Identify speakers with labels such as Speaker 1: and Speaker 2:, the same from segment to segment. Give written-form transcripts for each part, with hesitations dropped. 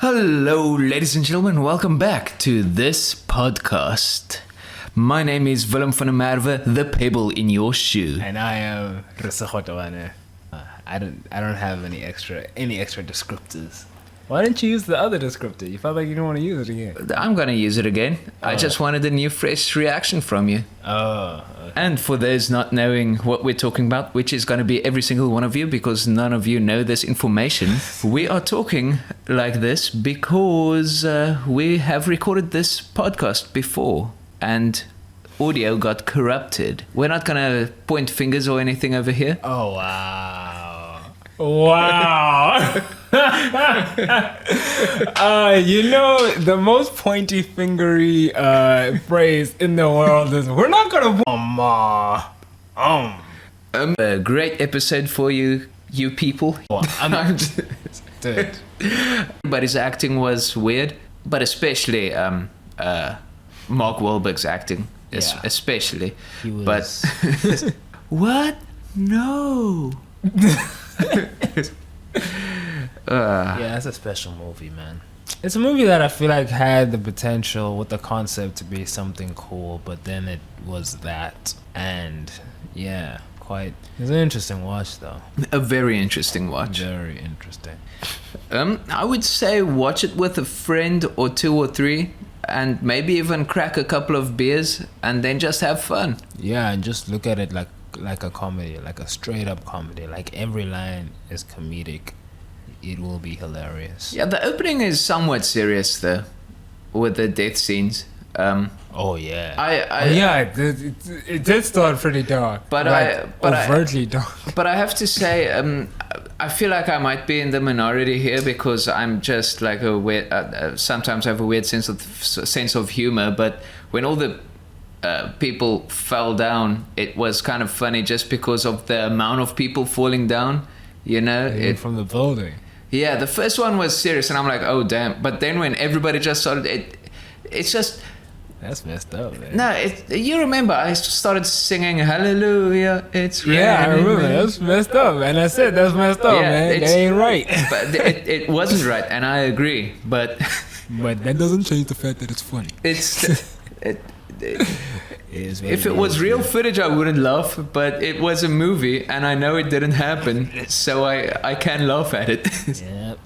Speaker 1: Hello, ladies and gentlemen. Welcome back to this podcast. My name is Willem van der Merwe, the pebble in your shoe.
Speaker 2: And I am Rusagotowane. I don't have any extra descriptors. Why didn't you use the other descriptor? You felt like you didn't want to use it again.
Speaker 1: I'm gonna use it again. I just wanted a new, fresh reaction from you.
Speaker 2: Oh. Okay.
Speaker 1: And for those not knowing what we're talking about, which is gonna be every single one of you because none of you know this information, we are talking like this because we have recorded this podcast before and audio got corrupted. We're not gonna point fingers or anything over here.
Speaker 2: Oh, wow. Wow. The most pointy fingery phrase in the world is we're not gonna
Speaker 1: A great episode for you people.
Speaker 2: Dude.
Speaker 1: But his acting was weird, but especially Mark Wahlberg's acting, especially.
Speaker 2: He was...
Speaker 1: But what? No.
Speaker 2: Yeah, it's a special movie, man. It's a movie that I feel like had the potential with the concept to be something cool, but then it was that. And yeah, it's an interesting watch though.
Speaker 1: A very interesting watch.
Speaker 2: Very interesting.
Speaker 1: I would say watch it with a friend or two or three and maybe even crack a couple of beers and then just have fun.
Speaker 2: Yeah, and just look at it like a comedy, like a straight up comedy. Like every line is comedic. It will be hilarious.
Speaker 1: Yeah, the opening is somewhat serious though, with the death scenes.
Speaker 2: Oh yeah.
Speaker 3: It did start pretty dark, overtly dark.
Speaker 1: But I have to say, I feel like I might be in the minority here because I'm just like a weird. Sometimes I have a weird sense of humor. But when all the people fell down, it was kind of funny just because of the amount of people falling down. You know,
Speaker 2: from the building.
Speaker 1: Yeah, the first one was serious, and I'm like, oh damn. But then when everybody just started, it's just.
Speaker 2: That's messed up, man.
Speaker 1: No, you remember I started singing Hallelujah, it's raining.
Speaker 3: Yeah, I remember. That's messed up. And I said, that's messed up, man. That ain't right.
Speaker 1: But it wasn't right, and I agree. But
Speaker 3: that doesn't change the fact that it's funny.
Speaker 1: If it was real footage, I wouldn't laugh. But it was a movie, and I know it didn't happen, so I can laugh at it.
Speaker 2: Yep.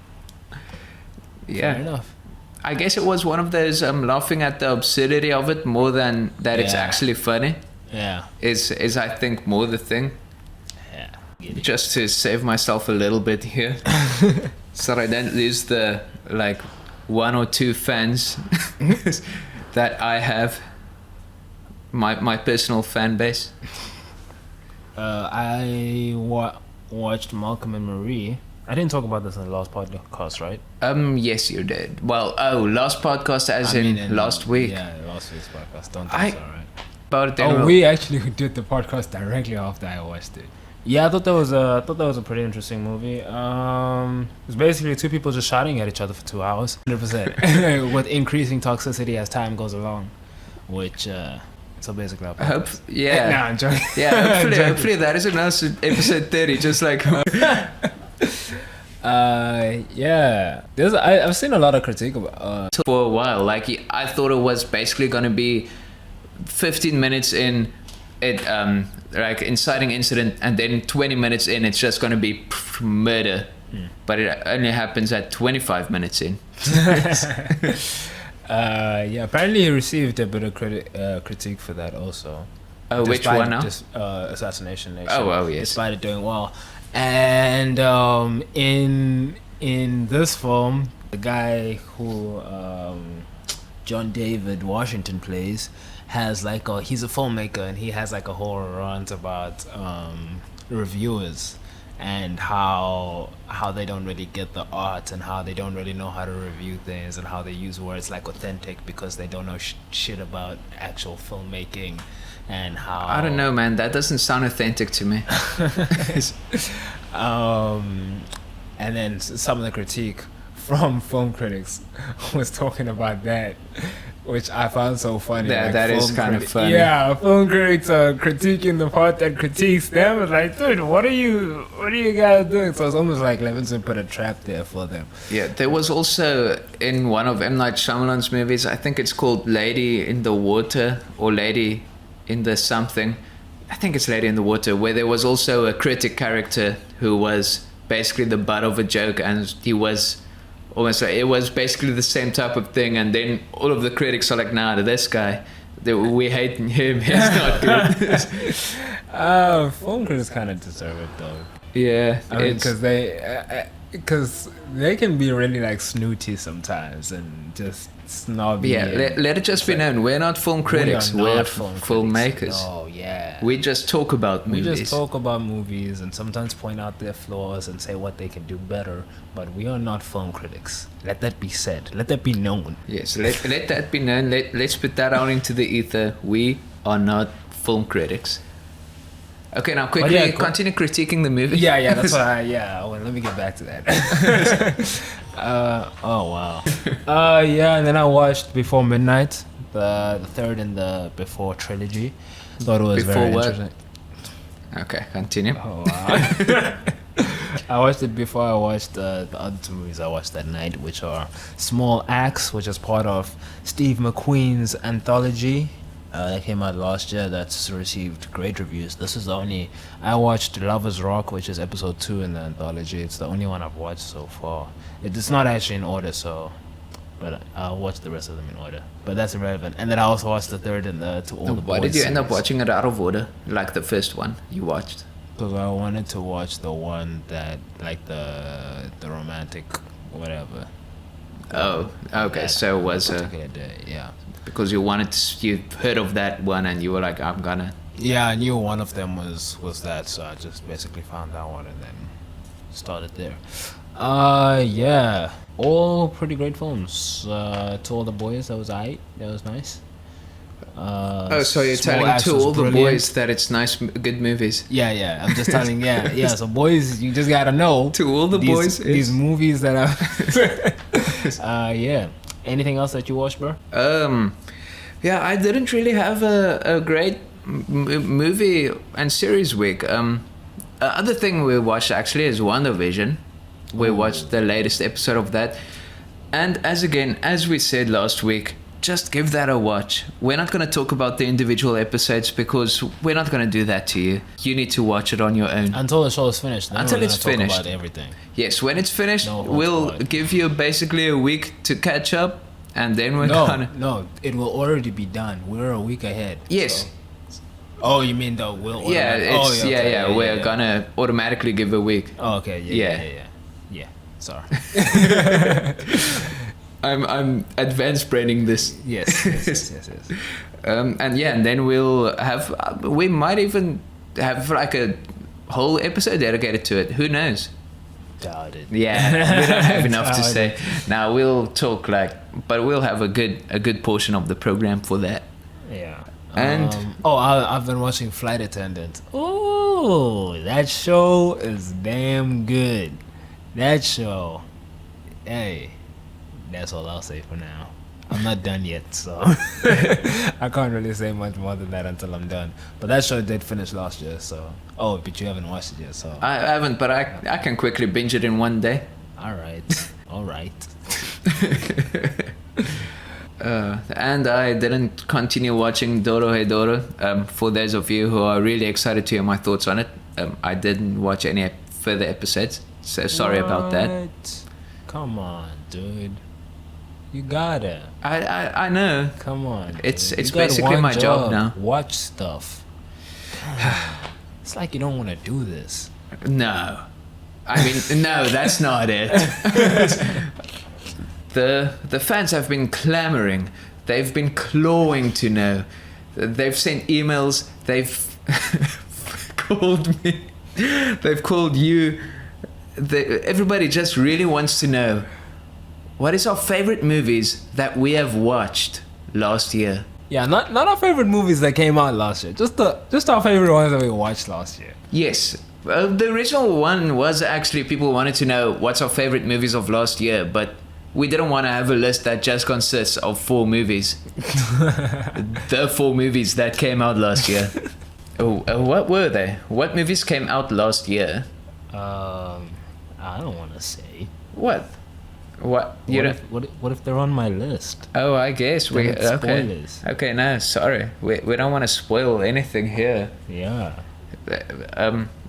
Speaker 1: Yeah.
Speaker 2: Fair enough.
Speaker 1: I guess it was one of those laughing at the absurdity of it more than that it's actually funny.
Speaker 2: Yeah.
Speaker 1: Is I think more the thing.
Speaker 2: Yeah.
Speaker 1: Just to save myself a little bit here, so I don't lose the like one or two fans that I have. My personal fan base.
Speaker 2: I watched Malcolm and Marie. I didn't talk about this in the last podcast, right?
Speaker 1: Yes, you did. Well, last podcast in last week.
Speaker 2: Yeah, last week's podcast. Don't think it's alright.
Speaker 1: About it.
Speaker 3: We actually did the podcast directly after I watched it.
Speaker 2: Yeah, I thought that was a pretty interesting movie. It was basically two people just shouting at each other for 2 hours, 100%, with increasing toxicity as time goes along, which. So basically,
Speaker 1: I'm joking.
Speaker 2: Yeah,
Speaker 1: hopefully that is enough. Episode 30, just like.
Speaker 2: Yeah. I've seen a lot of critique about
Speaker 1: for a while. Like I thought it was basically gonna be 15 minutes in it, like inciting incident, and then 20 minutes in, it's just gonna be murder. But it only happens at 25 minutes in.
Speaker 2: Yeah, apparently he received a bit of critique for that also.
Speaker 1: Oh, which one now?
Speaker 2: Assassination Nation.
Speaker 1: Oh, yes.
Speaker 2: Despite it doing well. And in this film, the guy who John David Washington plays has he's a filmmaker, and he has like a whole rant about reviewers and how they don't really get the art, and how they don't really know how to review things, and how they use words like authentic because they don't know shit about actual filmmaking, and how
Speaker 1: I don't know, man, that doesn't sound authentic to me.
Speaker 2: And then some of the critique from film critics was talking about that which I found so funny.
Speaker 1: That is kind of funny.
Speaker 2: Yeah, film critics are critiquing the part that critiques them. It's like, dude, what are you guys doing? So it's almost like Levinson put a trap there for them.
Speaker 1: Yeah, there was also in one of M. Night Shyamalan's movies, I think it's called Lady in the Water or Lady in the something. I think it's Lady in the Water, where there was also a critic character who was basically the butt of a joke, and he was almost like, it was basically the same type of thing, and then all of the critics are like, nah, this guy, we hate him, he's not good.
Speaker 2: Film critics kind of deserve it though.
Speaker 1: Yeah,
Speaker 2: I mean, because they can be really like snooty sometimes and just snobby.
Speaker 1: Yeah, let it just be known, we're not film critics, we're filmmakers.
Speaker 2: Oh yeah,
Speaker 1: we just talk about movies.
Speaker 2: We just talk about movies and sometimes point out their flaws and say what they can do better, but we are not film critics. Let that be said, let that be known.
Speaker 1: Yes, let that be known. Let's put that out into the ether. We are not film critics. Okay, now quickly continue critiquing the movie.
Speaker 2: Yeah, that's why. Well, let me get back to that. Oh wow. Yeah, and then I watched Before Midnight, the third in the Before trilogy. Thought it was very interesting.
Speaker 1: Okay, continue.
Speaker 2: Oh wow. I watched it before I watched the other two movies I watched that night, which are Small Axe, which is part of Steve McQueen's anthology. That came out last year. That's received great reviews. This is the only... I watched Lovers Rock, which is episode 2 in the anthology. It's the only one I've watched so far. It's not actually in order, so... But I'll watch the rest of them in order. But that's irrelevant. And then I also watched the third and the To All the Boys.
Speaker 1: Why did you end up watching it out of order? Like the first one you watched?
Speaker 2: Because I wanted to watch the one that... Like the romantic... Whatever.
Speaker 1: Oh, okay. So it was a...
Speaker 2: Day, yeah.
Speaker 1: Because you heard of that one and you were like, I'm gonna...
Speaker 2: Yeah, I knew one of them was that, so I just basically found that one and then started there. Yeah, all pretty great films. To All the Boys, that was aight. That was nice.
Speaker 1: So you're telling To All the Boys that it's nice, good movies?
Speaker 2: Yeah. I'm just telling, yeah. So boys, you just gotta know.
Speaker 1: To All the Boys,
Speaker 2: these movies that are. Yeah. Anything else that you watched, bro?
Speaker 1: Yeah, I didn't really have a great movie and series week. Other thing we watched actually is WandaVision. We watched the latest episode of that. And as we said last week, just give that a watch. We're not going to talk about the individual episodes because we're not going to do that to you. You need to watch it on your own.
Speaker 2: Until the show is finished.
Speaker 1: Until it's finished.
Speaker 2: Talk about everything.
Speaker 1: Yes, when it's finished, we'll give you basically a week to catch up. And then we're gonna...
Speaker 2: No, it will already be done. We're a week ahead.
Speaker 1: Yes.
Speaker 2: So. Oh, you mean though?
Speaker 1: We're gonna automatically give a week.
Speaker 2: Oh, okay. Yeah. Sorry.
Speaker 1: I'm advanced braining this.
Speaker 2: Yes.
Speaker 1: And then we might even have like a whole episode dedicated to it. Who knows?
Speaker 2: Doubt it.
Speaker 1: Yeah, we don't have enough to say. Now we'll talk but we'll have a good portion of the program for that.
Speaker 2: Yeah.
Speaker 1: And
Speaker 2: I've been watching Flight Attendant. Oh, that show is damn good. That show. Hey, that's all I'll say for now. I'm not done yet, so I can't really say much more than that until I'm done. But that show did finish last year, so... Oh, but you haven't watched it yet, so...
Speaker 1: I haven't, but I can quickly binge it in one day.
Speaker 2: All right.
Speaker 1: And I didn't continue watching Doro Hey Doro. For those of you who are really excited to hear my thoughts on it, I didn't watch any further episodes, so sorry about that.
Speaker 2: Come on, dude. You gotta.
Speaker 1: I know.
Speaker 2: Come on.
Speaker 1: It's basically my job now.
Speaker 2: Watch stuff. It's like you don't want to do this.
Speaker 1: No. I mean, no, that's not it. The fans have been clamoring. They've been clawing to know. They've sent emails. They've called me. They've called you. Everybody just really wants to know. What is our favorite movies that we have watched last year?
Speaker 2: Yeah, not our favorite movies that came out last year. Just our favorite ones that we watched last year.
Speaker 1: Yes. The original one was actually people wanted to know what's our favorite movies of last year, but we didn't want to have a list that just consists of 4 movies. The 4 movies that came out last year. What were they? What movies came out last year?
Speaker 2: I don't want to say.
Speaker 1: What? What?
Speaker 2: What if they're on my list?
Speaker 1: Oh, I guess we.
Speaker 2: Then it's
Speaker 1: Okay.
Speaker 2: spoilers.
Speaker 1: Okay, no, sorry. We don't want to spoil anything here.
Speaker 2: Yeah.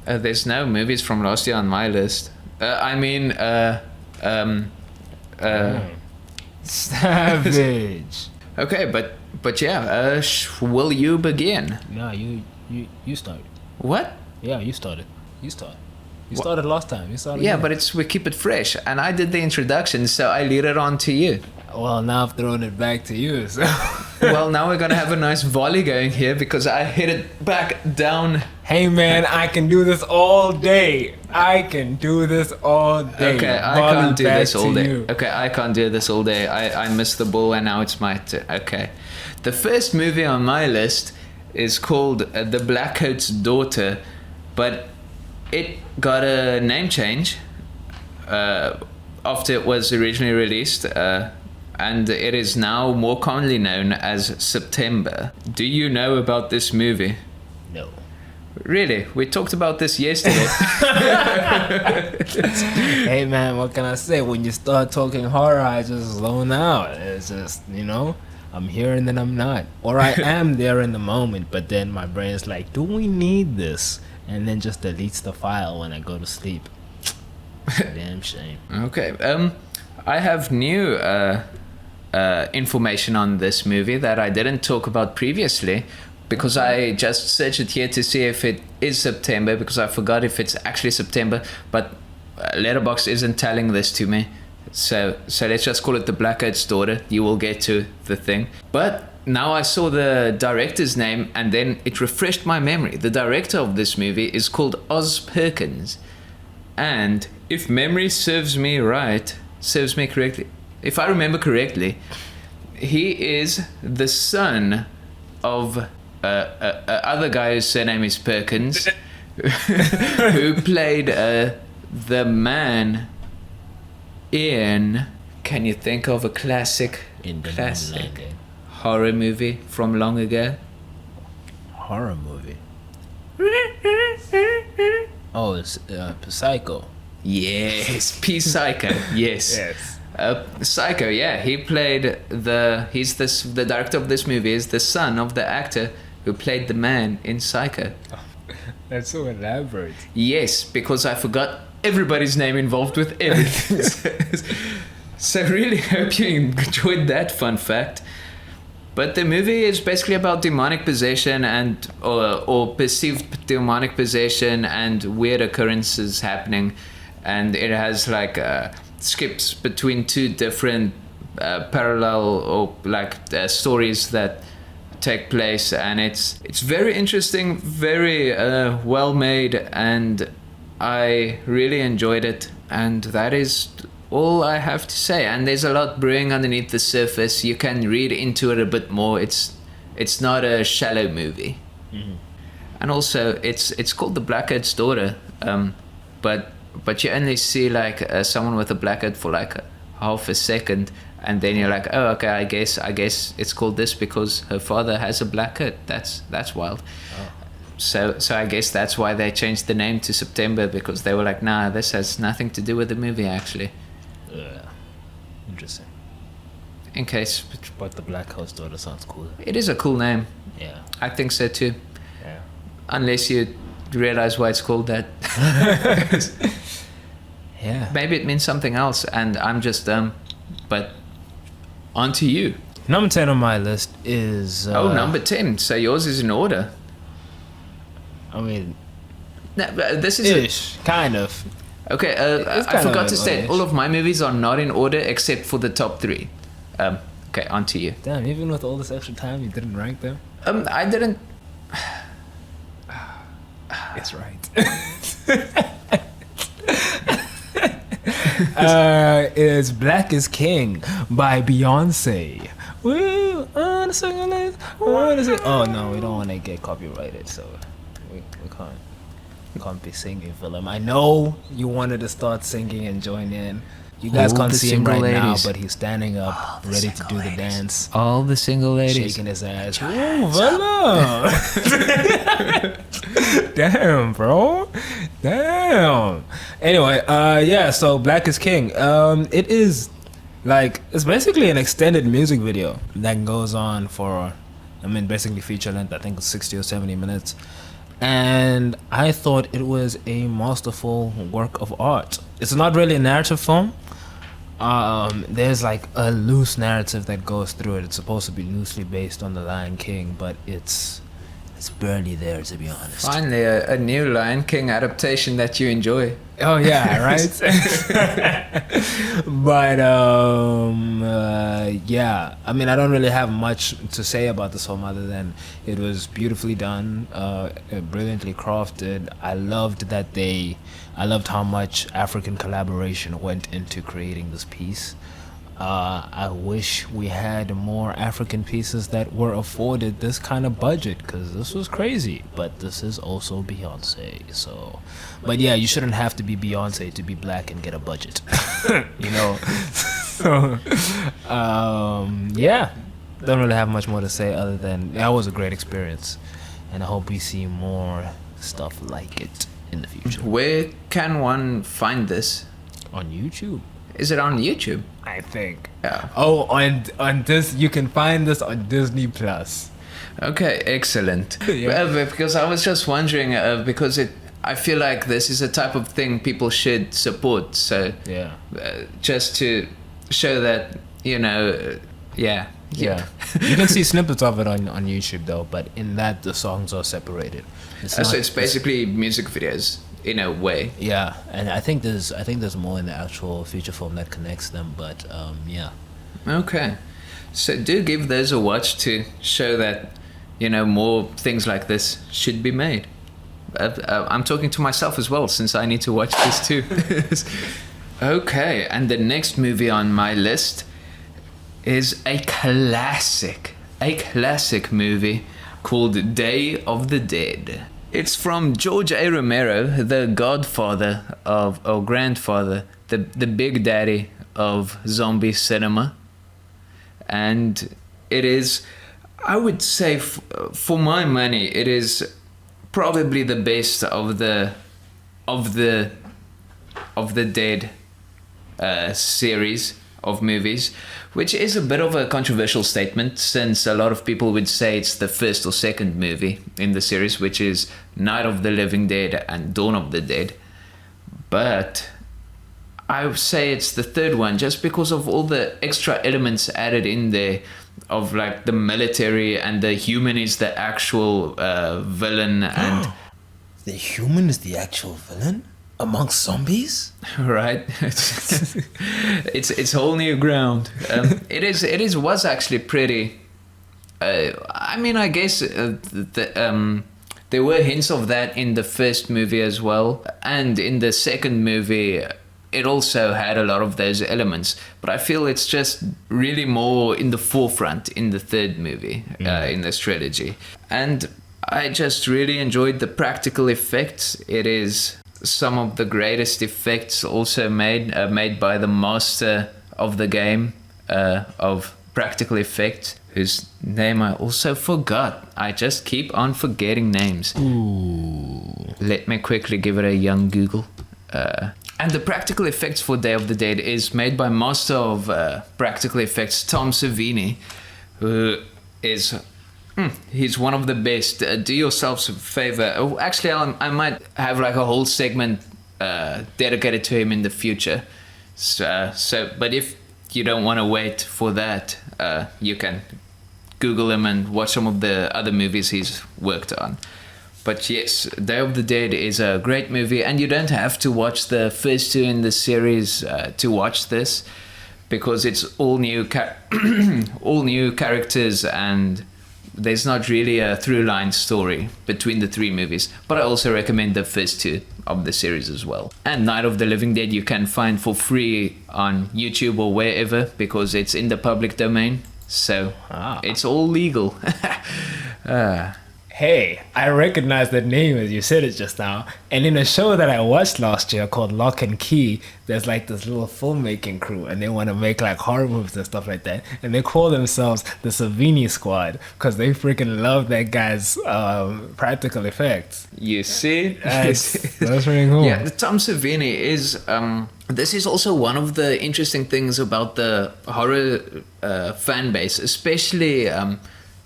Speaker 1: There's no movies from last year on my list.
Speaker 2: Savage.
Speaker 1: Okay, but yeah. Will you begin?
Speaker 2: Yeah, you start.
Speaker 1: What?
Speaker 2: Yeah, you started. You started last time. You started.
Speaker 1: Yeah,
Speaker 2: here.
Speaker 1: but we keep it fresh, and I did the introduction, so I lead it on to you.
Speaker 2: Well, now I've thrown it back to you. So.
Speaker 1: Well, now we're gonna have a nice volley going here because I hit it back down.
Speaker 2: Hey man, I can do this all day. I can do this all day.
Speaker 1: Okay, I
Speaker 2: Volley
Speaker 1: can't do
Speaker 2: back
Speaker 1: this all
Speaker 2: to
Speaker 1: day.
Speaker 2: you.
Speaker 1: Okay, I can't do this all day. I missed the ball and now it's my turn. Okay. The first movie on my list is called The Blackcoat's Daughter, but it got a name change after it was originally released, and it is now more commonly known as September. Do you know about this movie?
Speaker 2: No.
Speaker 1: Really? We talked about this yesterday.
Speaker 2: Hey man, what can I say? When you start talking horror, I just zone out. It's just, I'm here and then I'm not. Or I am there in the moment, but then my brain's like, do we need this? And then just deletes the file when I go to sleep. Damn shame.
Speaker 1: Okay. I have new information on this movie that I didn't talk about previously because I just searched it here to see if it is September because I forgot if it's actually September, but Letterboxd isn't telling this to me. So let's just call it The Blackcoat's Daughter. You will get to the thing. But now I saw the director's name and then it refreshed my memory. The director of this movie is called Oz Perkins. And if memory serves me correctly, if I remember correctly, he is the son of other guy whose surname is Perkins, who played the man in. Can you think of a classic horror movie from long ago?
Speaker 2: Horror movie. Oh, it's Psycho.
Speaker 1: Yes, Psycho. Yes.
Speaker 2: Yes.
Speaker 1: Psycho. Yeah, he played the director of this movie is the son of the actor who played the man in Psycho.
Speaker 2: That's so elaborate.
Speaker 1: Yes, because I forgot everybody's name involved with everything. So really hope you enjoyed that fun fact. But the movie is basically about demonic possession or perceived demonic possession and weird occurrences happening, and it has like skips between 2 different parallel or stories that take place, and it's very interesting, very well made, and I really enjoyed it, and that is all I have to say. And there's a lot brewing underneath the surface. You can read into it a bit more. It's not a shallow movie. Mm-hmm. And also it's called The Blackcoat's Daughter, but you only see someone with a black coat for half a second, and then you're like, oh, okay, I guess it's called this because her father has a black coat. That's wild. Oh. So I guess that's why they changed the name to September, because they were like, nah, this has nothing to do with the movie actually.
Speaker 2: Interesting.
Speaker 1: In case,
Speaker 2: but The Blackcoat's Daughter sounds cool.
Speaker 1: It is a cool name.
Speaker 2: Yeah.
Speaker 1: I think so too.
Speaker 2: Yeah.
Speaker 1: Unless you realize why it's called that.
Speaker 2: Yeah.
Speaker 1: Maybe it means something else, and I'm just dumb. But on to you.
Speaker 2: Number 10 on my list is...
Speaker 1: number 10. So yours is in order.
Speaker 2: I mean...
Speaker 1: No, this is...
Speaker 2: Ish. Kind of.
Speaker 1: Okay, I forgot to state, all of my movies are not in order except for the top 3. Okay, on to you.
Speaker 2: Damn, even with all this extra time, you didn't rank them?
Speaker 1: I didn't...
Speaker 2: It's right. It's Black is King by Beyonce. Woo, on the second list. Oh no, we don't want to get copyrighted, so we can't be singing, Philip. I know you wanted to start singing and join in. You guys
Speaker 1: All
Speaker 2: can't
Speaker 1: the
Speaker 2: see him
Speaker 1: single
Speaker 2: right now,
Speaker 1: ladies.
Speaker 2: but he's standing up, ready to do the dance,
Speaker 1: All the single ladies.
Speaker 2: shaking his ass. Ooh, voila! Damn, bro. Damn. Anyway, yeah. So Black is King. It is like it's basically an extended music video that goes on for, I mean, basically feature length. I think it's 60 or 70 minutes. And I thought it was a masterful work of art. It's not really a narrative film. There's like a loose narrative that goes through it. It's supposed to be loosely based on The Lion King, but it's barely there, to be honest.
Speaker 1: Finally, a new Lion King adaptation that you enjoy.
Speaker 2: Oh yeah, right. But yeah, I mean, I don't really have much to say about this film other than it was beautifully done, brilliantly crafted. I loved how much African collaboration went into creating this piece. I wish we had more African pieces that were afforded this kind of budget, because this was crazy. But this is also Beyonce, so. But yeah, you shouldn't have to be Beyonce to be black and get a budget, you know. So, yeah, don't really have much more to say other than that was a great experience, and I hope we see more stuff like it in the future.
Speaker 1: Where can one find this?
Speaker 2: On YouTube,
Speaker 1: Is it on YouTube?
Speaker 2: I think.
Speaker 1: Yeah.
Speaker 2: Oh, on this, you can find this on Disney Plus.
Speaker 1: Okay, excellent.
Speaker 2: Yeah.
Speaker 1: Because I was just wondering, because I feel like this is a type of thing people should support. So
Speaker 2: Yeah.
Speaker 1: just to show that, you know, yeah.
Speaker 2: Yeah. You can see snippets of it on YouTube though, but in that the songs are separated.
Speaker 1: So it's basically music videos in a way.
Speaker 2: Yeah, and I think there's more in the actual feature film that connects them, but yeah.
Speaker 1: Okay. So do give those a watch to show that, you know, more things like this should be made. I'm talking to myself as well, since I need to watch this too. Okay, and the next movie on my list is a classic movie called Day of the Dead. It's from George A. Romero, the godfather of, or grandfather, the big daddy of zombie cinema. And it is, I would say, for my money, it is probably the best of the Dead series of movies, which is a bit of a controversial statement, since a lot of people would say it's the first or second movie in the series, which is Night of the Living Dead and Dawn of the Dead. But I would say it's the third one, just because of all the extra elements added in there, of like the military, and the human is the actual villain, and
Speaker 2: The human is the actual villain amongst zombies?
Speaker 1: right. It's whole new ground. It was actually pretty. I mean, I guess there were hints of that in the first movie as well, and in the second movie, it also had a lot of those elements. But I feel it's just really more in the forefront in the third movie, in this trilogy, and I just really enjoyed the practical effects. It is some of the greatest effects also made by the master of the game of practical effects, whose name I also forgot. I just keep on forgetting names.
Speaker 2: Ooh.
Speaker 1: Let me quickly give it a young Google. And the practical effects for Day of the Dead is made by master of practical effects Tom Savini, who is... he's one of the best. Do yourselves a favor. Oh, actually, I might have like a whole segment dedicated to him in the future. So, but if you don't want to wait for that, you can Google him and watch some of the other movies he's worked on. But yes, Day of the Dead is a great movie, and you don't have to watch the first two in the series to watch this, because it's all new characters, and there's not really a through line story between the three movies. But I also recommend the first two of the series as well. And Night of the Living Dead you can find for free on YouTube or wherever, because it's in the public domain. So it's all legal.
Speaker 2: hey, I recognize that name as you said it just now. And in a show that I watched last year called Lock and Key, there's like this little filmmaking crew and they want to make like horror movies and stuff like that. And they call themselves the Savini Squad because they freaking love that guy's practical effects.
Speaker 1: You see?
Speaker 2: That's really cool.
Speaker 1: Yeah, Tom Savini is... this is also one of the interesting things about the horror fan base, especially...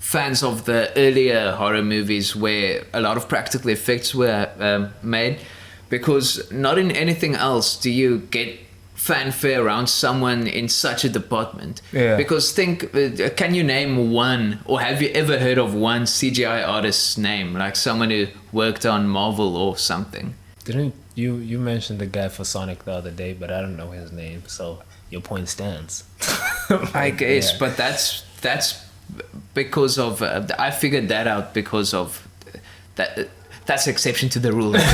Speaker 1: fans of the earlier horror movies where a lot of practical effects were made, because not in anything else do you get fanfare around someone in such a department.
Speaker 2: Yeah.
Speaker 1: Because can you name one, or have you ever heard of one CGI artist's name, like someone who worked on Marvel or something?
Speaker 2: Didn't you mentioned the guy for Sonic the other day, but I don't know his name, so your point stands.
Speaker 1: I guess,
Speaker 2: Yeah.
Speaker 1: but that's because of I figured that out because of that. That's exception to the rule. Okay?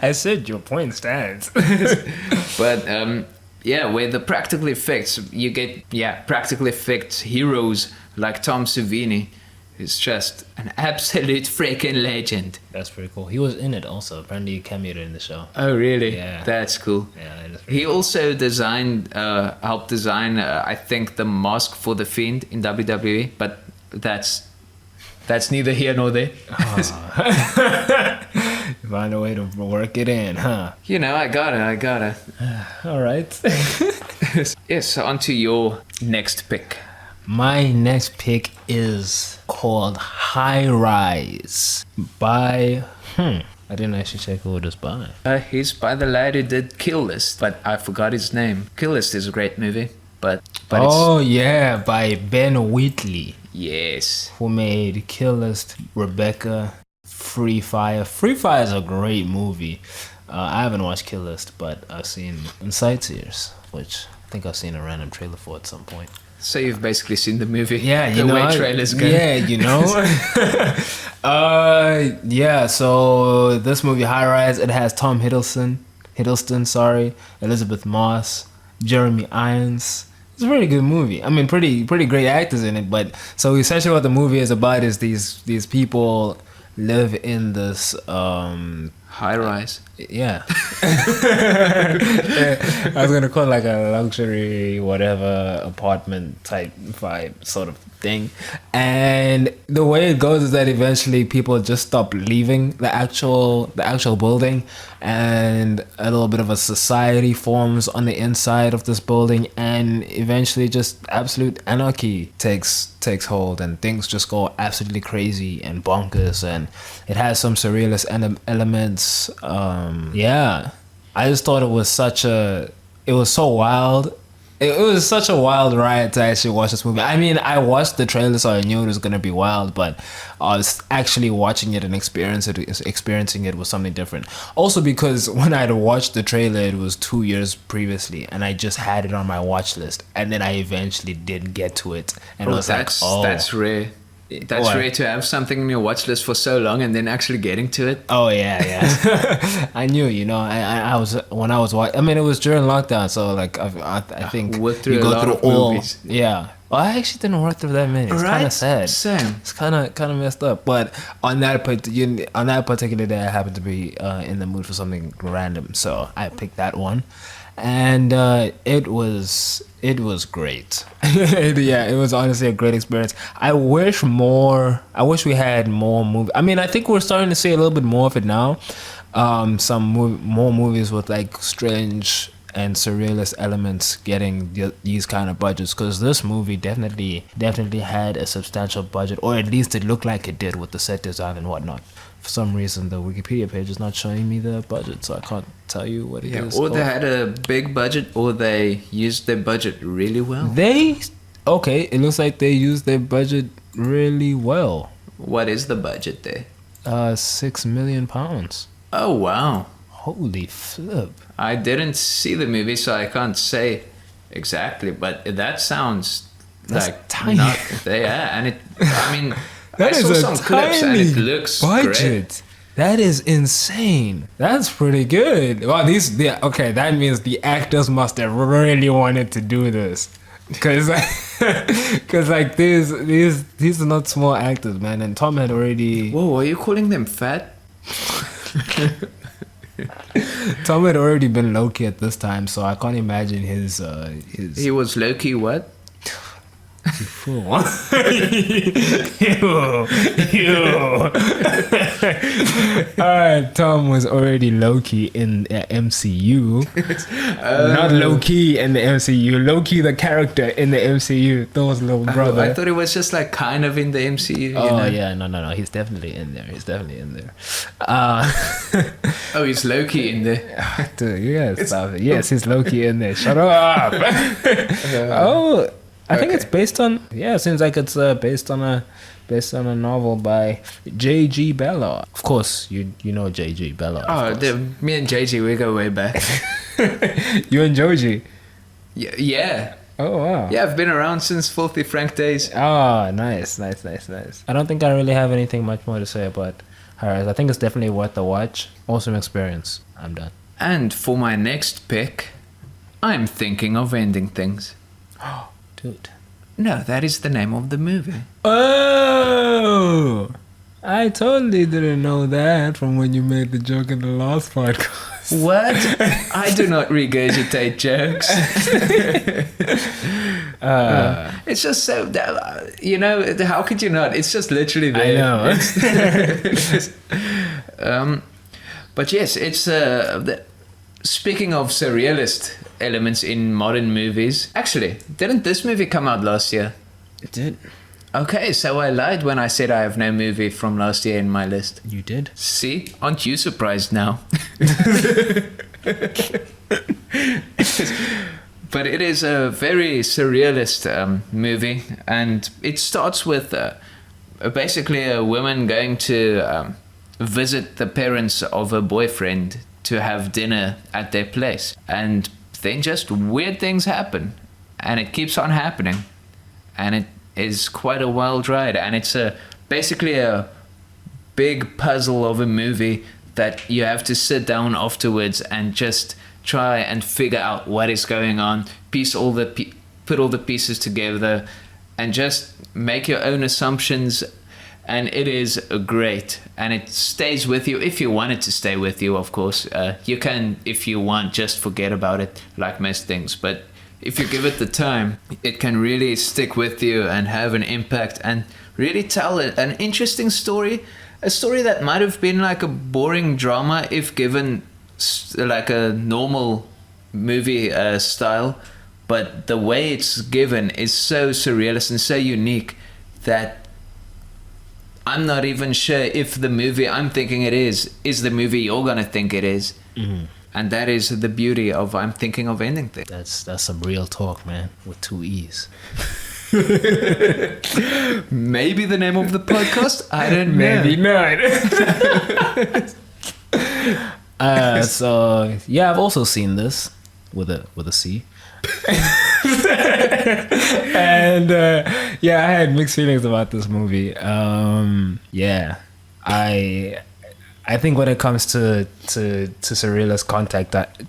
Speaker 2: I said your point stands.
Speaker 1: But yeah, where the practical effects, you get practical effects heroes like Tom Savini, who's just an absolute freaking legend.
Speaker 2: That's pretty cool. He was in it also. Apparently he cameoed in the show.
Speaker 1: Oh really?
Speaker 2: Yeah.
Speaker 1: That's cool.
Speaker 2: Yeah, that is pretty
Speaker 1: He also helped design, I think, the mask for the Fiend in WWE, but that's neither here nor there.
Speaker 2: Find a way to work it in, huh?
Speaker 1: You know, I gotta.
Speaker 2: All right.
Speaker 1: Yes, on to your next pick.
Speaker 2: My next pick is called High Rise by I didn't actually check who it was by.
Speaker 1: He's by the lad who did Kill List, but I forgot his name. Kill List is a great movie, but
Speaker 2: Oh yeah, by Ben Wheatley,
Speaker 1: yes.
Speaker 2: who made Kill List, Rebecca, Free Fire. Free Fire is a great movie. I haven't watched Kill List, but I've seen Sightseers, which I think I've seen a random trailer for at some point.
Speaker 1: So you've basically seen the movie.
Speaker 2: Yeah, you
Speaker 1: the
Speaker 2: know.
Speaker 1: way trailers go.
Speaker 2: Yeah, you know. Yeah. So this movie, High Rise, it has Tom Hiddleston, Elizabeth Moss, Jeremy Irons. It's a really good movie. I mean, pretty great actors in it. But so essentially, what the movie is about is these people live in this
Speaker 1: High rise.
Speaker 2: yeah. I was gonna call it like a luxury whatever apartment type vibe sort of thing. And the way it goes is that eventually people just stop leaving the actual building, and a little bit of a society forms on the inside of this building, and eventually just absolute anarchy takes hold, and things just go absolutely crazy and bonkers, and it has some surrealist elements. Yeah, I just thought it was so wild. It was such a wild ride to actually watch this movie. I mean, I watched the trailer, so I knew it was gonna be wild, but I was actually watching it and experiencing it was something different. Also, because when I'd watched the trailer, it was 2 years previously, and I just had it on my watch list, and then I eventually did get to it, and it was
Speaker 1: that's rare. That's
Speaker 2: What?
Speaker 1: rare to have something on your watch list for so long and then actually getting to it.
Speaker 2: Oh yeah. I knew, I was when I was watching. I mean, it was during lockdown, so like I think
Speaker 1: worked through
Speaker 2: you
Speaker 1: a
Speaker 2: go
Speaker 1: lot
Speaker 2: through
Speaker 1: of
Speaker 2: all.
Speaker 1: movies.
Speaker 2: Yeah. Well, I actually didn't work through that many. It's kind of sad.
Speaker 1: Same.
Speaker 2: It's kind of messed up. But on that particular day, I happened to be in the mood for something random, so I picked that one. And it was great. Yeah, it was honestly a great experience. I wish we had more movies. I mean, I think we're starting to see a little bit more of it now. More movies with like strange and surrealist elements getting these kind of budgets, because this movie definitely had a substantial budget, or at least it looked like it did with the set design and whatnot. For some reason, the Wikipedia page is not showing me the budget, so I can't tell you what it is.
Speaker 1: Or they had a big budget, or they used their budget really well.
Speaker 2: It looks like they used their budget really well.
Speaker 1: What is the budget there?
Speaker 2: £6 million.
Speaker 1: Oh, wow.
Speaker 2: Holy flip.
Speaker 1: I didn't see the movie, so I can't say exactly, but that sounds
Speaker 2: That's
Speaker 1: like
Speaker 2: tiny.
Speaker 1: And I mean,
Speaker 2: That
Speaker 1: I
Speaker 2: is
Speaker 1: saw
Speaker 2: a
Speaker 1: some clips and
Speaker 2: tiny
Speaker 1: it looks
Speaker 2: budget.
Speaker 1: great.
Speaker 2: That is insane. That's pretty good. Well, that means the actors must have really wanted to do this. Cause like these are not small actors, man. And Tom had already
Speaker 1: Whoa, are you calling them fat?
Speaker 2: Tom had already been low-key at this time, so I can't imagine his
Speaker 1: He was low-key what?
Speaker 2: Ew. Alright, Tom was already low-key in the MCU. Not low-key in the MCU. Low-key the character in the MCU. Those little brother.
Speaker 1: I thought it was just like kind of in the MCU. You know?
Speaker 2: Yeah, no. He's definitely in there.
Speaker 1: Oh, he's low-key in there.
Speaker 2: Dude, yes, yes, he's low-key in there. Shut up. I think it's based on. Yeah, it seems like it's based on a novel by J.G. Ballard. Of course, you know J.G. Ballard.
Speaker 1: Me and JG, we go way back.
Speaker 2: You and Joji?
Speaker 1: Yeah.
Speaker 2: Oh wow.
Speaker 1: Yeah, I've been around since Filthy Frank days.
Speaker 2: Oh, nice. I don't think I really have anything much more to say about her. I think it's definitely worth a watch. Awesome experience. I'm done.
Speaker 1: And for my next pick, I'm thinking of ending things.
Speaker 2: Dude.
Speaker 1: No, that is the name of the movie.
Speaker 2: Oh! I totally didn't know that from when you made the joke in the last podcast.
Speaker 1: What? I do not regurgitate jokes. It's just so, how could you not? It's just literally there.
Speaker 2: I know.
Speaker 1: But yes, it's speaking of surrealist elements in modern movies. Actually, didn't this movie come out last year?
Speaker 2: It did.
Speaker 1: Okay, so I lied when I said I have no movie from last year in my list.
Speaker 2: You did?
Speaker 1: See? Aren't you surprised now? But it is a very surrealist movie, and it starts with basically a woman going to visit the parents of her boyfriend to have dinner at their place, and then just weird things happen, and it keeps on happening, and it is quite a wild ride, and it's basically a big puzzle of a movie that you have to sit down afterwards and just try and figure out what is going on, put all the pieces together, and just make your own assumptions. And it is great, and it stays with you if you want it to stay with you. Of course, you can, if you want, just forget about it, like most things. But if you give it the time, it can really stick with you and have an impact, and really tell an interesting story. A story that might have been like a boring drama if given like a normal movie style, but the way it's given is so surrealist and so unique that I'm not even sure if the movie I'm thinking it is the movie you're gonna think it is. Mm-hmm. And that is the beauty of I'm thinking of ending things.
Speaker 2: That's some real talk, man, with 2 E's.
Speaker 1: Maybe the name of the podcast? I don't know.
Speaker 2: Maybe not. So yeah, I've also seen this with a C. And yeah, I had mixed feelings about this movie. Yeah, I think when it comes to surrealist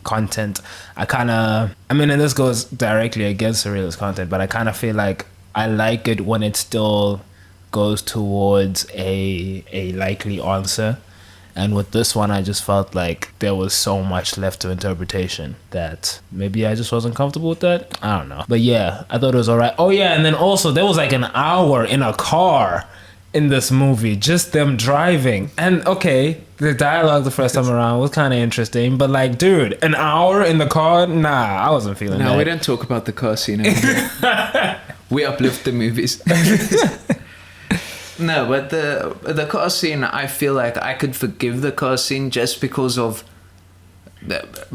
Speaker 2: content, and this goes directly against surrealist content, but I kind of feel like I like it when it still goes towards a likely answer. And with this one, I just felt like there was so much left to interpretation that maybe I just wasn't comfortable with that. I don't know. But yeah, I thought it was all right. Oh yeah, and then also there was like an hour in a car in this movie, just them driving. And okay, the dialogue the first time around was kind of interesting, but like, dude, an hour in the car? Nah, I wasn't feeling that.
Speaker 1: No, we don't talk about the car scene anymore. We uplift the movies. No, but the car scene, I feel like I could forgive the car scene just because of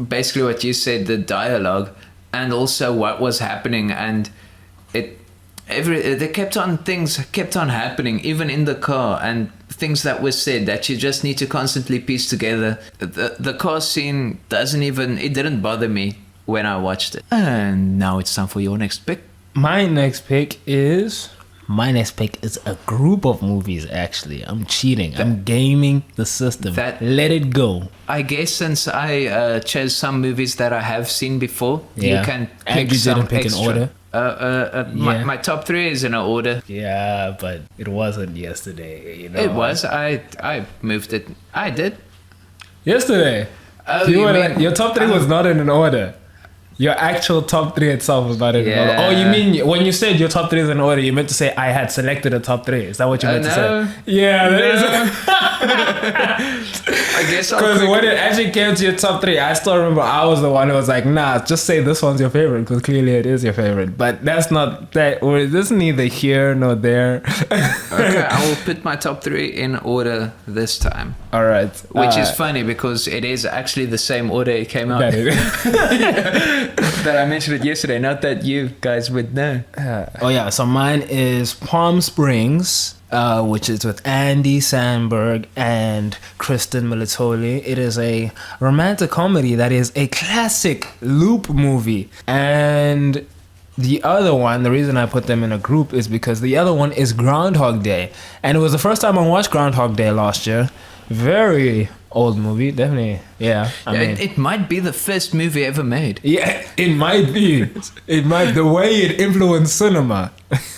Speaker 1: basically what you said, the dialogue, and also what was happening, and things kept on happening even in the car, and things that were said that you just need to constantly piece together. The car scene didn't bother me when I watched it. And now it's time for your next pick.
Speaker 2: My next pick is a group of movies, actually. I'm cheating. I'm gaming the system. Let it go.
Speaker 1: I guess since I chose some movies that I have seen before,
Speaker 2: yeah.
Speaker 1: You can pick
Speaker 2: and you
Speaker 1: some
Speaker 2: didn't pick
Speaker 1: extra.
Speaker 2: an order.
Speaker 1: My top 3 is in order.
Speaker 2: Yeah, but it wasn't yesterday. You know,
Speaker 1: It was. I moved it. I did.
Speaker 3: Yesterday.
Speaker 1: Oh,
Speaker 3: You
Speaker 1: you
Speaker 3: were
Speaker 1: mean-
Speaker 3: like, your top 3 was not in an order. Your actual top 3 itself was not in an order.
Speaker 1: Yeah.
Speaker 3: Oh, you mean when you said your top 3 is in order, you meant to say I had selected a top 3. Is that what you meant to
Speaker 1: No.
Speaker 3: say? Yeah, that is.
Speaker 1: I guess I'll
Speaker 3: Because
Speaker 1: quickly-
Speaker 3: when it actually came to your top 3, I still remember I was the one who was like, nah, just say this one's your favorite because clearly it is your favorite. But that's not that. Or this is neither here nor there.
Speaker 1: Okay, I will put my top 3 in order this time.
Speaker 3: All right.
Speaker 1: Which is funny because it is actually the same order it came out.
Speaker 3: that is.
Speaker 1: That I mentioned it yesterday. Not that you guys would know.
Speaker 2: Oh yeah, so mine is Palm Springs, which is with Andy Samberg and Kristen Militoli. It is a romantic comedy that is a classic loop movie. And the other one, the reason I put them in a group is because the other one is Groundhog Day. And it was the first time I watched Groundhog Day last year. Very old movie, definitely. Yeah, I mean,
Speaker 1: It might be the first movie ever made.
Speaker 3: Yeah, it might be. It might. The way it influenced cinema,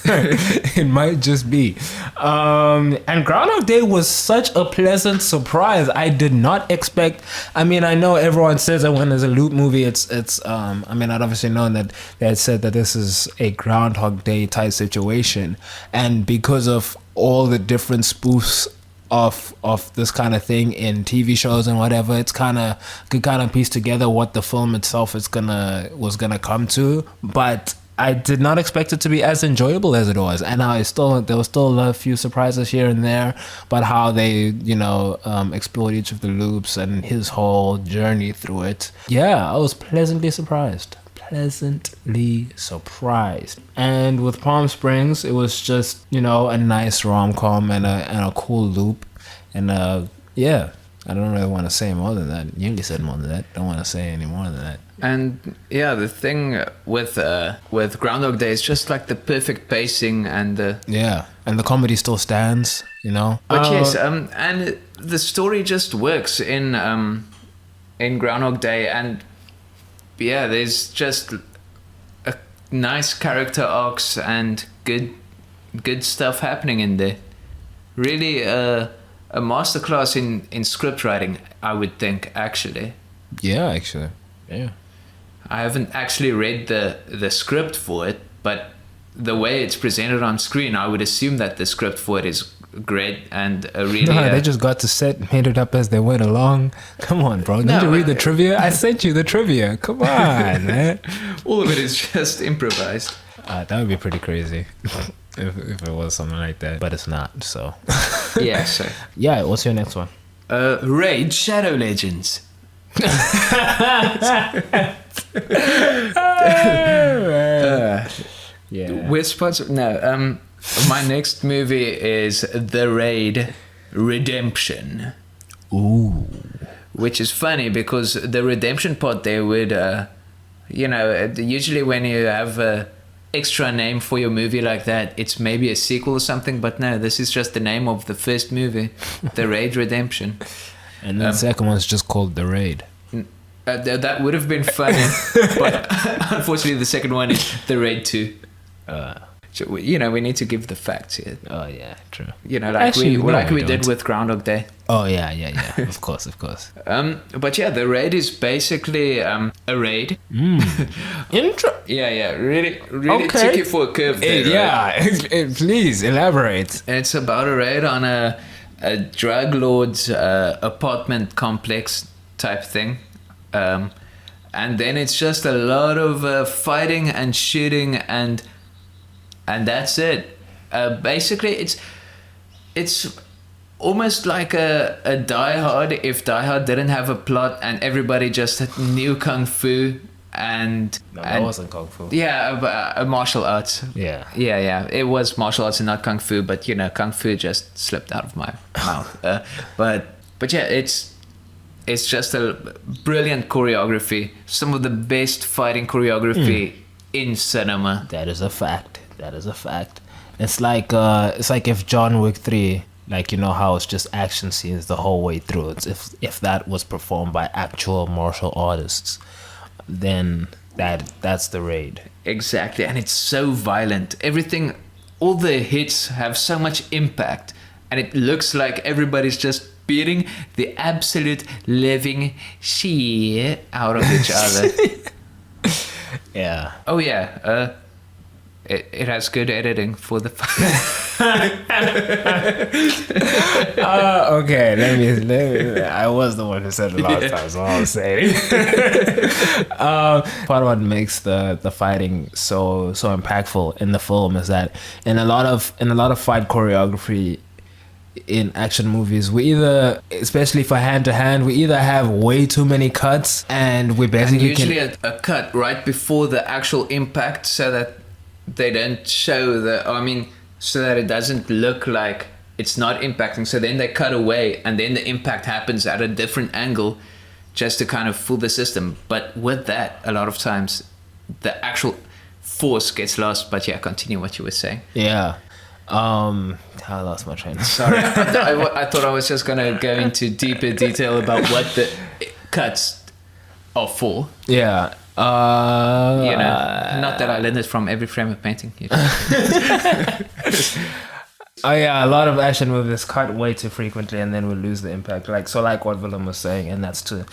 Speaker 3: it might just be. And Groundhog Day was such a pleasant surprise. I did not expect. I mean, I know everyone says that when there's a loop movie, it's. I mean, I'd obviously known that they had said that this is a Groundhog Day type situation, and because of all the different spoofs of this kind of thing in TV shows and whatever, it's could kind of piece together what the film itself was gonna come to. But I did not expect it to be as enjoyable as it was, and there was still a few surprises here and there, but how they explored each of the loops and his whole journey through it. Yeah, I was pleasantly surprised. And with Palm Springs, it was just a nice rom-com and a cool loop, and yeah, I don't really want to say more than that. You only said more than that. Don't want to say any more than that.
Speaker 1: And yeah, the thing with Groundhog Day is just like the perfect pacing and
Speaker 3: Yeah, and the comedy still stands,
Speaker 1: But yes, and the story just works in Groundhog Day, and yeah, there's just a nice character arcs and good stuff happening in there. Really, a masterclass in script writing, I would think. Actually,
Speaker 3: Yeah.
Speaker 1: I haven't actually read the script for it, but the way it's presented on screen, I would assume that the script for it is great and really.
Speaker 3: No, they just got to set, made it up as they went along. Come on, bro. Did you read the trivia? I sent you the trivia. Come on, man.
Speaker 1: all of it is just improvised.
Speaker 3: That would be pretty crazy if it was something like that. But it's not, so.
Speaker 1: Yeah, so.
Speaker 2: Yeah, what's your next one?
Speaker 1: Raid Shadow Legends.
Speaker 2: Yeah.
Speaker 1: We're sponsored. No, my next movie is The Raid Redemption.
Speaker 3: Ooh.
Speaker 1: Which is funny because the redemption part there would, usually when you have a extra name for your movie like that, it's maybe a sequel or something, but no, this is just the name of the first movie, The Raid Redemption.
Speaker 3: And the second one's just called The Raid.
Speaker 1: That would have been funny, but unfortunately the second one is The Raid 2. So we need to give the facts here.
Speaker 3: Oh, yeah, true.
Speaker 1: Actually, we
Speaker 3: don't.
Speaker 1: did with Groundhog Day.
Speaker 3: Oh, yeah. Of course.
Speaker 1: But yeah, The Raid is basically a raid. Yeah, really
Speaker 3: Okay.
Speaker 1: took you for a curve there, right?
Speaker 3: Please elaborate.
Speaker 1: It's about a raid on a drug lord's apartment complex type thing. And then it's just a lot of fighting and shooting and that's it. Basically, it's almost like a Die Hard if Die Hard didn't have a plot and everybody just knew kung fu and
Speaker 2: That wasn't Kung Fu.
Speaker 1: yeah, martial arts.
Speaker 2: Yeah.
Speaker 1: Yeah, it was martial arts and not kung fu, but kung fu just slipped out of my mouth. But yeah, it's just a brilliant choreography, some of the best fighting choreography in cinema.
Speaker 2: That is a fact. It's like if John Wick 3, how it's just action scenes the whole way through. It's if that was performed by actual martial artists, then
Speaker 3: that's the Raid.
Speaker 1: Exactly, and it's so violent. Everything, all the hits have so much impact, and it looks like everybody's just beating the absolute living shit out of each other.
Speaker 3: Yeah.
Speaker 1: Oh yeah, it has good editing for the.
Speaker 3: Okay, let me. I was the one who said it last time, so I'll say it. Part of what makes the fighting so impactful in the film is that in a lot of fight choreography in action movies, we either, especially for hand to hand, we either have way too many cuts, and we basically
Speaker 1: usually a cut right before the actual impact, so that they don't show so that it doesn't look like it's not impacting. So then they cut away, and then the impact happens at a different angle, just to kind of fool the system. But with that, a lot of times, the actual force gets lost. But yeah, continue what you were saying.
Speaker 3: Yeah. I lost my train.
Speaker 1: Sorry, I thought I was just gonna go into deeper detail about what the cuts are for.
Speaker 3: Yeah.
Speaker 1: Not that I learned it from every frame of painting.
Speaker 3: Oh yeah, a lot of action movies cut way too frequently, and then we lose the impact. Like what Willem was saying, and that's to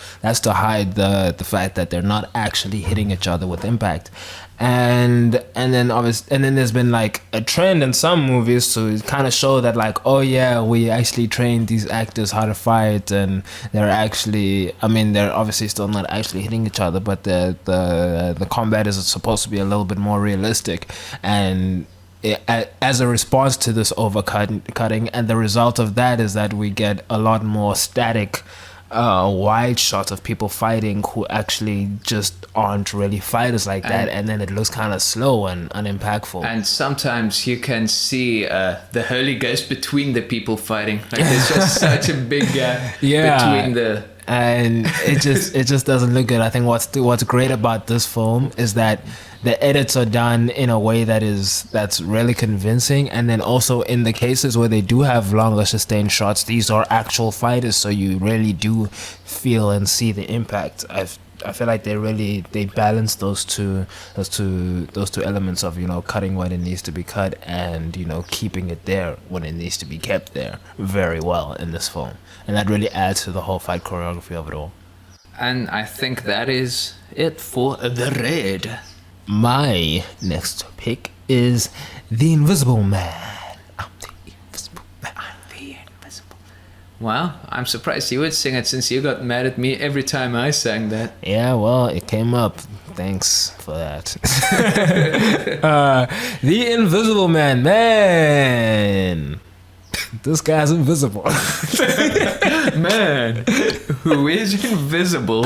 Speaker 3: hide the fact that they're not actually hitting each other with impact. And then there's been like a trend in some movies to kind of show that, like, oh yeah, we actually trained these actors how to fight, and they're obviously still not actually hitting each other, but the combat is supposed to be a little bit more realistic. And as a response to this overcutting, and the result of that is that we get a lot more static wide shots of people fighting who actually just aren't really fighters like that, and then it looks kind of slow and unimpactful.
Speaker 1: And sometimes you can see the Holy Ghost between the people fighting. Like there's just such a big gap between the.
Speaker 3: And it just doesn't look good. I think what's great about this film is that the edits are done in a way that's really convincing, and then also in the cases where they do have longer sustained shots, these are actual fighters, so you really do feel and see the impact. I feel like they balance those two elements of cutting when it needs to be cut, and keeping it there when it needs to be kept there very well in this film, and that really adds to the whole fight choreography of it all.
Speaker 1: And I think that is it for The Raid.
Speaker 3: My next pick is The Invisible Man. I'm the Invisible Man.
Speaker 1: I'm the Invisible. Wow, I'm surprised you would sing it, since you got mad at me every time I sang that.
Speaker 3: Yeah, well, it came up. Thanks for that. The Invisible Man. Man, this guy's invisible.
Speaker 1: Man, who is invisible?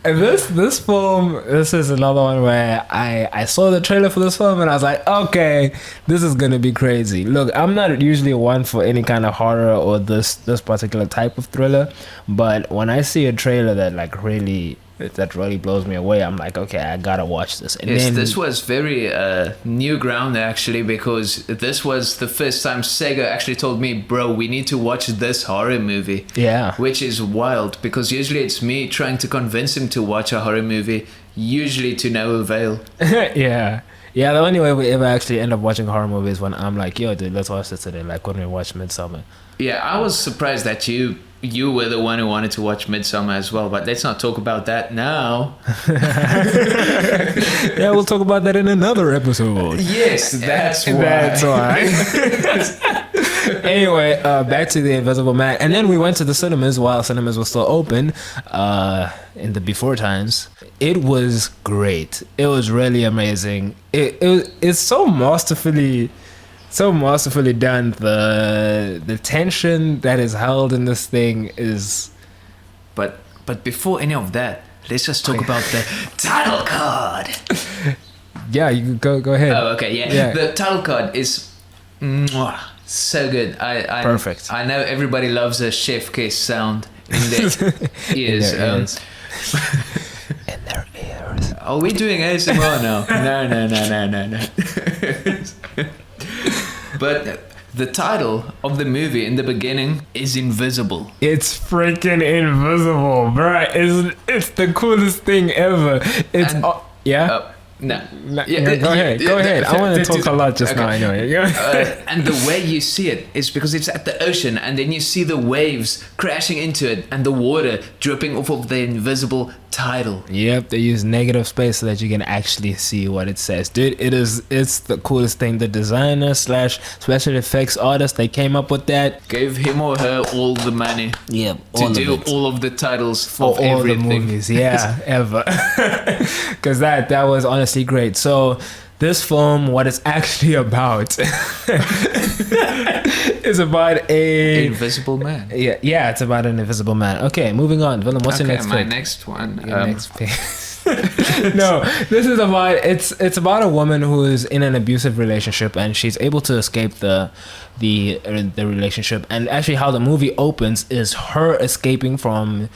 Speaker 3: This film, this is another one where I saw the trailer for this film and I was like, okay, this is gonna be crazy. Look, I'm not usually one for any kind of horror or this particular type of thriller, but when I see a trailer that really blows me away, I'm like, okay, I gotta watch this. And
Speaker 1: yes, this was very new ground, actually, because this was the first time Sega actually told me, bro, we need to watch this horror movie.
Speaker 3: Yeah.
Speaker 1: Which is wild, because usually it's me trying to convince him to watch a horror movie, usually to no avail.
Speaker 3: Yeah. Yeah, the only way we ever actually end up watching horror movies is when I'm like, yo, dude, let's watch this today, like when we watched Midsummer.
Speaker 1: Yeah, I was surprised that you were the one who wanted to watch Midsummer as well, but let's not talk about that now.
Speaker 3: Yeah, we'll talk about that in another episode.
Speaker 1: Yes, that's why.
Speaker 3: That's why. Anyway, back to The Invisible Man. And then we went to the cinemas while cinemas were still open in the before times. It was great. It was really amazing. It's so masterfully done. The tension that is held in this thing is...
Speaker 1: But before any of that, let's just talk about the title card.
Speaker 3: Yeah, you go ahead.
Speaker 1: Oh, okay, yeah. The title card is so good. I
Speaker 3: Perfect.
Speaker 1: I know everybody loves a chef kiss sound in their ears.
Speaker 3: In their ears.
Speaker 1: Are we doing ASMR now? No. But the title of the movie in the beginning is Invisible.
Speaker 3: It's freaking invisible, bro. It's the coolest thing ever. It's
Speaker 1: And-
Speaker 3: yeah.
Speaker 1: No.
Speaker 3: Go ahead. I want to talk a lot just now. Anyway,
Speaker 1: And the way you see it is because it's at the ocean, and then you see the waves crashing into it and the water dripping off of the invisible title.
Speaker 3: Yep, they use negative space so that you can actually see what it says. Dude, it's the coolest thing. The designer / special effects artist, they came up with that.
Speaker 1: Gave him or her all the money
Speaker 2: Yeah,
Speaker 1: to do all of the titles
Speaker 3: For
Speaker 1: of
Speaker 3: all
Speaker 1: everything.
Speaker 3: the movies, yeah, ever. Because that was honestly great. So this film, what it's actually about, is about a
Speaker 1: Invisible Man.
Speaker 3: yeah, it's about an invisible man. Okay, moving on. Willem, what's your next
Speaker 1: my
Speaker 3: pick?
Speaker 1: next one.
Speaker 3: Your next pick. No, this is about it's about a woman who is in an abusive relationship and she's able to escape the relationship. And actually how the movie opens is her escaping from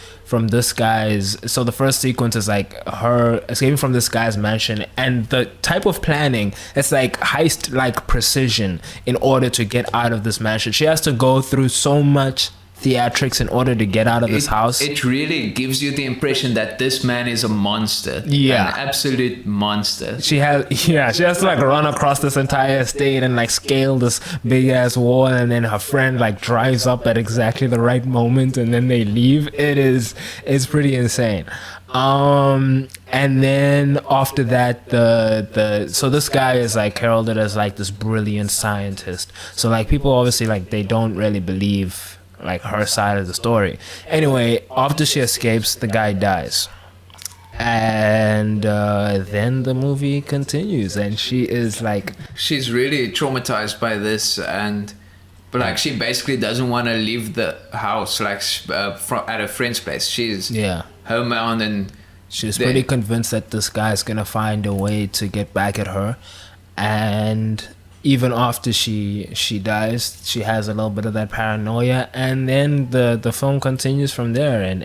Speaker 3: this guy's. So the first sequence is like her escaping from this guy's mansion, and the type of planning, it's like heist like precision in order to get out of this mansion. She has to go through so much theatrics in order to get out of this house.
Speaker 1: It really gives you the impression that this man is a monster.
Speaker 3: Yeah.
Speaker 1: An absolute monster.
Speaker 3: She has to like run across this entire estate and like scale this big ass wall, and then her friend like drives up at exactly the right moment and then they leave. It's pretty insane. And then after that, so this guy is like heralded as like this brilliant scientist. So like people obviously like they don't really believe like her side of the story. Anyway, after she escapes, the guy dies. And then the movie continues, and she is like,
Speaker 1: She's really traumatized by this, but like she basically doesn't want to leave the house like at a friend's place. She's homebound, and
Speaker 3: she's pretty convinced that this guy's gonna find a way to get back at her. And even after she dies, she has a little bit of that paranoia, and then the film continues from there. And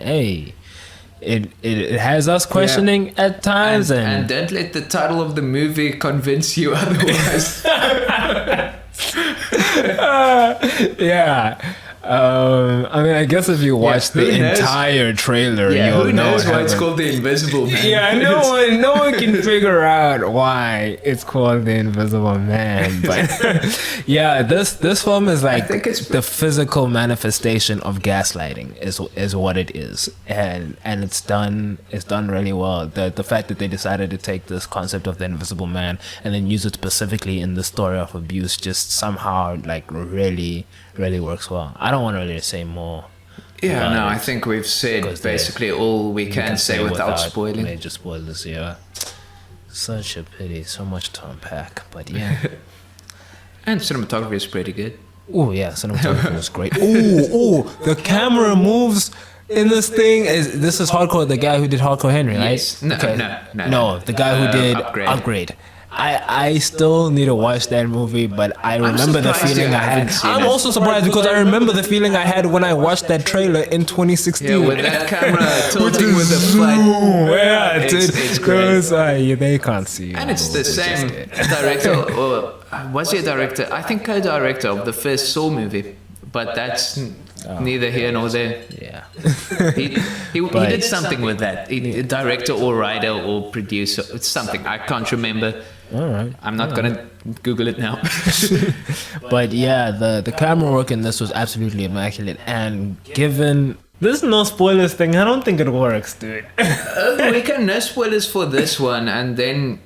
Speaker 3: it has us questioning at times,
Speaker 1: and don't let the title of the movie convince you otherwise.
Speaker 3: yeah. I mean, I guess if you watch the entire trailer, you'll
Speaker 1: who
Speaker 3: know
Speaker 1: knows why it's called The Invisible Man.
Speaker 3: Yeah, no one can figure out why it's called The Invisible Man. But yeah, this film is like the physical manifestation of gaslighting is what it is, and it's done really well. The fact that they decided to take this concept of the Invisible Man and then use it specifically in the story of abuse just somehow like really works well. I don't want to really say more.
Speaker 1: Yeah, no, I think we've said basically all we can say without spoiling.
Speaker 3: Major spoilers, yeah. Such a pity, so much to unpack, but yeah.
Speaker 1: And cinematography is pretty good.
Speaker 3: Oh yeah, cinematography was great. Oh, the camera moves in this thing. This is Hardcore, the guy who did Hardcore Henry, right?
Speaker 1: Yes. No,
Speaker 3: the guy who did Upgrade. I still need to watch that movie, but I remember the feeling I had. I'm also surprised because I remember the feeling I had when I watched that trailer in 2016.
Speaker 1: Yeah, with that camera tilting with the flood.
Speaker 3: Yeah, it's great. They can't see you.
Speaker 1: And it's the same director, or was he a director? I think co-director of the first Saw movie, but that's neither here nor there.
Speaker 3: Yeah.
Speaker 1: He did something with that. Director or writer or producer. It's something. I can't remember.
Speaker 3: All right.
Speaker 1: I'm not going to Google it now.
Speaker 3: But yeah, the camera work in this was absolutely immaculate. And given... This no spoilers thing, I don't think it works, dude.
Speaker 1: We can no spoilers for this one, and then...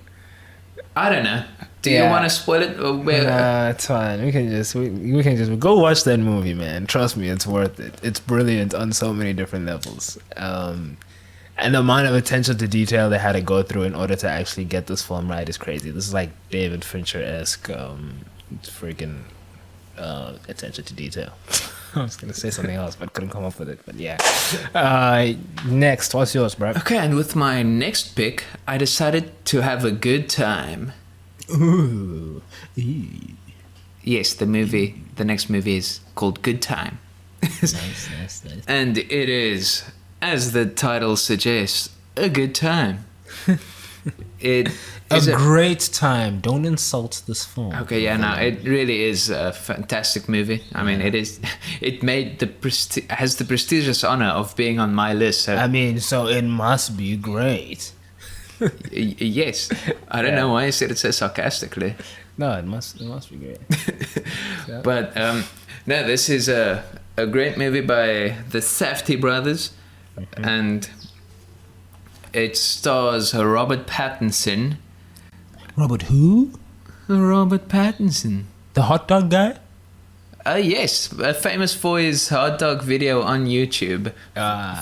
Speaker 1: I don't know. Do you want to spoil it? Or
Speaker 3: Nah, it's fine. We can just go watch that movie, man. Trust me, it's worth it. It's brilliant on so many different levels. And the amount of attention to detail they had to go through in order to actually get this film right is crazy. This is like David Fincher-esque freaking attention to detail. I was gonna say something else, but couldn't come up with it. But yeah. Next, what's yours, bro?
Speaker 1: Okay, and with my next pick, I decided to have a good time.
Speaker 3: Ooh.
Speaker 1: Yes, the next movie is called Good Time.
Speaker 3: Nice.
Speaker 1: And it is, as the title suggests, a good time. It
Speaker 3: A
Speaker 1: is
Speaker 3: great time. Don't insult this film.
Speaker 1: okay. Yeah, no, it really is a fantastic movie. I mean, it is. It made has the prestigious honor of being on my list. So
Speaker 2: I mean, so it must be great.
Speaker 1: yes, I don't know why I said it so sarcastically,
Speaker 2: No, it must be great.
Speaker 1: but no, this is a great movie by the Safdie brothers, and it stars Robert Pattinson.
Speaker 3: Robert who?
Speaker 1: Robert Pattinson.
Speaker 3: The hot dog guy?
Speaker 1: Yes, famous for his hot dog video on YouTube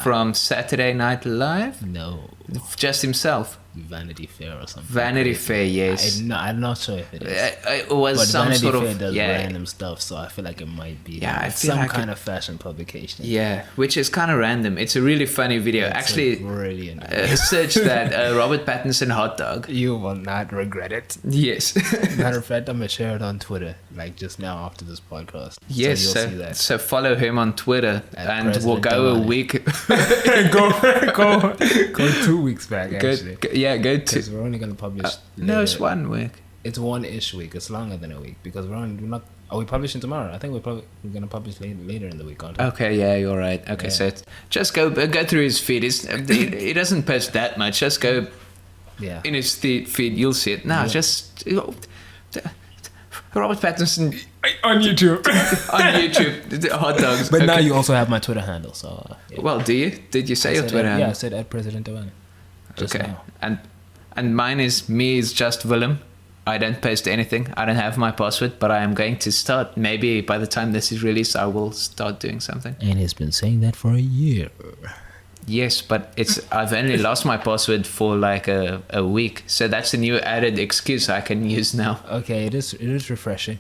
Speaker 1: from Saturday Night Live.
Speaker 2: No,
Speaker 1: Just himself.
Speaker 2: Vanity Fair or something.
Speaker 1: Vanity Fair, yes.
Speaker 2: I'm not sure if it is.
Speaker 1: It was
Speaker 2: But
Speaker 1: some
Speaker 2: Vanity
Speaker 1: sort
Speaker 2: Fair
Speaker 1: of
Speaker 2: does random stuff, so I feel like it might be
Speaker 1: Yeah, I feel
Speaker 2: some
Speaker 1: like
Speaker 2: kind of fashion publication.
Speaker 1: Yeah, which is kind of random. It's a really funny video.
Speaker 2: It's
Speaker 1: Actually,
Speaker 2: brilliant.
Speaker 1: search that Robert Pattinson hot dog.
Speaker 2: You will not regret it.
Speaker 1: Yes.
Speaker 2: Matter of fact, I'm gonna share it on Twitter, like just now after this podcast.
Speaker 1: Yes,
Speaker 2: so you'll
Speaker 1: so,
Speaker 2: see that.
Speaker 1: so follow him on Twitter,
Speaker 2: At
Speaker 1: and we'll go a
Speaker 2: President
Speaker 1: week.
Speaker 2: go 2 weeks back
Speaker 1: go,
Speaker 2: actually.
Speaker 1: go
Speaker 2: Because
Speaker 1: to.
Speaker 2: we're only gonna publish.
Speaker 1: No, it's
Speaker 2: later.
Speaker 1: 1 week.
Speaker 2: It's 1-ish week. It's longer than a week because we're not. Are we publishing tomorrow? I think we're gonna publish later in the week, aren't we?
Speaker 1: Okay, yeah, you're right. Okay,
Speaker 2: Yeah.
Speaker 1: so just go through his feed. He doesn't post that much. Just go
Speaker 2: Yeah.
Speaker 1: in his feed. You'll see it. No,
Speaker 2: Yeah.
Speaker 1: just Robert Pattinson
Speaker 3: On YouTube.
Speaker 1: on YouTube. The hot dogs.
Speaker 2: But now
Speaker 1: Okay.
Speaker 2: you also have my Twitter handle, so. Yeah.
Speaker 1: Well, do you? Did you say
Speaker 2: I
Speaker 1: your
Speaker 2: said
Speaker 1: Twitter
Speaker 2: at,
Speaker 1: handle?
Speaker 2: Yeah, I said at President Owen. Just
Speaker 1: Okay.
Speaker 2: now.
Speaker 1: And mine is just Willem. I don't post anything. I don't have my password, but I am going to start. Maybe by the time this is released, I will start doing something.
Speaker 2: And he's been saying that for a year.
Speaker 1: Yes, but I've only lost my password for like a week, so that's a new added excuse I can use now.
Speaker 2: Okay, it is refreshing.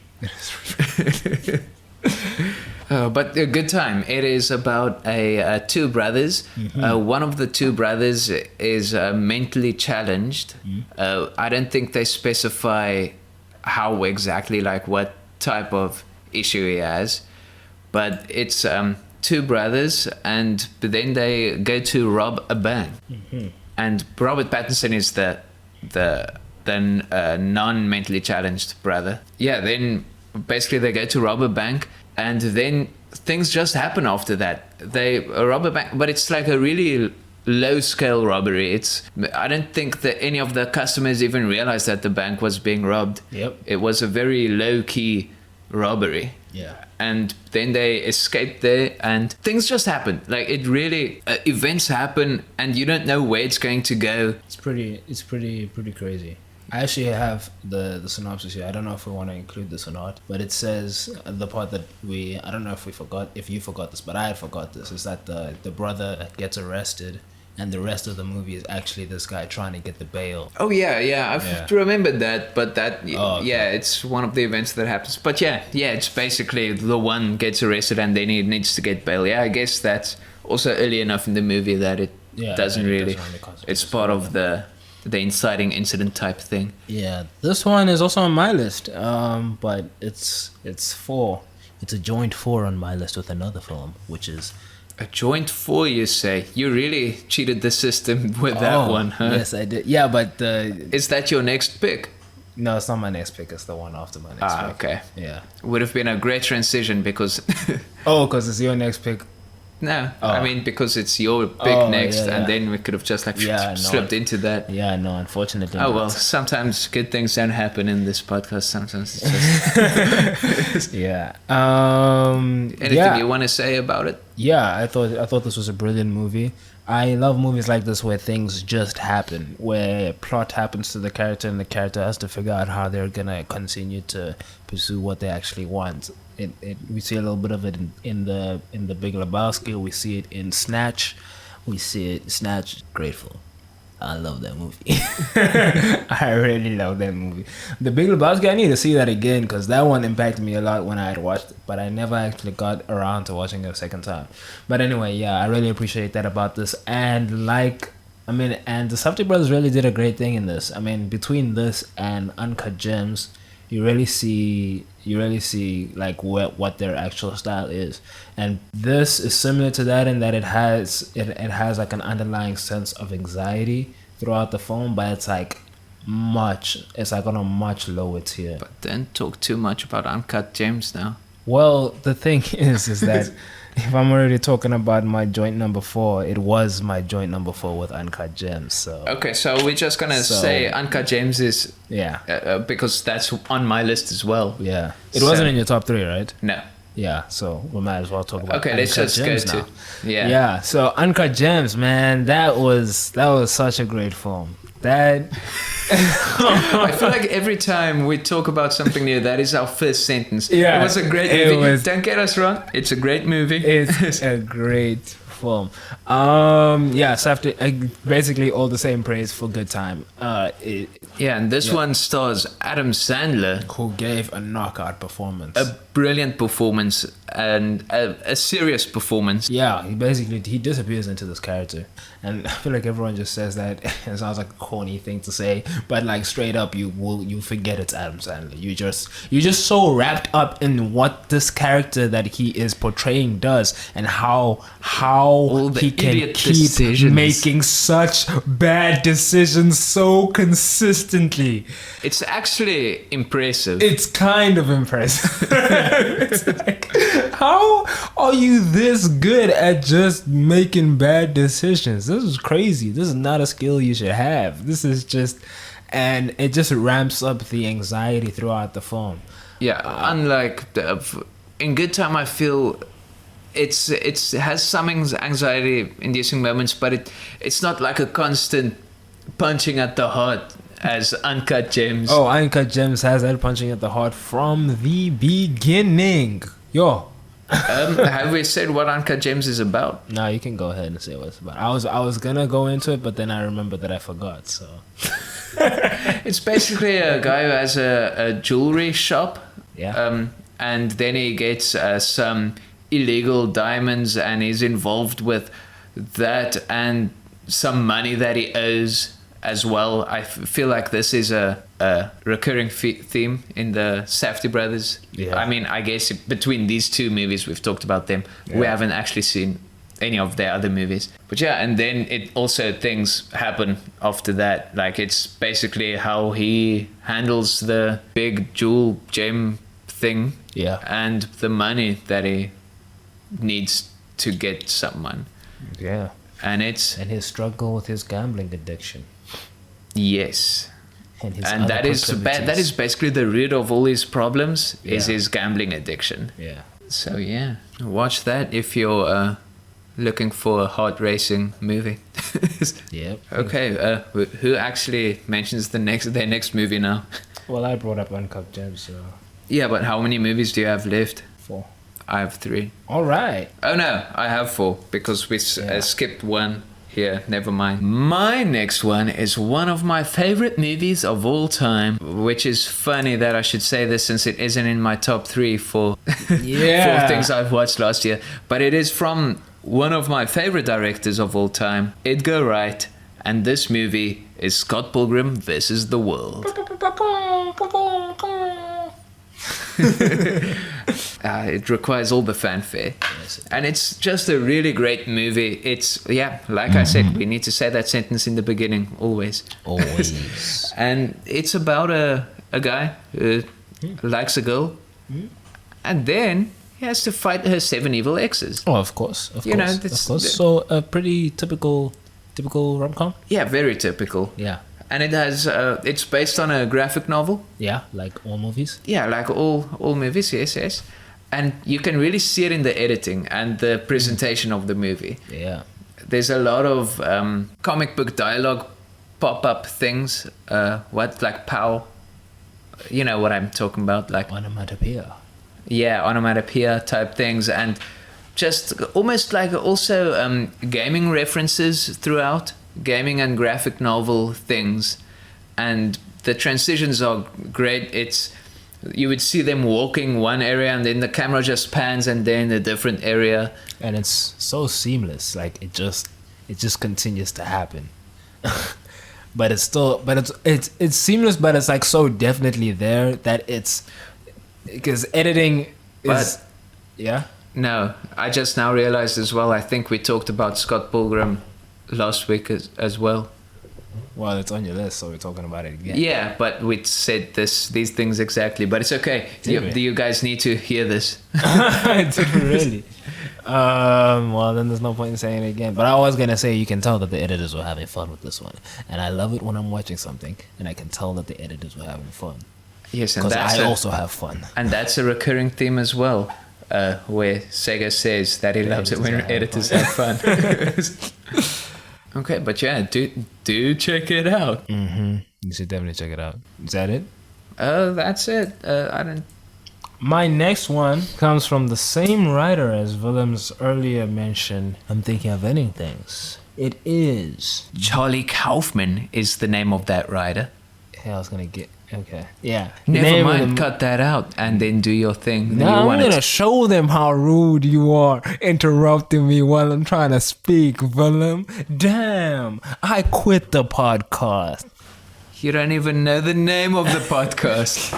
Speaker 1: But a good time. It is about two brothers. One of the two brothers is mentally challenged. I don't think they specify how exactly, like what type of issue he has, but it's two brothers, and then they go to rob a bank. And Robert Pattinson is the non-mentally challenged brother. Yeah, then basically they go to rob a bank, and then things just happen after that. They rob a bank, but it's like a really low-scale robbery. I don't think that any of the customers even realized that the bank was being robbed.
Speaker 2: Yep.
Speaker 1: It was a very low-key robbery.
Speaker 2: Yeah.
Speaker 1: And then they escape there, and things just happen. Like it really, events happen, and you don't know where it's going to go.
Speaker 2: It's pretty crazy. I actually have the synopsis here. I don't know if we want to include this or not, but it says the part that I don't know if you forgot this, but I had forgot this, is that the brother gets arrested, and the rest of the movie is actually this guy trying to get the bail.
Speaker 1: Oh yeah, I've remembered that, but okay. Yeah, it's one of the events that happens. But yeah, it's basically the one gets arrested and then he needs to get bail. Yeah, I guess that's also early enough in the movie that it doesn't really. It's part of the inciting incident type thing.
Speaker 2: Yeah, this one is also on my list, but it's 4. It's a joint 4 on my list with another film, which is.
Speaker 1: A joint 4, you say? You really cheated the system with that one, huh?
Speaker 2: Yes, I did. Yeah, but
Speaker 1: is that your next pick?
Speaker 2: no, it's not my next pick. It's the one after my next pick.
Speaker 1: Okay.
Speaker 2: Yeah.
Speaker 1: Would have been a great transition because.
Speaker 2: Oh, because it's your next pick.
Speaker 1: No,
Speaker 2: Oh.
Speaker 1: I mean because it's your pick next,
Speaker 2: yeah.
Speaker 1: and then we could have just slipped into that.
Speaker 2: Yeah, no, unfortunately.
Speaker 1: Oh
Speaker 2: not.
Speaker 1: well, sometimes good things don't happen in this podcast. Sometimes it's just
Speaker 2: Yeah.
Speaker 1: anything you want to say about it?
Speaker 2: Yeah, I thought this was a brilliant movie. I love movies like this where things just happen, where plot happens to the character and the character has to figure out how they're gonna continue to pursue what they actually want. We see a little bit of it in the Big Lebowski. We see it in Snatch. We see it Snatch. Grateful. I love that movie. I really love that movie. The Big Lebowski, I need to see that again because that one impacted me a lot when I had watched it, but I never actually got around to watching it a second time. But anyway, yeah, I really appreciate that about this. And and the Safdie brothers really did a great thing in this. I mean, between this and Uncut Gems, you really see like what their actual style is, and this is similar to that in that it has like an underlying sense of anxiety throughout the film, but it's like on a much lower tier.
Speaker 1: But don't talk too much about Uncut Gems now.
Speaker 2: Well, the thing is that if I'm already talking about my joint number 4, it was my joint number 4 with Uncut Gems. So
Speaker 1: Okay, so we're just gonna say Uncut Gems is because that's on my list as well.
Speaker 2: Yeah, it wasn't in your top 3, right?
Speaker 1: No.
Speaker 2: Yeah, so we might as well talk about.
Speaker 1: Okay, let's just
Speaker 2: Gems
Speaker 1: go
Speaker 2: now.
Speaker 1: to
Speaker 2: Yeah. So Uncut Gems, man, that was such a great film. That
Speaker 1: I feel like every time we talk about something new, that is our first sentence.
Speaker 2: Yeah,
Speaker 1: it was a great movie. Don't get us wrong, it's a great movie.
Speaker 2: It's a great film. So after basically all the same praise for Good Time.
Speaker 1: And this one stars Adam Sandler,
Speaker 2: who gave a knockout performance.
Speaker 1: A brilliant performance and a serious performance.
Speaker 2: Yeah, he disappears into this character, and I feel like everyone just says that. It sounds like a corny thing to say, but like straight up, you forget it's Adam Sandler. You're just so wrapped up in what this character that he is portraying does, and how he can keep making such bad decisions so consistently.
Speaker 1: It's actually impressive.
Speaker 2: It's kind of impressive. It's like, how are you this good at just making bad decisions? This is crazy. This is not a skill you should have. This is just, and it just ramps up the anxiety throughout the film.
Speaker 1: Yeah, unlike in Good Time, I feel it has some anxiety-inducing moments, but it's not like a constant punching at the heart as Uncut Gems.
Speaker 2: Oh, Uncut Gems has that punching at the heart from the beginning. Yo.
Speaker 1: Have we said what Uncut Gems is about?
Speaker 2: No, you can go ahead and say what it's about. I was gonna go into it, but then I remembered that I forgot. So
Speaker 1: it's basically a guy who has a jewelry shop.
Speaker 2: Yeah.
Speaker 1: And then he gets some illegal diamonds, and he's involved with that and some money that he owes as well. I feel like this is a recurring theme in the Safdie brothers.
Speaker 2: Yeah.
Speaker 1: I mean, I guess between these two movies, we've talked about them. Yeah. We haven't actually seen any of their other movies. But yeah, and then it also things happen after that. Like, it's basically how he handles the big jewel gem thing.
Speaker 2: Yeah.
Speaker 1: And the money that he needs to get someone.
Speaker 2: Yeah.
Speaker 1: And his
Speaker 2: struggle with his gambling addiction.
Speaker 1: Yes.
Speaker 2: And
Speaker 1: that is basically the root of all his problems, is his gambling addiction.
Speaker 2: Yeah.
Speaker 1: So yeah, watch that if you're looking for a heart racing movie.
Speaker 2: Yep.
Speaker 1: Okay, who actually mentions their next movie now?
Speaker 2: Well, I brought up Uncut Gems, so.
Speaker 1: Yeah, but how many movies do you have left?
Speaker 2: 4.
Speaker 1: I have 3.
Speaker 2: All right.
Speaker 1: Oh no, I have 4 because we skipped one. Here, never mind. My next one is one of my favorite movies of all time, which is funny that I should say this since it isn't in my top 3 for 4 things I've watched last year. But it is from one of my favorite directors of all time, Edgar Wright, and this movie is Scott Pilgrim vs. the World. It requires all the fanfare.
Speaker 2: Yes,
Speaker 1: and it's just a really great movie. It's, like I said, we need to say that sentence in the beginning, always.
Speaker 2: Always.
Speaker 1: And it's about a guy who likes a girl, and then he has to fight her 7 evil exes.
Speaker 2: Oh, of course. Of course. So a pretty typical rom-com?
Speaker 1: Yeah, very typical.
Speaker 2: Yeah.
Speaker 1: And it has, it's based on a graphic novel.
Speaker 2: Yeah, like all movies.
Speaker 1: Yeah, like all movies, yes. And you can really see it in the editing and the presentation of the movie.
Speaker 2: Yeah.
Speaker 1: There's a lot of comic book dialogue pop-up things. Like POW? You know what I'm talking about. Like
Speaker 2: onomatopoeia.
Speaker 1: Yeah, onomatopoeia type things. And just almost like also gaming references throughout. Gaming and graphic novel things, and the transitions are great. You would see them walking one area and then the camera just pans and then a different area,
Speaker 2: and it's so seamless. Like it just continues to happen. But it's seamless, but it's like so definitely there that it's because editing is
Speaker 1: No, I just now realized as well. I think we talked about Scott Pilgrim last week as well.
Speaker 3: Well, it's on your list, so we're talking about it again.
Speaker 1: Yeah, but we said these things exactly. But it's okay.
Speaker 3: Did we?
Speaker 1: You guys need to hear this.
Speaker 3: Did we really? Well, then there's no point in saying it again. But I was gonna say you can tell that the editors were having fun with this one, and I love it when I'm watching something and I can tell that the editors were having fun.
Speaker 1: Yes, and
Speaker 3: Because
Speaker 1: that's
Speaker 3: I also have fun.
Speaker 1: and that's a recurring theme as well, where Sega says that he loves it when editors have fun. Okay, but yeah, do check it out.
Speaker 3: Mm-hmm. You should definitely check it out. Is that it?
Speaker 1: That's it. I don't.
Speaker 3: My next one comes from the same writer as Willem's earlier mention. I'm thinking of ending things. It is.
Speaker 1: Charlie Kaufman is the name of that writer.
Speaker 3: Hey, I was gonna get. Okay. Yeah.
Speaker 1: Never mind, cut that out and then do your thing.
Speaker 3: Now I'm gonna show them how rude you are, interrupting me while I'm trying to speak, Willem. Damn, I quit the podcast.
Speaker 1: You don't even know the name of the podcast.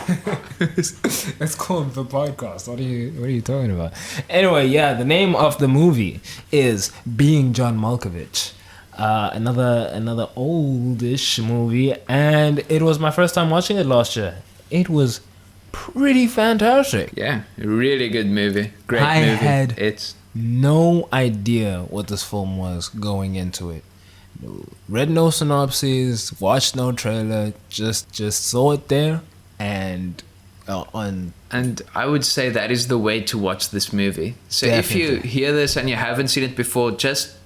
Speaker 3: It's called The Podcast. What are you talking about? Anyway, yeah, the name of the movie is Being John Malkovich. Another oldish movie, and it was my first time watching it last year. It was pretty fantastic.
Speaker 1: Yeah, really good movie. Great movie.
Speaker 3: I had
Speaker 1: It's
Speaker 3: no idea what this film was going into it. Read no synopsis, watched no trailer, just saw it there, and
Speaker 1: and I would say that is the way to watch this movie. So if you hear this and you haven't seen it before, just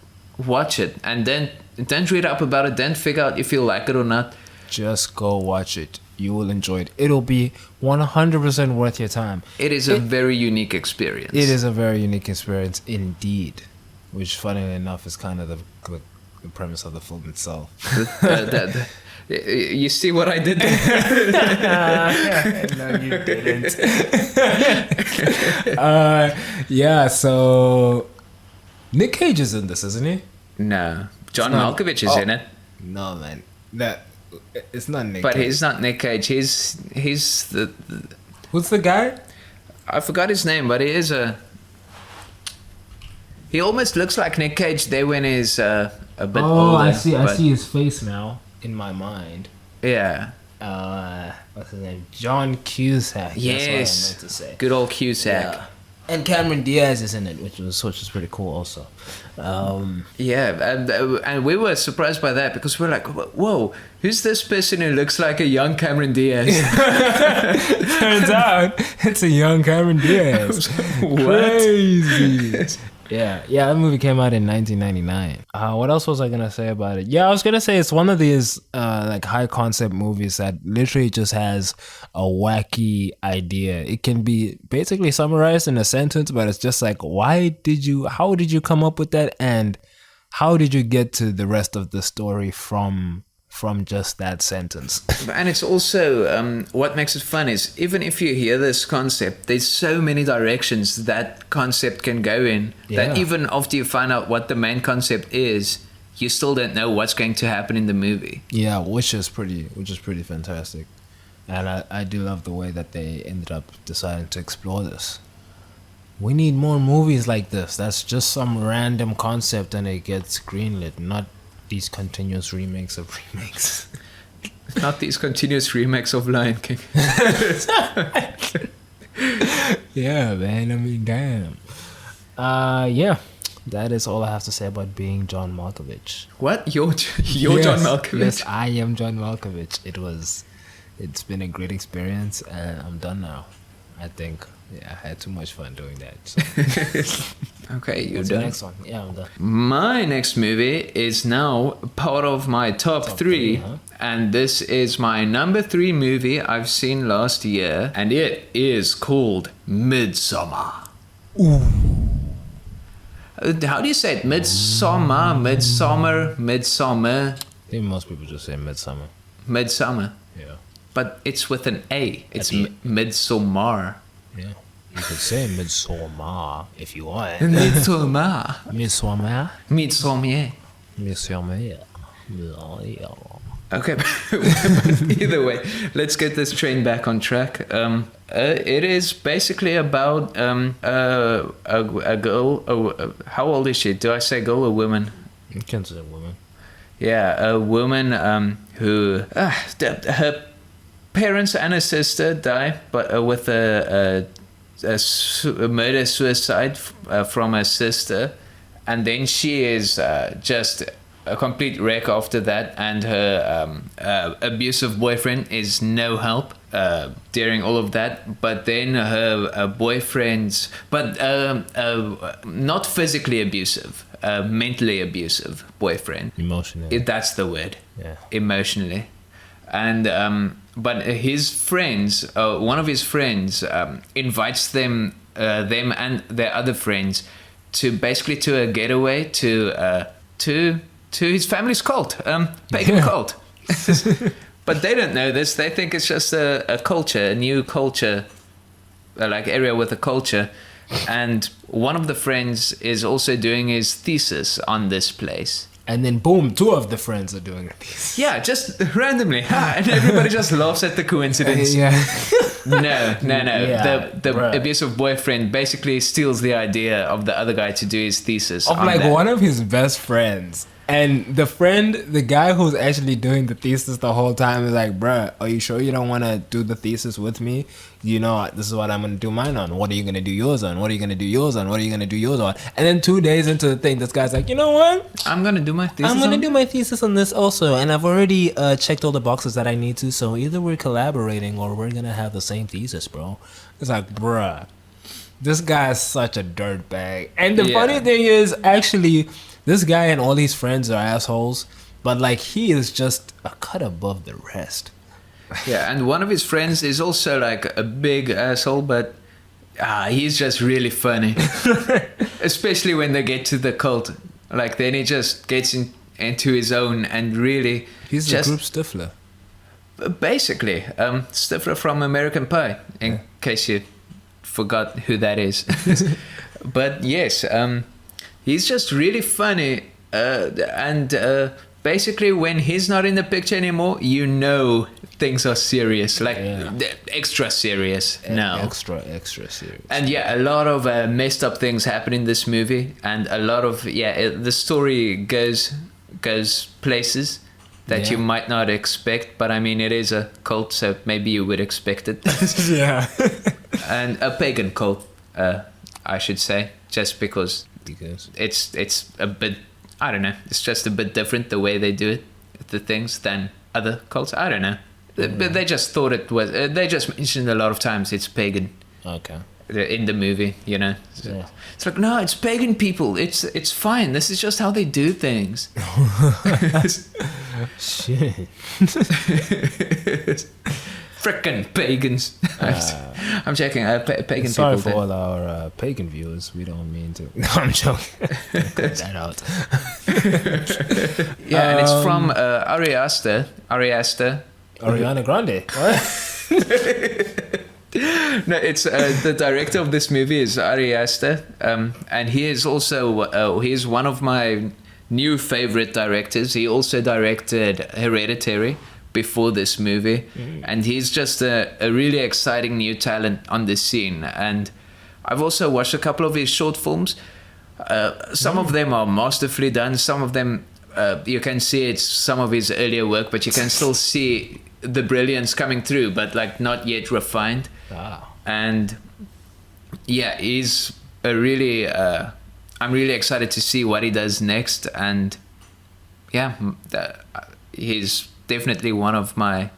Speaker 1: watch it and then don't read up about it, then figure out if you like it or not.
Speaker 3: Just go watch it. You will enjoy it. It'll be 100% worth your time.
Speaker 1: It is a very unique experience.
Speaker 3: It is a very unique experience indeed, which funnily enough is kind of the premise of the film itself.
Speaker 1: You see what I did there?
Speaker 3: No, you didn't. Yeah, so Nick Cage is in this, isn't he?
Speaker 1: No. John Malkovich is in it.
Speaker 3: No, man. It's not Nick
Speaker 1: But
Speaker 3: Cage.
Speaker 1: he's not Nick Cage. He's the
Speaker 3: Who's the guy?
Speaker 1: I forgot his name, but he almost looks like Nick Cage there when he's a bit older.
Speaker 3: I see his face now in my mind.
Speaker 1: Yeah.
Speaker 3: What's his name? John Cusack.
Speaker 1: Yes.
Speaker 3: That's what I meant to say.
Speaker 1: Good old Cusack.
Speaker 3: Yeah. And Cameron Diaz is in it, which was pretty cool also.
Speaker 1: Yeah, and we were surprised by that because we're like, whoa, who's this person who looks like a young Cameron Diaz?
Speaker 3: Turns out it's a young Cameron Diaz.
Speaker 1: What?
Speaker 3: Crazy. Yeah, that movie came out in 1999. What else was I gonna say about it? Yeah, I was gonna say it's one of these like high concept movies that literally just has a wacky idea. It can be basically summarized in a sentence, but it's just like, how did you come up with that, and how did you get to the rest of the story from just that sentence?
Speaker 1: And it's also what makes it fun is even if you hear this concept, there's so many directions that concept can go in that even after you find out what the main concept is, you still don't know what's going to happen in the movie.
Speaker 3: Yeah, which is pretty fantastic. And I do love the way that they ended up deciding to explore this. We need more movies like this. That's just some random concept and it gets greenlit, not these continuous remakes of remakes.
Speaker 1: Not these continuous remakes of Lion King.
Speaker 3: Yeah, man. I mean, damn. Yeah. That is all I have to say about Being John Malkovich.
Speaker 1: What? You're
Speaker 3: Yes,
Speaker 1: John Malkovich?
Speaker 3: Yes, I am John Malkovich. It's been a great experience, and I'm done now. I think. Yeah, I had too much fun doing that. So.
Speaker 1: Okay, you're
Speaker 3: What's
Speaker 1: done.
Speaker 3: the next one? Yeah, I'm done.
Speaker 1: My next movie is now part of my top three,
Speaker 3: huh?
Speaker 1: and this is my number 3 movie I've seen last year, and it is called Midsummer.
Speaker 3: Ooh.
Speaker 1: How do you say it? Midsummer?
Speaker 3: I think most people just say Midsummer.
Speaker 1: Midsummer.
Speaker 3: Yeah.
Speaker 1: But it's with an A. It's
Speaker 3: the-
Speaker 1: Midsummer.
Speaker 3: Yeah. You could say Midsummer if you want.
Speaker 1: Midsummer.
Speaker 3: Midsummer.
Speaker 1: Midsummer.
Speaker 3: Midsummer.
Speaker 1: Okay, but either way, let's get this train back on track. It is basically about a girl. How old is she? Do I say girl or woman?
Speaker 3: You can say woman.
Speaker 1: Yeah, a woman who her parents and her sister die, but with a murder suicide from her sister, and then she is just a complete wreck after that, and her abusive boyfriend is no help during all of that. But then her boyfriend's, but not physically abusive, mentally abusive boyfriend.
Speaker 2: Emotionally.
Speaker 1: That's the word.
Speaker 2: Yeah.
Speaker 1: Emotionally. And but his friends, one of his friends invites them and their other friends to a getaway to his family's cult, pagan cult. But they don't know this. They think it's just a culture, a new culture, like area with a culture. And one of the friends is also doing his thesis on this place.
Speaker 2: And then boom, 2 of the friends are doing this.
Speaker 1: Yeah, just randomly. And everybody just laughs at the coincidence.
Speaker 2: Yeah.
Speaker 1: No.
Speaker 2: Yeah,
Speaker 1: the
Speaker 2: bruh.
Speaker 1: abusive boyfriend basically steals the idea of the other guy to do his thesis.
Speaker 2: Of
Speaker 1: on
Speaker 2: like
Speaker 1: that.
Speaker 2: one of his best friends. And the guy who's actually doing the thesis the whole time is like, bruh, are you sure you don't want to do the thesis with me? You know, this is what I'm going to do mine on. What are you going to do yours on? What are you going to do yours on? What are you going to do yours on? And then 2 days into the thing, this guy's like, you know what?
Speaker 1: I'm going to do my thesis
Speaker 2: I'm going to do my thesis on this also. And I've already checked all the boxes that I need to. So either we're collaborating or we're going to have the same thesis, bro. It's like, bruh, this guy is such a dirtbag. And the funny thing is, actually, this guy and all his friends are assholes. But, like, he is just a cut above the rest.
Speaker 1: Yeah, and one of his friends is also like a big asshole, but he's just really funny. Especially when they get to the cult. Like, then he just gets into his own and really...
Speaker 2: He's
Speaker 1: just,
Speaker 2: the group Stifler.
Speaker 1: Basically. Stifler from American Pie, in case you forgot who that is. But yes, he's just really funny. And basically, when he's not in the picture anymore, you know things are serious, like extra serious now.
Speaker 2: Extra serious.
Speaker 1: And yeah, a lot of messed up things happen in this movie, and a lot of the story goes places that you might not expect. But I mean, it is a cult, so maybe you would expect it.
Speaker 2: Yeah.
Speaker 1: And a pagan cult, I should say, just because it's a bit. I don't know. It's just a bit different the way they do it, the things, than other cults. I don't know. But they just thought it was. They just mentioned a lot of times it's pagan.
Speaker 2: Okay.
Speaker 1: In the movie, you know. So
Speaker 2: Yeah.
Speaker 1: it's like, no, it's pagan people. It's fine. This is just how they do things.
Speaker 2: Shit.
Speaker 1: Frickin' pagans. I'm checking. Pagan
Speaker 2: Sorry
Speaker 1: people.
Speaker 2: for all our pagan viewers. We don't mean to. No, I'm joking. Cut that out.
Speaker 1: Yeah, and it's from Ari Aster.
Speaker 2: Ariana Grande. What?
Speaker 1: No, it's the director of this movie is Ari Aster, and he is also he is one of my new favorite directors. He also directed Hereditary before this movie, and he's just a really exciting new talent on this scene. And I've also watched a couple of his short films. Some of them are masterfully done. Some of them you can see it's some of his earlier work, but you can still see the brilliance coming through, but like not yet refined. And yeah, he's a really I'm really excited to see what he does next. And yeah, he's definitely one of my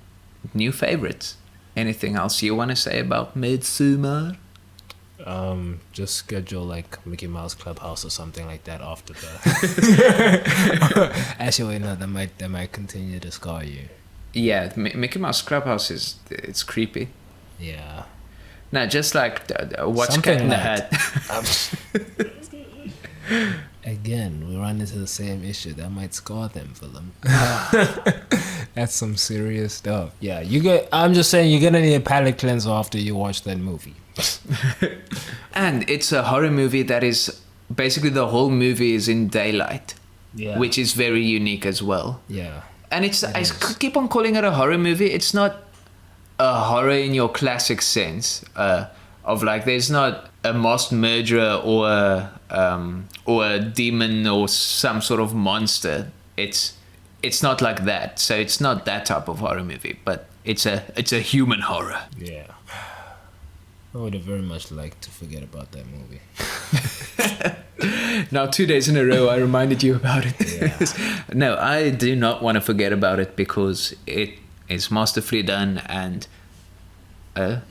Speaker 1: new favorites. Anything else you want to say about Midsummer?
Speaker 2: Just schedule like Mickey Mouse Clubhouse or something like that after the. Actually, no, that might continue to scar you.
Speaker 1: Yeah, Mickey Mouse Clubhouse it's creepy.
Speaker 2: Yeah.
Speaker 1: No, just like watch
Speaker 2: Something
Speaker 1: Cat in the
Speaker 2: like-
Speaker 1: Hat.
Speaker 2: Again, we run into the same issue that might scar them for them. That's some serious stuff. Yeah, I'm just saying you're gonna need a palate cleanser after you watch that movie.
Speaker 1: And it's a horror movie that is basically the whole movie is in daylight, which is very unique as well.
Speaker 2: Yeah.
Speaker 1: And I keep on calling it a horror movie. It's not a horror in your classic sense of like there's not a masked murderer or a demon or some sort of monster. It's it's not like that. So it's not that type of horror movie, but it's a human horror.
Speaker 2: Yeah. I would have very much liked to forget about that movie.
Speaker 1: Now 2 days in a row I reminded you about it.
Speaker 2: Yeah.
Speaker 1: No, I do not want to forget about it because it is masterfully done, and I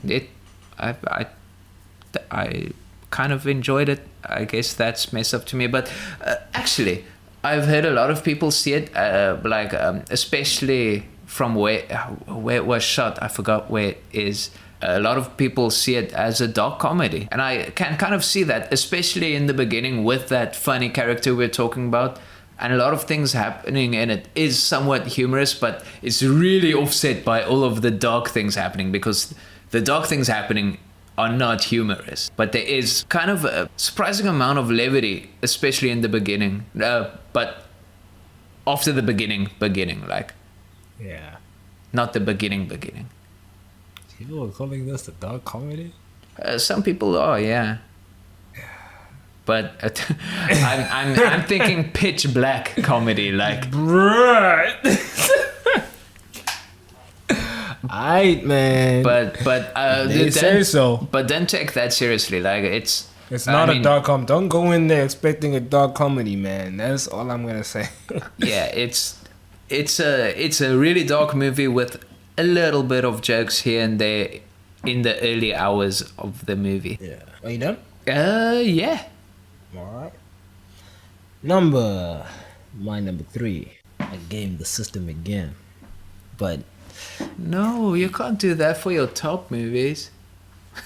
Speaker 1: kind of enjoyed it. I guess that's messed up to me, but actually I've heard a lot of people see it especially from where it was shot. I forgot where it is. A lot of people see it as a dark comedy, and I can kind of see that, especially in the beginning with that funny character we're talking about, and a lot of things happening in it is somewhat humorous, but it's really offset by all of the dark things happening, because the dark things happening are not humorous, but there is kind of a surprising amount of levity, especially in the beginning, but after the beginning, like
Speaker 2: Yeah.
Speaker 1: not the beginning.
Speaker 2: People are calling this a dark comedy?
Speaker 1: Some people are, yeah. But I'm thinking pitch black comedy, like.
Speaker 2: Bruh. Aight, man.
Speaker 1: But
Speaker 2: they say so.
Speaker 1: But don't take that seriously. Like it's
Speaker 2: not a dark comedy. Don't go in there expecting a dark comedy, man. That's all I'm gonna say.
Speaker 1: Yeah, it's a really dark movie with a little bit of jokes here and there in the early hours of the movie.
Speaker 2: Yeah. Are you done?
Speaker 1: Yeah.
Speaker 2: Alright. Number 3. I gamed the system again. But
Speaker 1: No, you can't do that for your top movies.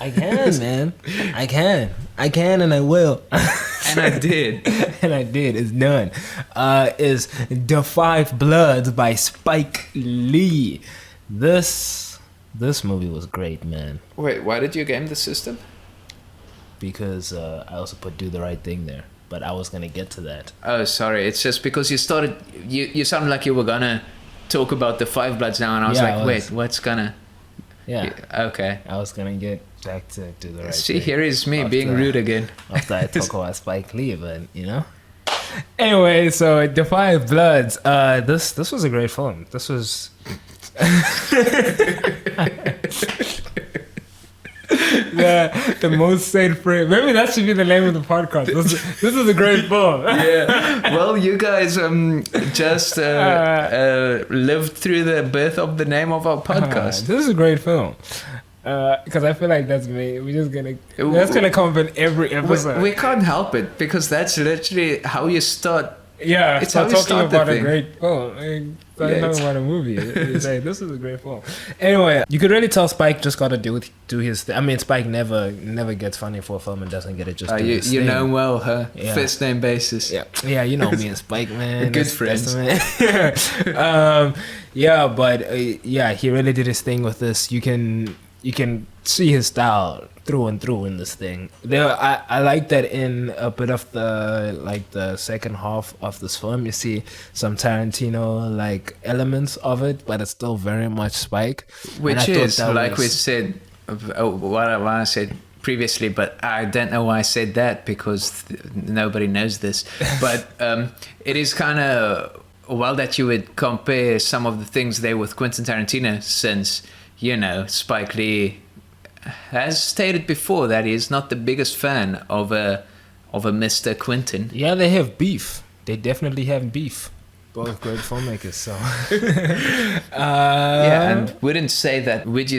Speaker 2: I can, man. I can and I will.
Speaker 1: And I did.
Speaker 2: And I did. It's done. Is The Five Bloods by Spike Lee. This movie was great, man.
Speaker 1: Wait, why did you game the system?
Speaker 2: Because I also put Do the Right Thing there. But I was gonna get to that.
Speaker 1: Oh, sorry. It's just because you started. You sounded like you were gonna talk about the Five Bloods now, and I was wait, what's gonna?
Speaker 2: Yeah.
Speaker 1: Okay.
Speaker 2: I was gonna get back to Do the Right
Speaker 1: See,
Speaker 2: Thing.
Speaker 1: here is me being rude again.
Speaker 2: After I talk about Spike Lee, but you know. Anyway, so The Five Bloods. This was a great film. This was. the most said phrase. Maybe that should be the name of the podcast. This is a great film.
Speaker 1: Yeah. Well, you guys just lived through the birth of the name of our podcast.
Speaker 2: This is a great film. Because I feel like that's me. That's gonna come up in every episode.
Speaker 1: We can't help it because that's literally how you start.
Speaker 2: Yeah,
Speaker 1: it's
Speaker 2: start
Speaker 1: how you
Speaker 2: talking
Speaker 1: start
Speaker 2: about
Speaker 1: the
Speaker 2: a
Speaker 1: thing.
Speaker 2: great film. Talking about a movie. You say this is a great film. Anyway, you could really tell Spike just got to do his thing. I mean, Spike never gets funny for a film and doesn't get it just. Do his
Speaker 1: You
Speaker 2: thing.
Speaker 1: know him well, huh?
Speaker 2: Yeah.
Speaker 1: First name basis.
Speaker 2: Yeah, you know me and Spike, man.
Speaker 1: Good
Speaker 2: That's
Speaker 1: friends.
Speaker 2: the man. Yeah, he really did his thing with this. You can see his style through and through in this thing. I like that in a bit of the second half of this film, you see some Tarantino like elements of it, but it's still very much Spike.
Speaker 1: Which is like we said, what I said previously, but I don't know why I said that because nobody knows this. But it is kind of well that you would compare some of the things there with Quentin Tarantino, since Spike Lee has stated before that he is not the biggest fan of a Mr. Quentin.
Speaker 2: Yeah, they have beef. They definitely have beef. Both great filmmakers, so.
Speaker 1: Yeah, and would you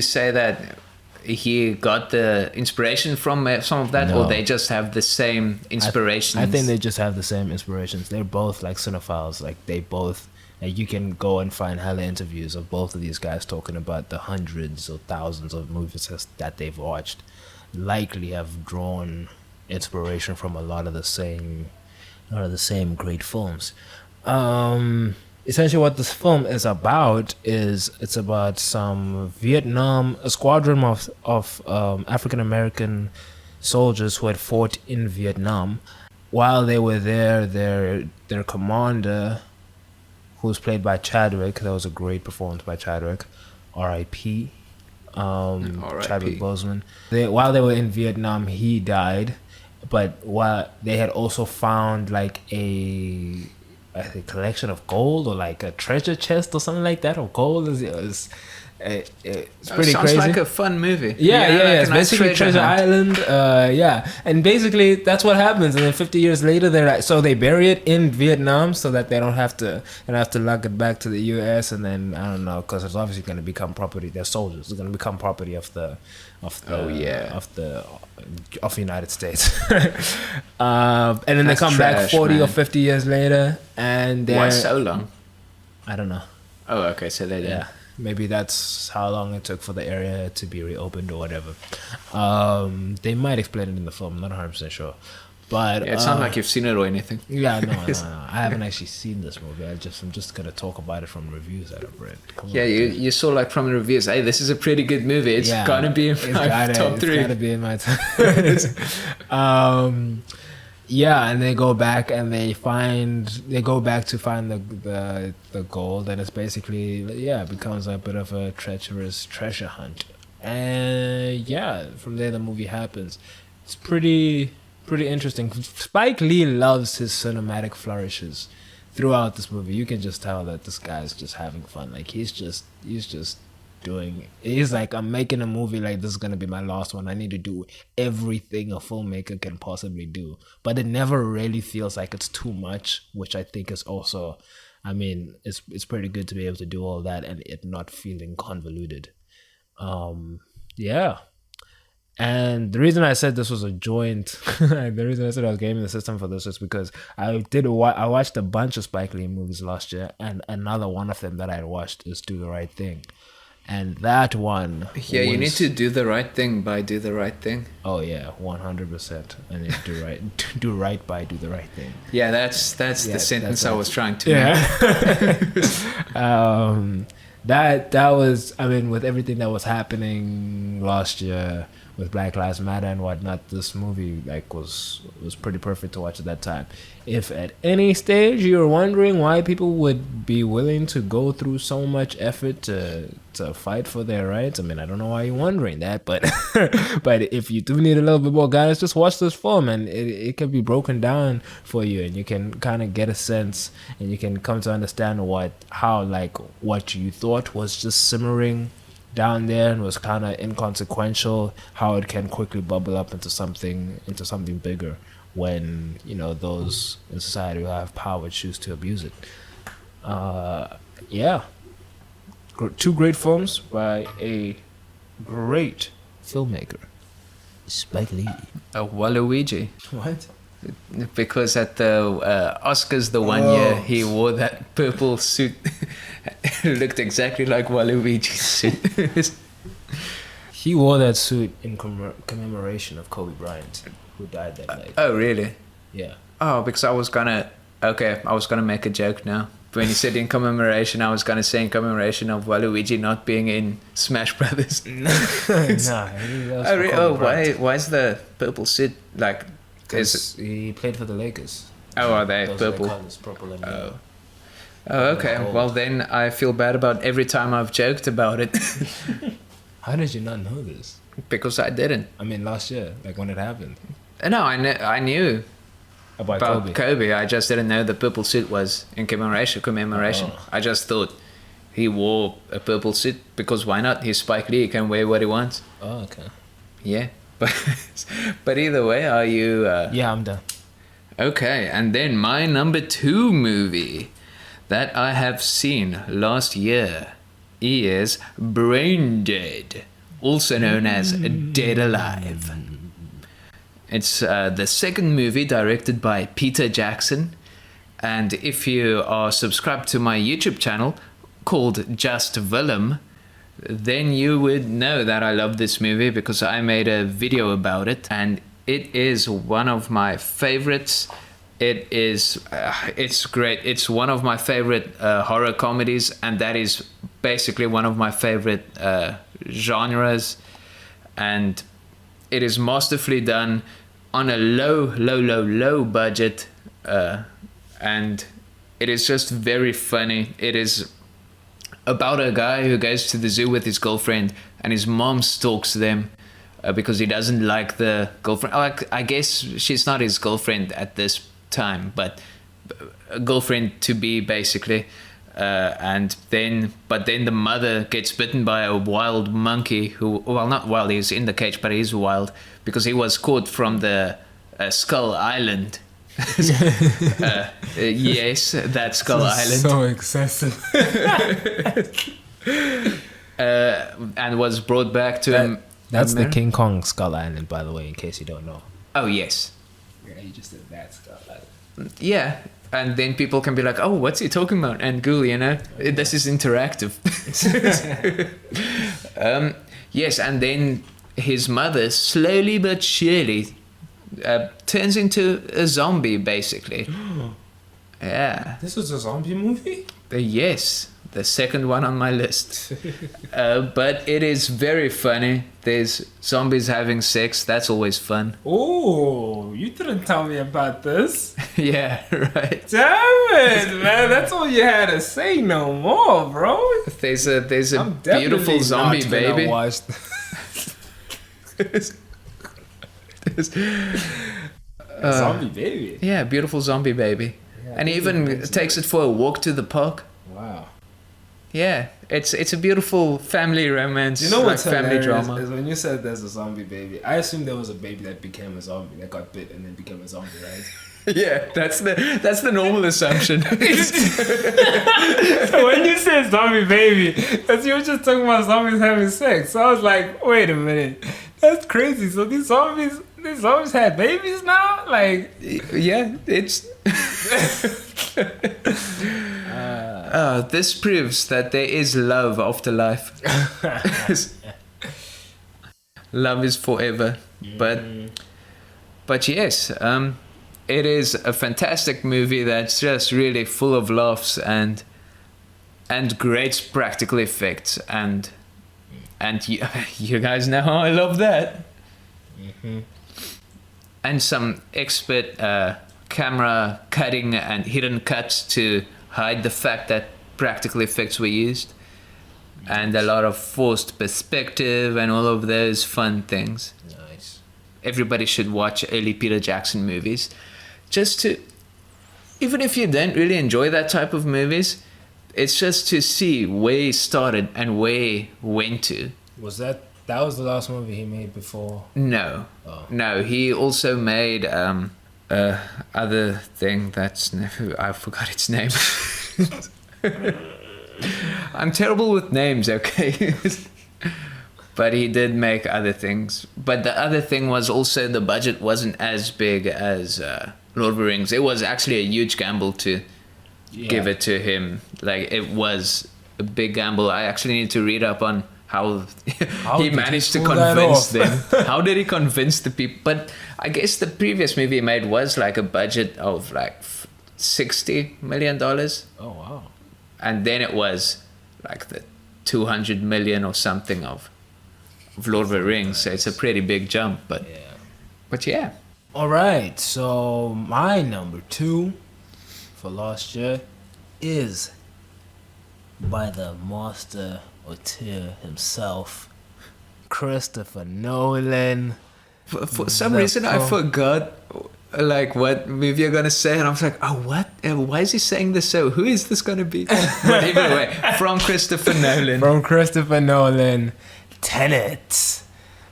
Speaker 1: say that he got the inspiration from some of that,
Speaker 2: No.
Speaker 1: or they just have the same inspirations?
Speaker 2: I think they just have the same inspirations. They're both like cinephiles. Like they both. You can go and find hella interviews of both of these guys talking about the hundreds or thousands of movies that they've watched. Likely have drawn inspiration from a lot of the same great films. Essentially, what this film is about is it's about some a squadron of African American soldiers who had fought in Vietnam. While they were there, their commander, who's played by Chadwick. That was a great performance by Chadwick. R.I.P. Chadwick Boseman. While they were in Vietnam, he died. But while they had also found like a
Speaker 3: a collection of gold or like a treasure chest or something like that, or gold. It's pretty
Speaker 1: sounds
Speaker 3: crazy.
Speaker 1: like a fun movie.
Speaker 3: Yeah.
Speaker 1: like
Speaker 3: It's
Speaker 1: a nice
Speaker 3: basically Treasure
Speaker 1: hunt.
Speaker 3: Island. And basically that's what happens. And then 50 years later, they bury it in Vietnam so that they don't have to lug it back to the U.S. And then I don't know, because it's obviously going to become property. They're soldiers. It's going to become property of the United States. And then
Speaker 1: That's
Speaker 3: they come back
Speaker 1: trash,
Speaker 3: 40 or
Speaker 1: man.
Speaker 3: 50 years later, and
Speaker 1: Why so long?
Speaker 3: I don't know.
Speaker 1: Oh, okay, so they did.
Speaker 3: Yeah, maybe that's how long it took for the area to be reopened or whatever. They might explain it in the film. I'm not 100% sure. But
Speaker 1: Yeah, it's not like you've seen it or anything.
Speaker 3: yeah, no. I haven't actually seen this movie. I'm just gonna talk about it from reviews that I've read. Come
Speaker 1: Yeah,
Speaker 3: on.
Speaker 1: you saw like from the reviews, hey, this is a pretty good movie. It's
Speaker 3: Yeah,
Speaker 1: gonna be in my top 3.
Speaker 3: It's gotta be in my top. Yeah, and they go back and they go back to find the gold, and it's basically it becomes a bit of a treacherous treasure hunt. And yeah, from there the movie happens. It's pretty interesting. Spike Lee loves his cinematic flourishes throughout this movie. You can just tell that this guy's just having fun. Like he's like, I'm making a movie, like this is gonna be my last one. I need to do everything a filmmaker can possibly do, but it never really feels like it's too much, which I think is also, I mean, it's pretty good to be able to do all that and it not feeling convoluted. Yeah. And the reason I said this was a joint, the reason I said I was gaming the system for this is because I watched a bunch of Spike Lee movies last year, and another one of them that I watched is Do the Right Thing. And that one,
Speaker 1: Yeah, you need to do the right thing by do the right thing.
Speaker 3: Oh yeah, 100%. I need to do right by do the right thing.
Speaker 1: Yeah, that's the sentence I was trying to
Speaker 3: make. That was, I mean, with everything that was happening last year with Black Lives Matter and whatnot, this movie was pretty perfect to watch at that time. If at any stage you're wondering why people would be willing to go through so much effort to fight for their rights, I mean, I don't know why you're wondering that, but but if you do need a little bit more guidance, just watch this film and it can be broken down for you, and you can kind of get a sense, and you can come to understand what you thought was just simmering down there and was kind of inconsequential, how it can quickly bubble up into something bigger when, you know, those in society who have power choose to abuse it. Two great films by a great filmmaker, Spike Lee.
Speaker 1: Waluigi.
Speaker 3: What?
Speaker 1: Because at the Oscars the one year he wore that purple suit. It looked exactly like Waluigi's suit.
Speaker 3: He wore that suit in commemoration of Kobe Bryant, who died that night.
Speaker 1: Oh, really?
Speaker 3: Yeah.
Speaker 1: Oh, because I was gonna make a joke now. When you said in commemoration, I was gonna say in commemoration of Waluigi not being in Smash Brothers. Why is the purple suit like?
Speaker 3: Because he played for the Lakers.
Speaker 1: Oh, are they
Speaker 3: Those
Speaker 1: purple?
Speaker 3: Are the colors, purple and yellow.
Speaker 1: Oh, okay.
Speaker 3: Gold.
Speaker 1: Well, then I feel bad about every time I've joked about it.
Speaker 3: How did you not know this?
Speaker 1: Because I didn't.
Speaker 3: I mean, last year, like when it happened.
Speaker 1: No, I knew
Speaker 3: About
Speaker 1: Kobe. I just didn't know the purple suit was in commemoration.
Speaker 3: Oh.
Speaker 1: I just thought he wore a purple suit because why not? He's Spike Lee. He can wear what he wants.
Speaker 3: Oh, okay.
Speaker 1: Yeah. But either way, are you...
Speaker 3: Yeah, I'm done.
Speaker 1: Okay, and then my number 2 movie that I have seen last year is Brain Dead, also known as Dead Alive. It's the second movie directed by Peter Jackson, and if you are subscribed to my YouTube channel called Just Willem, then you would know that I love this movie because I made a video about it, and it is one of my favorites. It's great. It's one of my favorite horror comedies, and that is basically one of my favorite genres, and it is masterfully done on a low budget, and it is just very funny. It is about a guy who goes to the zoo with his girlfriend, and his mom stalks them because he doesn't like the girlfriend. I guess she's not his girlfriend at this time, but a girlfriend to be, basically. But then the mother gets bitten by a wild monkey who, well, not wild, he's in the cage, but he's wild because he was caught from the Skull Island. Yes, that Skull Island.
Speaker 3: So excessive.
Speaker 1: And was brought back to
Speaker 2: That's the King Kong Skull Island, by the way, in case you don't know.
Speaker 1: Oh, yes.
Speaker 2: Yeah, you just said that Skull Island.
Speaker 1: Yeah. And then people can be like, oh, what's he talking about? And Google, this is interactive. Yes, and then his mother, slowly but surely, turns into a zombie, basically. Yeah.
Speaker 3: This was a zombie movie?
Speaker 1: Yes, the second one on my list. But it is very funny. There's zombies having sex. That's always fun.
Speaker 3: Oh, you didn't tell me about this.
Speaker 1: Yeah, right.
Speaker 3: Damn it, man. That's all you had to say. No more, bro.
Speaker 1: There's a beautiful zombie baby.
Speaker 3: Zombie baby.
Speaker 1: Yeah, beautiful zombie baby. Yeah, and he even takes it for a walk to the park.
Speaker 3: Wow.
Speaker 1: Yeah, it's a beautiful family romance.
Speaker 3: You know what's
Speaker 1: family
Speaker 3: drama is when you said there's a zombie baby. I assumed there was a baby that became a zombie, that got bit and then became a zombie, right?
Speaker 1: Yeah, that's the normal assumption.
Speaker 3: So when you said zombie baby, because you were just talking about zombies having sex, so I was like, wait a minute, that's crazy. So these zombies had babies now? Like,
Speaker 1: yeah, it's. This proves that there is love after life. Love is forever, but yes, it is a fantastic movie that's just really full of laughs and great practical effects and you guys know how I love that. Mm-hmm. And some expert camera cutting and hidden cuts to hide the fact that practical effects were used, and a lot of forced perspective and all of those fun things.
Speaker 2: Nice.
Speaker 1: Everybody should watch early Peter Jackson movies, just to, even if you don't really enjoy that type of movies, it's just to see where he started and where he went to.
Speaker 2: Was that was the last movie he made before?
Speaker 1: No. Oh. No, he also made other thing that's I forgot its name. I'm terrible with names, okay? But he did make other things. But the other thing was also the budget wasn't as big as Lord of the Rings. It was actually a huge gamble to give it to him. Like, it was a big gamble. I actually need to read up on how he managed to convince them. How did he convince the people? But I guess the previous movie he made was like a budget of like $60 million.
Speaker 2: Oh, wow.
Speaker 1: And then it was like the 200 million or something of Lord of the Rings. So it's a pretty big jump, but yeah.
Speaker 2: All right, so my number 2 for last year is by the master auteur himself, Christopher Nolan.
Speaker 1: For some reason, I forgot like what movie you're gonna say, and I was like, oh, what? Why is he saying this? So who is this gonna be? But anyway, from Christopher Nolan.
Speaker 2: From Christopher Nolan, Tenet.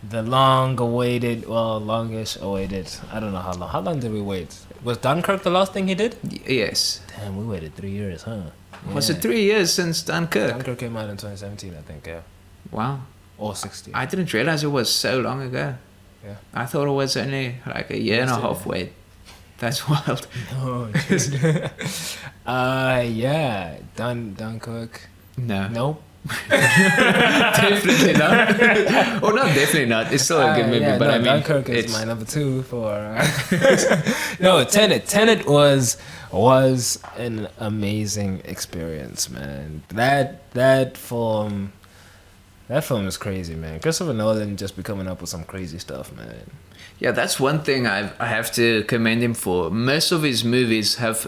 Speaker 2: The longish awaited. I don't know how long. How long did we wait? Was Dunkirk the last thing he did?
Speaker 1: Yes.
Speaker 2: Damn, we waited 3 years, huh? Yeah.
Speaker 1: Was it 3 years since Dunkirk?
Speaker 2: Dunkirk came out in 2017, I think, yeah.
Speaker 1: Wow.
Speaker 2: Or 16.
Speaker 1: I didn't realize it was so long ago.
Speaker 2: Yeah.
Speaker 1: I thought it was only like a year and a half wait. That's wild.
Speaker 2: No, yeah. Dunkirk.
Speaker 1: No.
Speaker 2: Nope.
Speaker 1: Definitely not. Or not definitely not. It's still a good movie, but I mean,
Speaker 2: Dunkirk is my number 2 for. No, Tenet was an amazing experience, man. That film is crazy, man. Christopher Nolan just be coming up with some crazy stuff, man.
Speaker 1: Yeah, that's one thing I have to commend him for. Most of his movies have.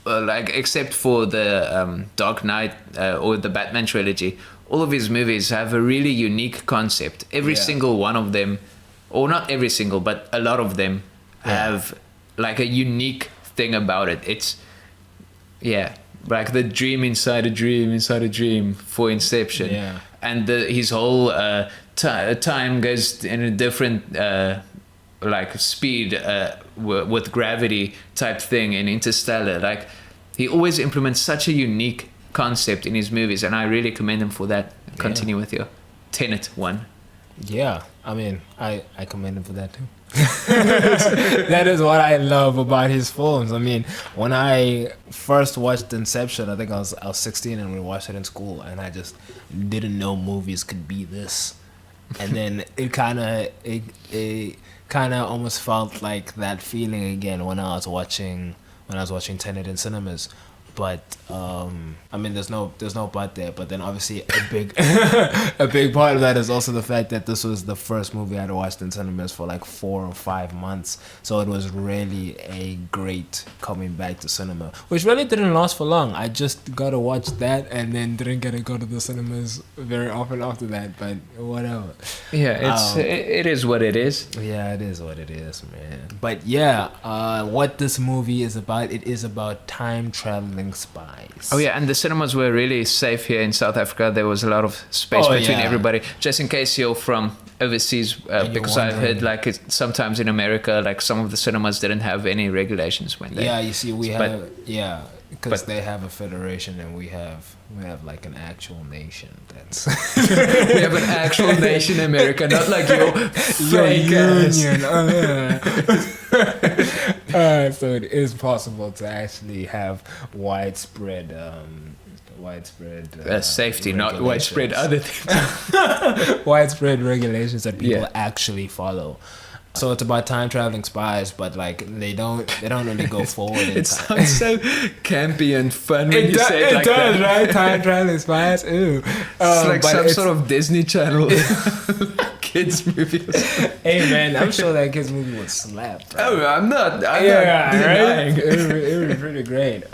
Speaker 1: Like, except for the Dark Knight or the Batman trilogy, all of his movies have a really unique concept. Every single one of them, or not every single, but a lot of them have like a unique thing about it. It's like the dream inside a dream inside a dream for Inception.
Speaker 2: Yeah.
Speaker 1: And his whole time goes in a different like speed with gravity type thing in Interstellar. Like he always implements such a unique concept in his movies, and I really commend him for that. Continue with your Tenet one.
Speaker 2: Yeah, I mean, I commend him for that too. That is what I love about his films. I mean, when I first watched Inception, I think I was 16 and we watched it in school, and I just didn't know movies could be this. And then it kind of almost felt like that feeling again when I was watching Tenet in cinemas. But I mean, there's no but there. But then obviously a big part of that is also the fact that this was the first movie I'd watched in cinemas for like 4 or 5 months. So it was really a great coming back to cinema, which really didn't last for long. I just got to watch that and then didn't get to go to the cinemas very often after that. But whatever.
Speaker 1: Yeah, it is what it is.
Speaker 2: Yeah, it is what it is, man. But yeah, what this movie is about, it is about time traveling spies.
Speaker 1: Oh yeah, and the cinemas were really safe here in South Africa. There was a lot of space between everybody, just in case you're from overseas, because I've heard like sometimes in America, like some of the cinemas didn't have any regulations when they.
Speaker 2: Yeah, you see, because they have a federation and we have like an actual nation. That's
Speaker 1: we have an actual nation, America, not like your fake
Speaker 2: union. So it is possible to actually have widespread
Speaker 1: safety, not widespread other things.
Speaker 2: Widespread regulations that people actually follow. So it's about time traveling spies, but like they don't really go forward.
Speaker 1: It sounds so campy and fun when you say it like
Speaker 2: that.
Speaker 1: It does,
Speaker 2: right? Time traveling spies. Ooh.
Speaker 1: It's like some sort of Disney Channel kids movie.
Speaker 2: Hey man, I'm sure that kids movie would slap. Bro.
Speaker 1: Oh, I'm not denying.
Speaker 2: Right? It would be pretty great.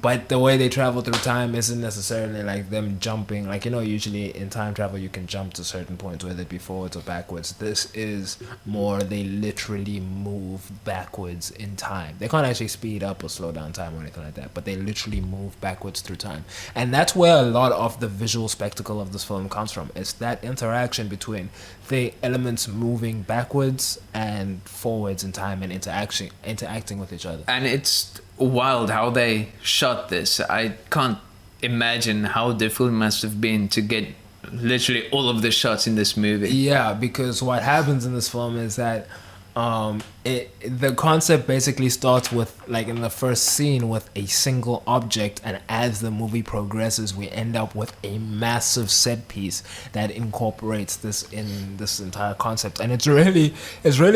Speaker 2: But the way they travel through time isn't necessarily like them jumping. Like, you know, usually in time travel you can jump to certain points, whether it be forwards or backwards. This is more they literally move backwards in time. They can't actually speed up or slow down time or anything like that, but they literally move backwards through time. And that's where a lot of the visual spectacle of this film comes from. It's that interaction between the elements moving backwards and forwards in time and interacting with each other.
Speaker 1: And it's wild how they shot this. I can't imagine how difficult it must have been to get literally all of the shots in this movie.
Speaker 2: Yeah, because what happens in this film is that the concept basically starts with, like, in the first scene with a single object, and as the movie progresses we end up with a massive set piece that incorporates this entire concept, and it's really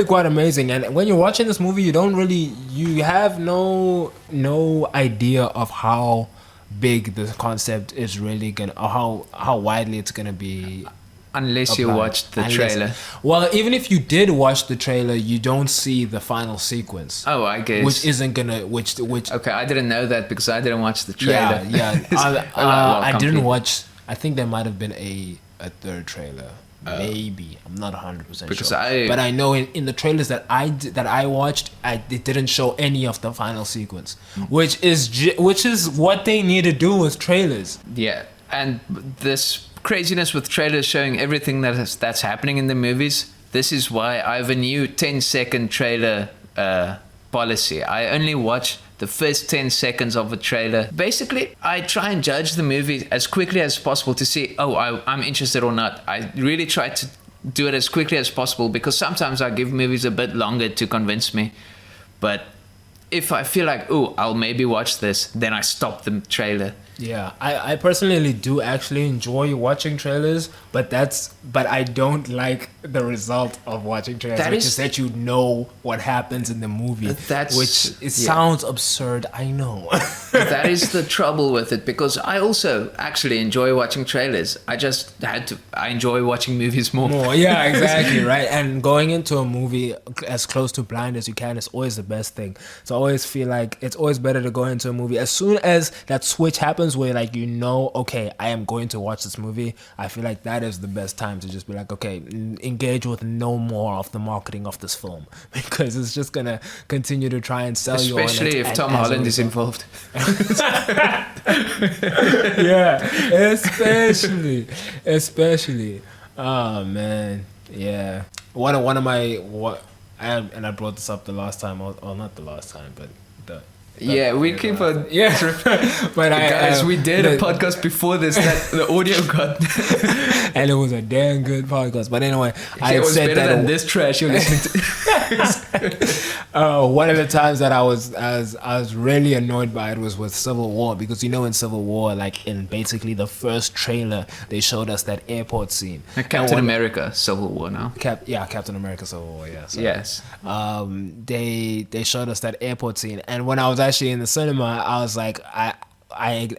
Speaker 2: quite amazing. And when you're watching this movie, you have no idea of how big the concept is really gonna, or how widely it's gonna be.
Speaker 1: Unless you watched the trailer.
Speaker 2: Well, even if you did watch the trailer, you don't see the final sequence.
Speaker 1: Oh, I guess.
Speaker 2: Which isn't gonna... Which
Speaker 1: Okay, I didn't know that because I didn't watch the trailer.
Speaker 2: Yeah. I didn't watch... I think there might have been a third trailer. Maybe. I'm not 100%
Speaker 1: because
Speaker 2: sure. But I know in the trailers that I watched, it didn't show any of the final sequence. Which is what they need to do with trailers.
Speaker 1: Yeah. And this craziness with trailers showing everything that's happening in the movies. This is why I have a new 10-second trailer policy. I only watch the first 10 seconds of a trailer. Basically, I try and judge the movie as quickly as possible to see, I'm interested or not. I really try to do it as quickly as possible because sometimes I give movies a bit longer to convince me. But if I feel like, I'll maybe watch this, then I stop the trailer.
Speaker 2: Yeah, I personally do actually enjoy watching trailers, but I don't like the result of watching trailers, which is that you know what happens in the movie. Sounds absurd, I know.
Speaker 1: That is the trouble with it, because I also actually enjoy watching trailers. I enjoy watching movies more.
Speaker 2: Yeah, exactly, right? And going into a movie as close to blind as you can is always the best thing. So I always feel like it's always better to go into a movie as soon as that switch happens happens where like okay, I am going to watch this movie, I feel like that is the best time to just be like, okay, engage with no more of the marketing of this film because it's just gonna continue to try and sell you on it.
Speaker 1: Especially if Tom Holland is involved.
Speaker 2: Yeah, especially. Oh man, yeah. One of my I brought this up the last time, or not the last time, but
Speaker 1: we keep on.
Speaker 2: Yeah, but
Speaker 1: guys, we did a podcast before this that the audio got,
Speaker 2: and it was a damn good podcast. But anyway,
Speaker 1: it was better than this trash you're listening to.
Speaker 2: One of the times that I was really annoyed by it was with Civil War, because in Civil War, like in basically the first trailer, they showed us that airport scene.
Speaker 1: Captain America Civil War now.
Speaker 2: Captain America Civil War. Yeah. So,
Speaker 1: yes.
Speaker 2: They showed us that airport scene, and when I was actually in the cinema, I was like, I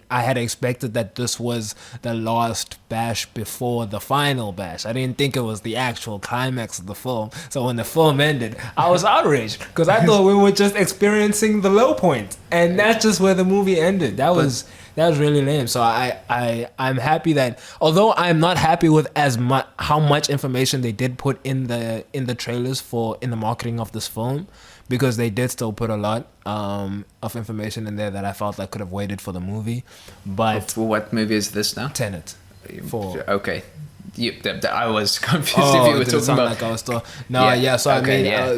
Speaker 2: had expected that this was the last bash before the final bash. I didn't think it was the actual climax of the film. So when the film ended, I was outraged because I thought we were just experiencing the low point, and that's just where the movie ended. That was really lame. So I'm happy that, although I'm not happy with how much information they did put in the trailers in the marketing of this film, because they did still put a lot of information in there that I felt like could have waited for the movie. But
Speaker 1: what movie is this now?
Speaker 2: Tenet.
Speaker 1: Okay. I was confused if you were talking about.
Speaker 2: Like I was still,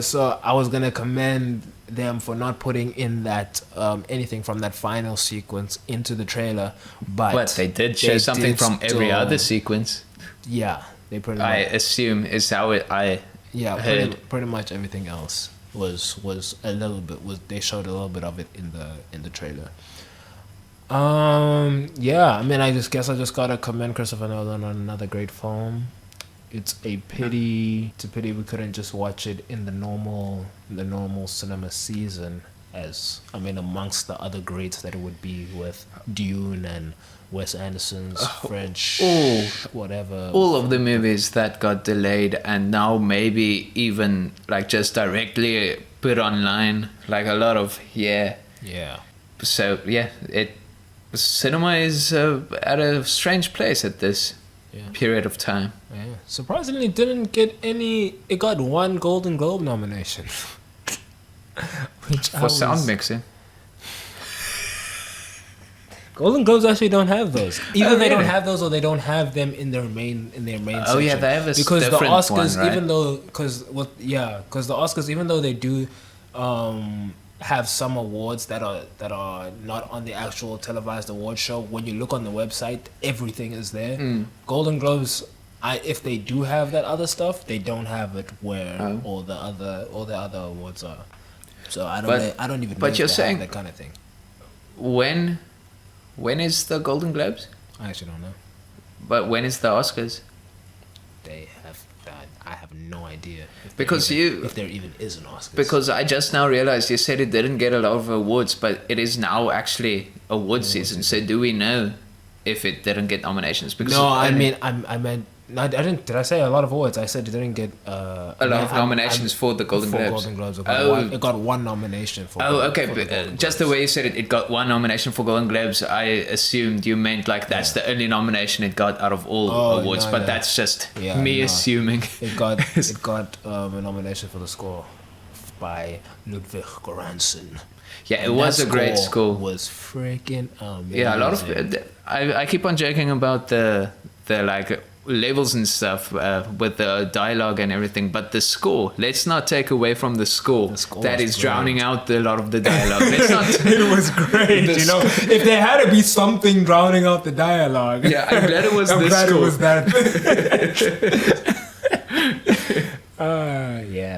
Speaker 2: so I was gonna commend them for not putting in that anything from that final sequence into the trailer, but
Speaker 1: they did show something from every other sequence.
Speaker 2: Yeah, they pretty.
Speaker 1: I assume is how I heard.
Speaker 2: Pretty much everything else was a little bit they showed a little bit of it in the trailer. I mean, I just gotta commend Christopher Nolan on another great film. It's a pity we couldn't just watch it in the normal cinema season, as I mean, amongst the other greats that it would be with Dune and Wes Anderson's French, whatever.
Speaker 1: All of the movies that got delayed and now maybe even like just directly put online, like a lot of So cinema is at a strange place at this period of time.
Speaker 2: Yeah, surprisingly, didn't get any. It got one Golden Globe nomination,
Speaker 1: for sound mixing.
Speaker 2: Golden Globes actually don't have those. Either they don't have those, or they don't have them in their main section.
Speaker 1: Oh yeah, they have a
Speaker 2: because the
Speaker 1: different
Speaker 2: Oscars,
Speaker 1: one, right?
Speaker 2: because the Oscars, even though they do have some awards that are not on the actual televised award show, when you look on the website, everything is there. Golden Globes, if they do have that other stuff, they don't have it where all the other awards are. So I don't even know if
Speaker 1: you're
Speaker 2: they
Speaker 1: saying
Speaker 2: have that kind of thing.
Speaker 1: When is the Golden Globes?
Speaker 2: I actually don't know.
Speaker 1: But when is the Oscars?
Speaker 2: They have. I have no idea. If there even is an Oscars.
Speaker 1: Because I just now realized you said it didn't get a lot of awards, but it is now actually award season. So do we know if it didn't get nominations? Because
Speaker 2: I meant. I didn't. Did I say a lot of awards? I said it didn't get
Speaker 1: a lot of nominations for the Golden Globes.
Speaker 2: Golden Globes. It got one nomination for.
Speaker 1: Just the way you said it got one nomination for Golden Globes. I assumed you meant like that's the only nomination it got out of all awards, but that's just me assuming.
Speaker 2: It got a nomination for the score by Ludwig Göransson.
Speaker 1: Yeah, it was a great score.
Speaker 2: Was freaking amazing.
Speaker 1: Yeah, a lot of. I keep on joking about the like levels and stuff with the dialogue and everything, but the score, let's not take away from the score that is drowning out a lot of the dialogue.
Speaker 2: It was great. If there had to be something drowning out the dialogue,
Speaker 1: I'm glad it was
Speaker 2: that.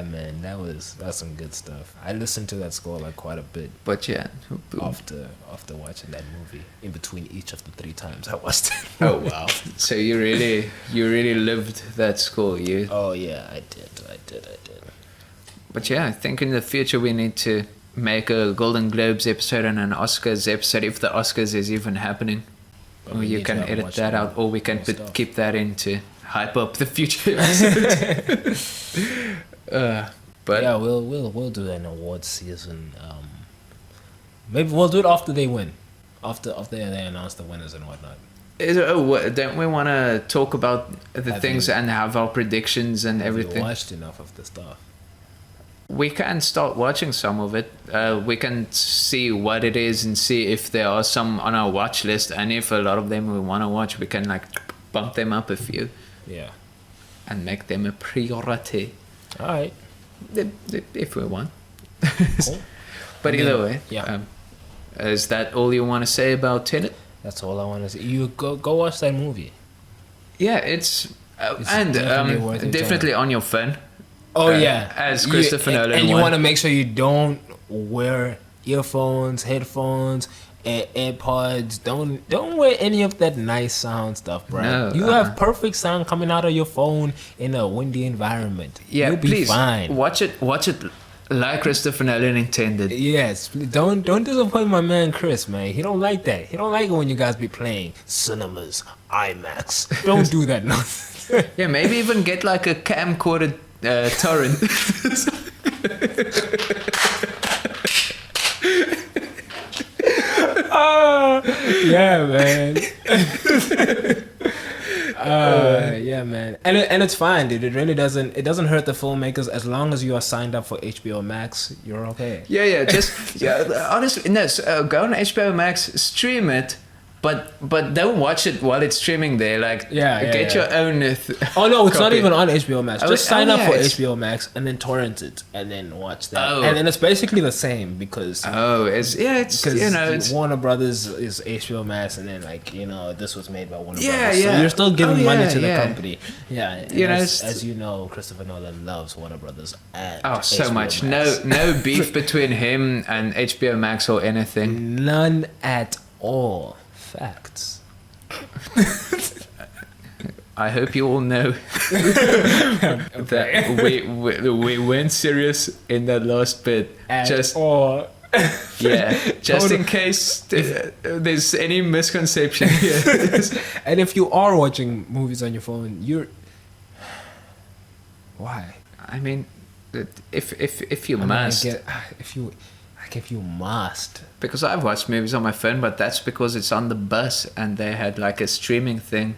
Speaker 2: Man, that's some good stuff. I listened to that score like quite a bit.
Speaker 1: But
Speaker 2: after watching that movie, in between each of the 3 times I watched it.
Speaker 1: Oh wow! So you really lived that score, you?
Speaker 2: Oh yeah, I did.
Speaker 1: But I think in the future we need to make a Golden Globes episode and an Oscars episode, if the Oscars is even happening. Or you can edit that out, or we can keep that in to hype up the future episode. But
Speaker 2: we'll do an awards season. Maybe we'll do it after they win. after they announced the winners and whatnot.
Speaker 1: Don't we want to talk about the things and have our predictions and everything?
Speaker 2: Have you watched enough of the stuff?
Speaker 1: We can start watching some of it. We can see what it is and see if there are some on our watch list, and if a lot of them we want to watch, we can like bump them up a few.
Speaker 2: Yeah.
Speaker 1: And make them a priority.
Speaker 2: All right.
Speaker 1: If we want.
Speaker 2: Cool.
Speaker 1: But either way,
Speaker 2: yeah.
Speaker 1: Is that all you want to say about Tenet?
Speaker 2: That's all I want to say. You go watch that movie.
Speaker 1: Yeah, it's and
Speaker 2: definitely worth your
Speaker 1: definitely on your phone.
Speaker 2: Oh yeah,
Speaker 1: as Christopher Nolan.
Speaker 2: And you want to make sure you don't wear earphones, headphones, AirPods. Don't wear any of that nice sound stuff, bro.
Speaker 1: No,
Speaker 2: you have perfect sound coming out of your phone in a windy environment.
Speaker 1: Yeah,
Speaker 2: you'll be
Speaker 1: please
Speaker 2: fine.
Speaker 1: Watch it like Christopher Nolan intended.
Speaker 2: Yes, don't disappoint my man Chris, man. He don't like that. He don't like it when you guys be playing cinemas, IMAX. Don't do that nonsense.
Speaker 1: Yeah, maybe even get like a camcorder torrent.
Speaker 2: Yeah, man. Yeah, man. And it's fine, dude. It really doesn't hurt the filmmakers as long as you are signed up for HBO Max. You're okay.
Speaker 1: Yeah. Honestly, no. Go on HBO Max, stream it. But don't watch it while it's streaming there. Like, get your own.
Speaker 2: Oh no, it's not even on HBO Max. Just sign up for
Speaker 1: it's...
Speaker 2: HBO Max and then torrent it and then watch that.
Speaker 1: Oh.
Speaker 2: And then it's basically the same because
Speaker 1: it's
Speaker 2: Warner Brothers is HBO Max and then this was made by Warner
Speaker 1: Yeah,
Speaker 2: Brothers.
Speaker 1: yeah.
Speaker 2: So you're still giving money to the
Speaker 1: yeah.
Speaker 2: company. Yeah, and as you know, Christopher Nolan loves Warner Brothers and
Speaker 1: so
Speaker 2: HBO
Speaker 1: much.
Speaker 2: Max.
Speaker 1: No beef between him and HBO Max or anything.
Speaker 2: None at all. Facts.
Speaker 1: I hope you all know that we weren't serious in that last bit. Just in case there's any misconception here.
Speaker 2: And if you are watching movies on your phone, why?
Speaker 1: I mean, if you must.
Speaker 2: If you must.
Speaker 1: Because I've watched movies on my phone, but that's because it's on the bus and they had like a streaming thing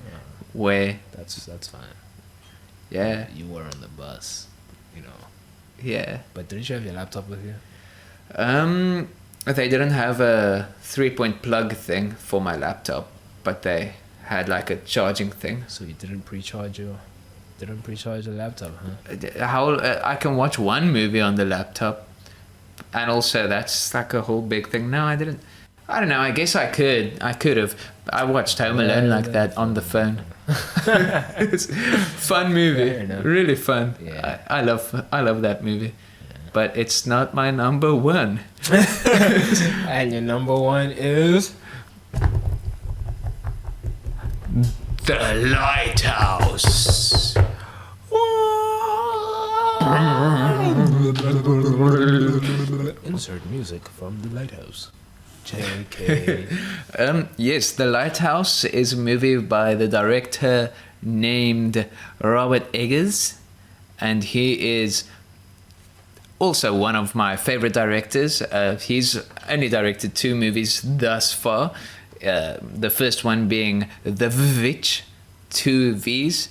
Speaker 1: where...
Speaker 2: That's fine.
Speaker 1: Yeah.
Speaker 2: You were on the bus,
Speaker 1: Yeah.
Speaker 2: But didn't you have your laptop with you?
Speaker 1: They didn't have a 3-point plug thing for my laptop, but they had like a charging thing.
Speaker 2: So you didn't pre-charge your laptop, huh?
Speaker 1: How I can watch one movie on the laptop. And also, that's like a whole big thing. No, I didn't. I don't know. I guess I could. I could have. I watched Home Alone like that on the phone. It's fun movie. Really fun.
Speaker 2: Yeah.
Speaker 1: I love that movie. Yeah. But it's not my number one.
Speaker 2: And your number one is?
Speaker 1: The Lighthouse.
Speaker 2: Insert music from The Lighthouse. JK.
Speaker 1: Yes, The Lighthouse is a movie by the director named Robert Eggers, and he is also one of my favorite directors. He's only directed 2 movies thus far. The first one being The Witch, 2 V's.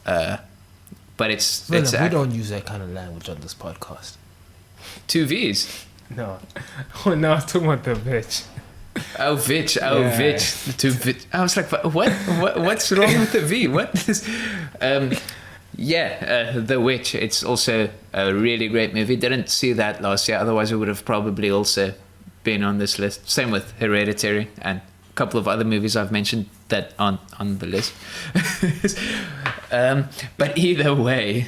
Speaker 1: But
Speaker 2: we don't use that kind of language on this podcast.
Speaker 1: 2 V's.
Speaker 2: No. Oh, no, I was talking about the bitch.
Speaker 1: Oh, Vitch. Oh, yeah. Vitch. 2 Vitch. I was like, what's wrong with the V? What is... The Witch. It's also a really great movie. Didn't see that last year. Otherwise, it would have probably also been on this list. Same with Hereditary and a couple of other movies I've mentioned that aren't on the list. But either way,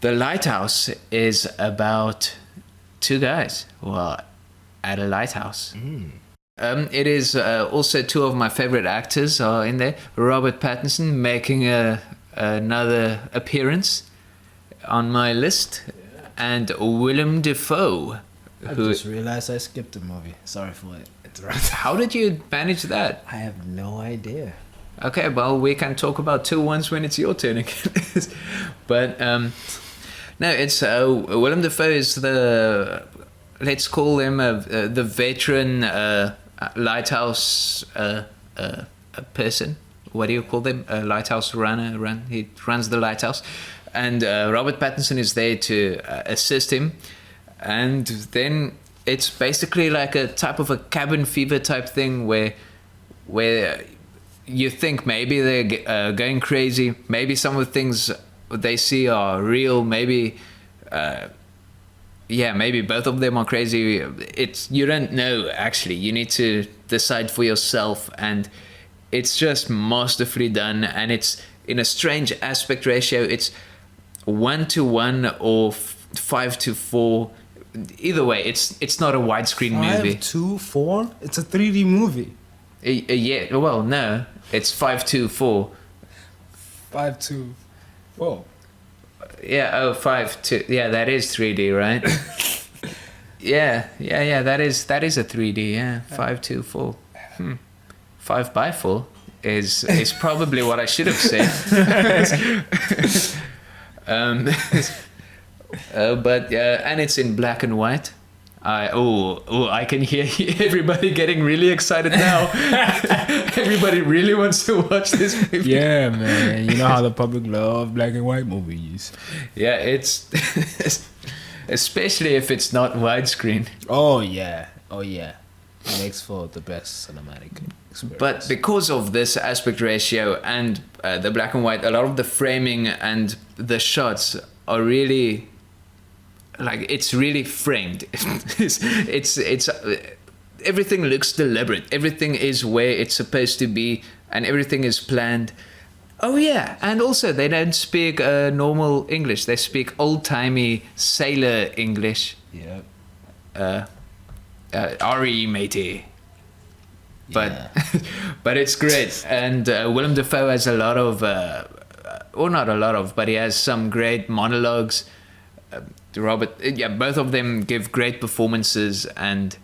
Speaker 1: The Lighthouse is about 2 guys who are at a lighthouse. It is also 2 of my favorite actors are in there. Robert Pattinson making another appearance on my list, and Willem Dafoe.
Speaker 2: I just realized I skipped a movie. Sorry for it.
Speaker 1: How did you manage that?
Speaker 2: I have no idea.
Speaker 1: Okay, well, we can talk about 2 ones when it's your turn again. But no, it's Willem Dafoe is let's call him the veteran lighthouse a person. What do you call them? A lighthouse runner. He runs the lighthouse, and Robert Pattinson is there to assist him. And then it's basically like a type of a cabin fever type thing where you think maybe they're going crazy, maybe some of the things they see are real, maybe maybe both of them are crazy. You don't know, actually. You need to decide for yourself, and it's just masterfully done, and it's in a strange aspect ratio. It's 1:1 or 5:4. Either way, it's not a widescreen movie.
Speaker 2: 5:4? It's a 3D movie.
Speaker 1: Yeah, well, no, it's 5:4.
Speaker 2: 5:4.
Speaker 1: Yeah, 5:2. Yeah, that is 3D, right? yeah, that is a 3D. Yeah, 5:4. 5x4 is probably what I should have said. But and it's in black and white. I can hear everybody getting really excited now. Everybody really wants to watch this movie.
Speaker 2: Yeah, man. You know how the public love black and white movies.
Speaker 1: Yeah, it's especially if it's not widescreen.
Speaker 2: Oh yeah. It makes for the best cinematic experience.
Speaker 1: But because of this aspect ratio and the black and white, a lot of the framing and the shots are really, like, it's really framed. it's everything looks deliberate. Everything is where it's supposed to be, and everything is planned. Oh yeah, and also they don't speak normal English. They speak old-timey sailor English.
Speaker 2: Yeah.
Speaker 1: R.E. matey. But
Speaker 2: Yeah.
Speaker 1: but it's great, and Willem Dafoe has a lot of, or not a lot of, but he has some great monologues. Both of them give great performances, and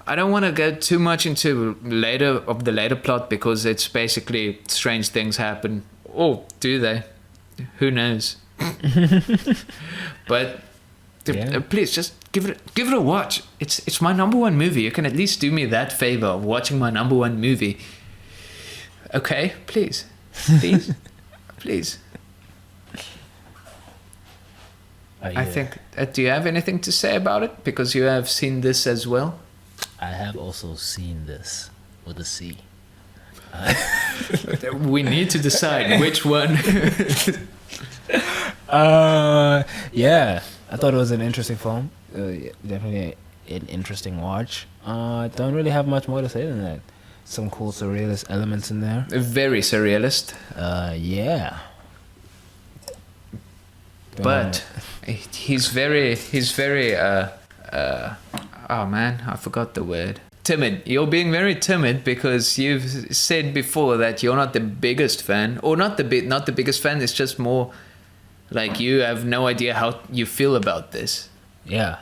Speaker 1: I don't want to go too much into the later plot because it's basically strange things happen. Or do they? Who knows? But please just give it a watch. It's my number one movie. You can at least do me that favor of watching my number one movie. Okay, please, please. I think. Do you have anything to say about it? Because you have seen this as well.
Speaker 2: I have also seen this with a C.
Speaker 1: We need to decide which one.
Speaker 2: Yeah, I thought it was an interesting film. Definitely an interesting watch. Don't really have much more to say than that. Some cool surrealist elements in there.
Speaker 1: Very surrealist.
Speaker 2: Yeah.
Speaker 1: But he's very oh man, I forgot the word. Timid. You're being very timid because you've said before that you're not the biggest fan, or not the biggest fan. It's just more like you have no idea how you feel about this.
Speaker 2: Yeah.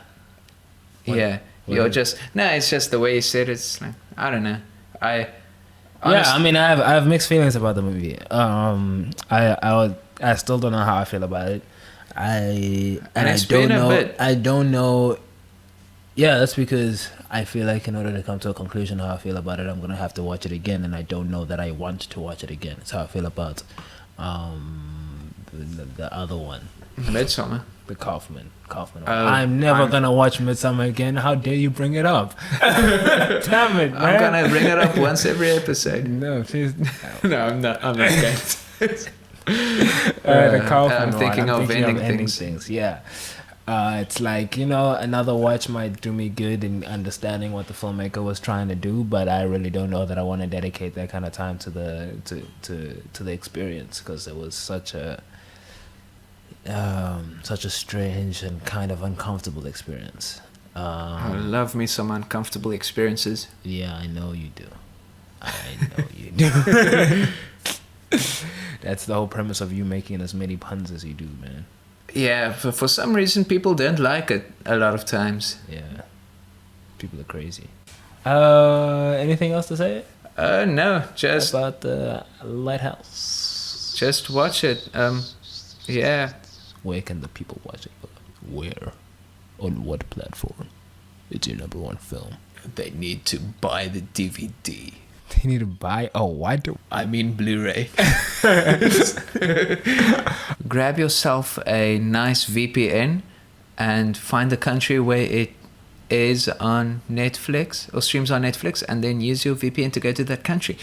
Speaker 1: You're just it's just the way you said it. It's like, I don't know. I
Speaker 2: mean, I have mixed feelings about the movie. I still don't know how I feel about it. I don't know. Yeah, that's because I feel like in order to come to a conclusion how I feel about it, I'm gonna have to watch it again, and I don't know that I want to watch it again. That's how I feel about the other one,
Speaker 1: Midsummer.
Speaker 2: the Kaufman. I'm never gonna watch Midsummer again. How dare you bring it up? Damn it, man.
Speaker 1: I'm gonna bring it up once every episode.
Speaker 2: No, please.
Speaker 1: No, I'm not going to.
Speaker 2: The Kaufman
Speaker 1: I'm thinking
Speaker 2: one.
Speaker 1: of ending
Speaker 2: things. Yeah. It's like, another watch might do me good in understanding what the filmmaker was trying to do, but I really don't know that I want to dedicate that kind of time to the experience, because it was such a strange and kind of uncomfortable experience.
Speaker 1: I love me some uncomfortable experiences.
Speaker 2: Yeah, I know you do. That's the whole premise of you making as many puns as you do, man.
Speaker 1: Yeah, for some reason people don't like it a lot of times.
Speaker 2: Yeah, people are crazy. Anything else to say?
Speaker 1: No, just
Speaker 2: about the Lighthouse.
Speaker 1: Just watch it. Yeah.
Speaker 2: Where can the people watch it? Where? On what platform? It's your number one film.
Speaker 1: They need to buy the DVD.
Speaker 3: They need to buy. Oh, why do
Speaker 1: I mean Blu-ray. Grab yourself a nice VPN and find the country where it is on Netflix or streams on Netflix, and then use your VPN to go to that country.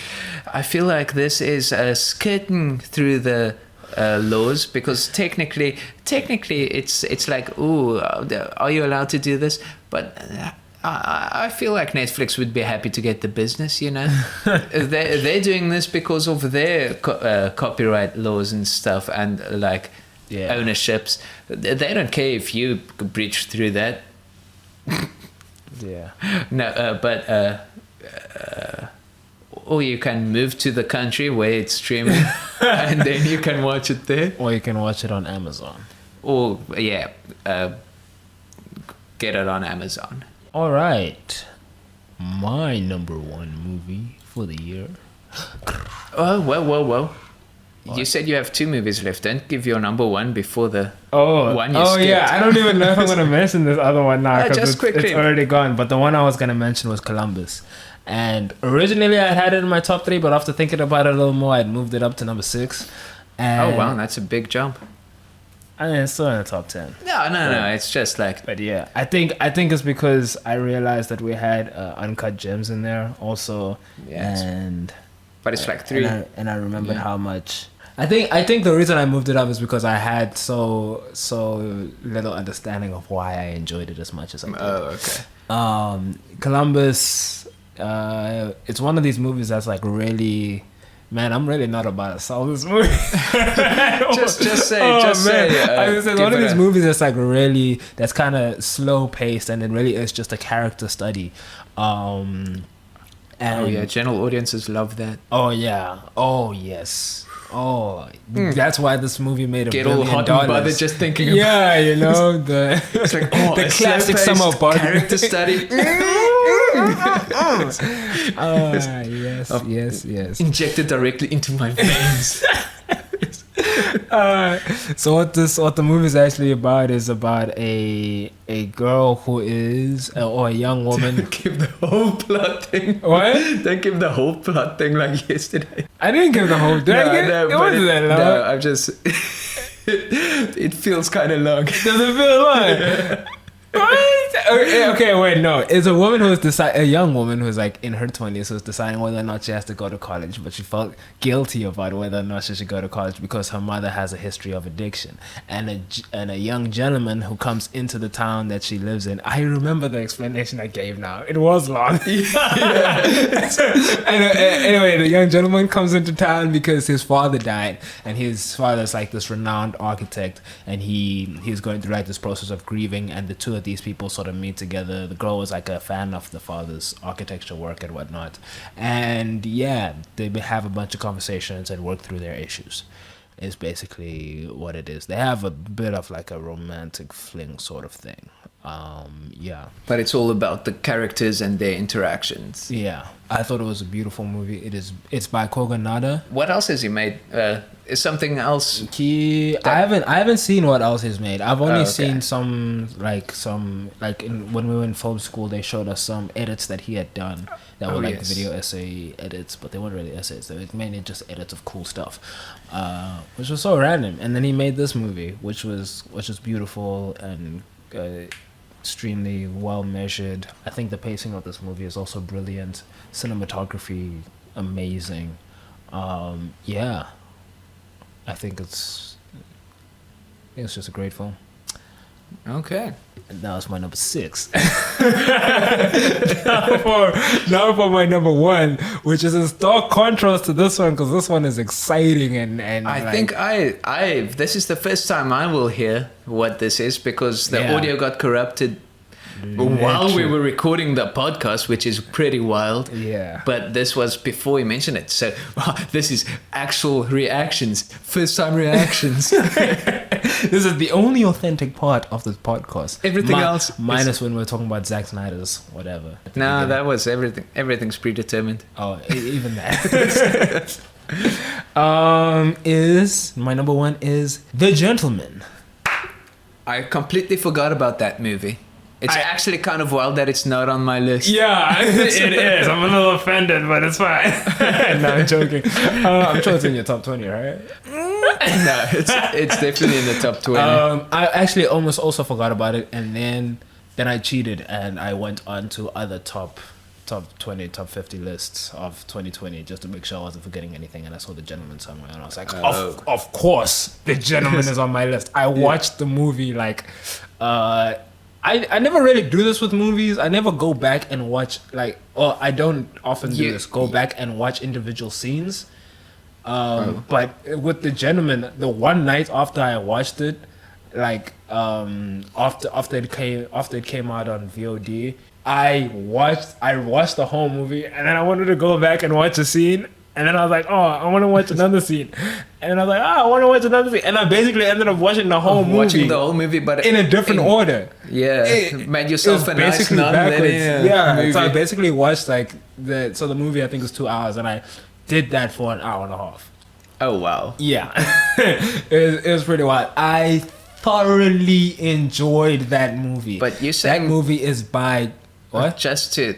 Speaker 1: I feel like this is skirting through the laws, because technically it's like, ooh, are you allowed to do this? But I feel like Netflix would be happy to get the business, you know. They're doing this because of their copyright laws and stuff, and like ownerships. They don't care if you breach through that.
Speaker 2: Yeah.
Speaker 1: No, but or you can move to the country where it's streaming, and then you can watch it there.
Speaker 2: Or you can watch it on Amazon.
Speaker 1: Or get it on Amazon.
Speaker 2: All right. My number one movie for the year.
Speaker 1: Oh, well. What? You said you have 2 movies left. Don't give your number one before the one you skipped.
Speaker 2: Yeah. I don't even know if I'm going to mention this other one now, because
Speaker 1: quickly.
Speaker 2: it's already gone. But the one I was going to mention was Columbus. And originally I had it in my top 3, but after thinking about it a little more, I'd moved it up to number 6. And
Speaker 1: Oh, wow. That's a big jump.
Speaker 2: I mean, it's still in the top 10.
Speaker 1: No. It's just like...
Speaker 2: But yeah, I think it's because I realized that we had uncut gems in there also.
Speaker 1: Yes.
Speaker 2: And...
Speaker 1: But it's like 3.
Speaker 2: And I remembered how much... I think the reason I moved it up is because I had so little understanding of why I enjoyed it as much as I did.
Speaker 1: Oh, okay.
Speaker 2: Columbus, it's one of these movies that's like really... Man, I'm really not about to sell this movie.
Speaker 1: just say.
Speaker 2: It's one of these movies that's like really, that's kind of slow paced, and it really is just a character study. And
Speaker 1: general audiences love that.
Speaker 2: Oh yeah. Oh yes. Oh, that's why this movie made $1 billion.
Speaker 1: Get all hot and bothered just thinking about
Speaker 2: Yeah, you know, the
Speaker 1: it's like,
Speaker 2: the classic summer body
Speaker 1: character study.
Speaker 2: Yes.
Speaker 1: Injected directly into my veins.
Speaker 2: So what the movie is actually about is about a girl who is or a young woman.
Speaker 1: Don't give the whole plot thing.
Speaker 2: What?
Speaker 1: Don't give the whole plot thing like yesterday.
Speaker 2: I didn't give the whole. Did I give?
Speaker 1: No,
Speaker 2: it wasn't that long.
Speaker 1: No, I'm just. It feels kind of long.
Speaker 2: Does it feel long? What? Okay, wait, no. It's a woman a young woman who's like in her 20s who's deciding whether or not she has to go to college, but she felt guilty about whether or not she should go to college because her mother has a history of addiction. And a young gentleman who comes into the town that she lives in. I remember the explanation I gave now. It was long. Anyway, the young gentleman comes into town because his father died, and his father's like this renowned architect, and he's going through like this process of grieving, and the two of these people sort of meet together. The girl was like a fan of the father's architecture work and whatnot, and yeah, they have a bunch of conversations and work through their issues. Is basically what it is. They have a bit of like a romantic fling sort of thing. Yeah.
Speaker 1: But it's all about the characters and their interactions.
Speaker 2: Yeah. I thought it was a beautiful movie. It's by Kogonada.
Speaker 1: What else has he made? Is something else?
Speaker 2: I haven't seen what else he's made. I've only seen some when we were in film school, they showed us some edits that he had done that were like video essay edits, but they weren't really essays. They were mainly just edits of cool stuff, which was so random. And then he made this movie, which was beautiful and extremely well measured. I think the pacing of this movie is also brilliant. Cinematography, amazing. Yeah, I think it's just a great film.
Speaker 1: Okay.
Speaker 2: And that was my number 6. now for my number 1, which is in stark contrast to this one, because this one is exciting and
Speaker 1: I think this is the first time I will hear what this is, because the audio got corrupted while we were recording the podcast, which is pretty wild.
Speaker 2: Yeah.
Speaker 1: But this was before we mentioned it. So this is actual reactions. First time reactions.
Speaker 2: This is the only authentic part of this podcast.
Speaker 1: Everything else
Speaker 2: minus when we're talking about Zack Snyder's whatever.
Speaker 1: No, that was everything. Everything's predetermined.
Speaker 2: Oh, even that. Is my number 1 is The Gentleman.
Speaker 1: I completely forgot about that movie. It's actually kind of wild that it's not on my list.
Speaker 3: Yeah, it is. I'm a little offended, but it's fine. No, I'm joking. I'm sure it's in your top 20, right?
Speaker 1: No, it's definitely in the top 20.
Speaker 3: I actually almost also forgot about it, and then I cheated and I went on to other top 20, top 50 lists of 2020 just to make sure I wasn't forgetting anything. And I saw The Gentleman somewhere, and I was like, of course, The Gentleman is on my list. I watched the movie like, I never really do this with movies. I never go back and watch I don't often do this. Go back and watch individual scenes. But with The Gentleman, the one night after I watched it, after it came out on VOD, I watched the whole movie, and then I wanted to go back and watch a scene, and then I was like, oh, I want to watch another scene, and then I was like, oh, I want to watch another scene, and I basically ended up watching the whole movie, but in a different order.
Speaker 1: Yeah, made yourself a nice
Speaker 3: backwards. Yeah, so I basically watched the movie I think was 2 hours, and I did that for an hour and a half.
Speaker 1: Oh wow.
Speaker 3: Yeah, it was pretty wild. I thoroughly enjoyed that movie.
Speaker 1: But you said
Speaker 3: that movie is by what?
Speaker 1: Just to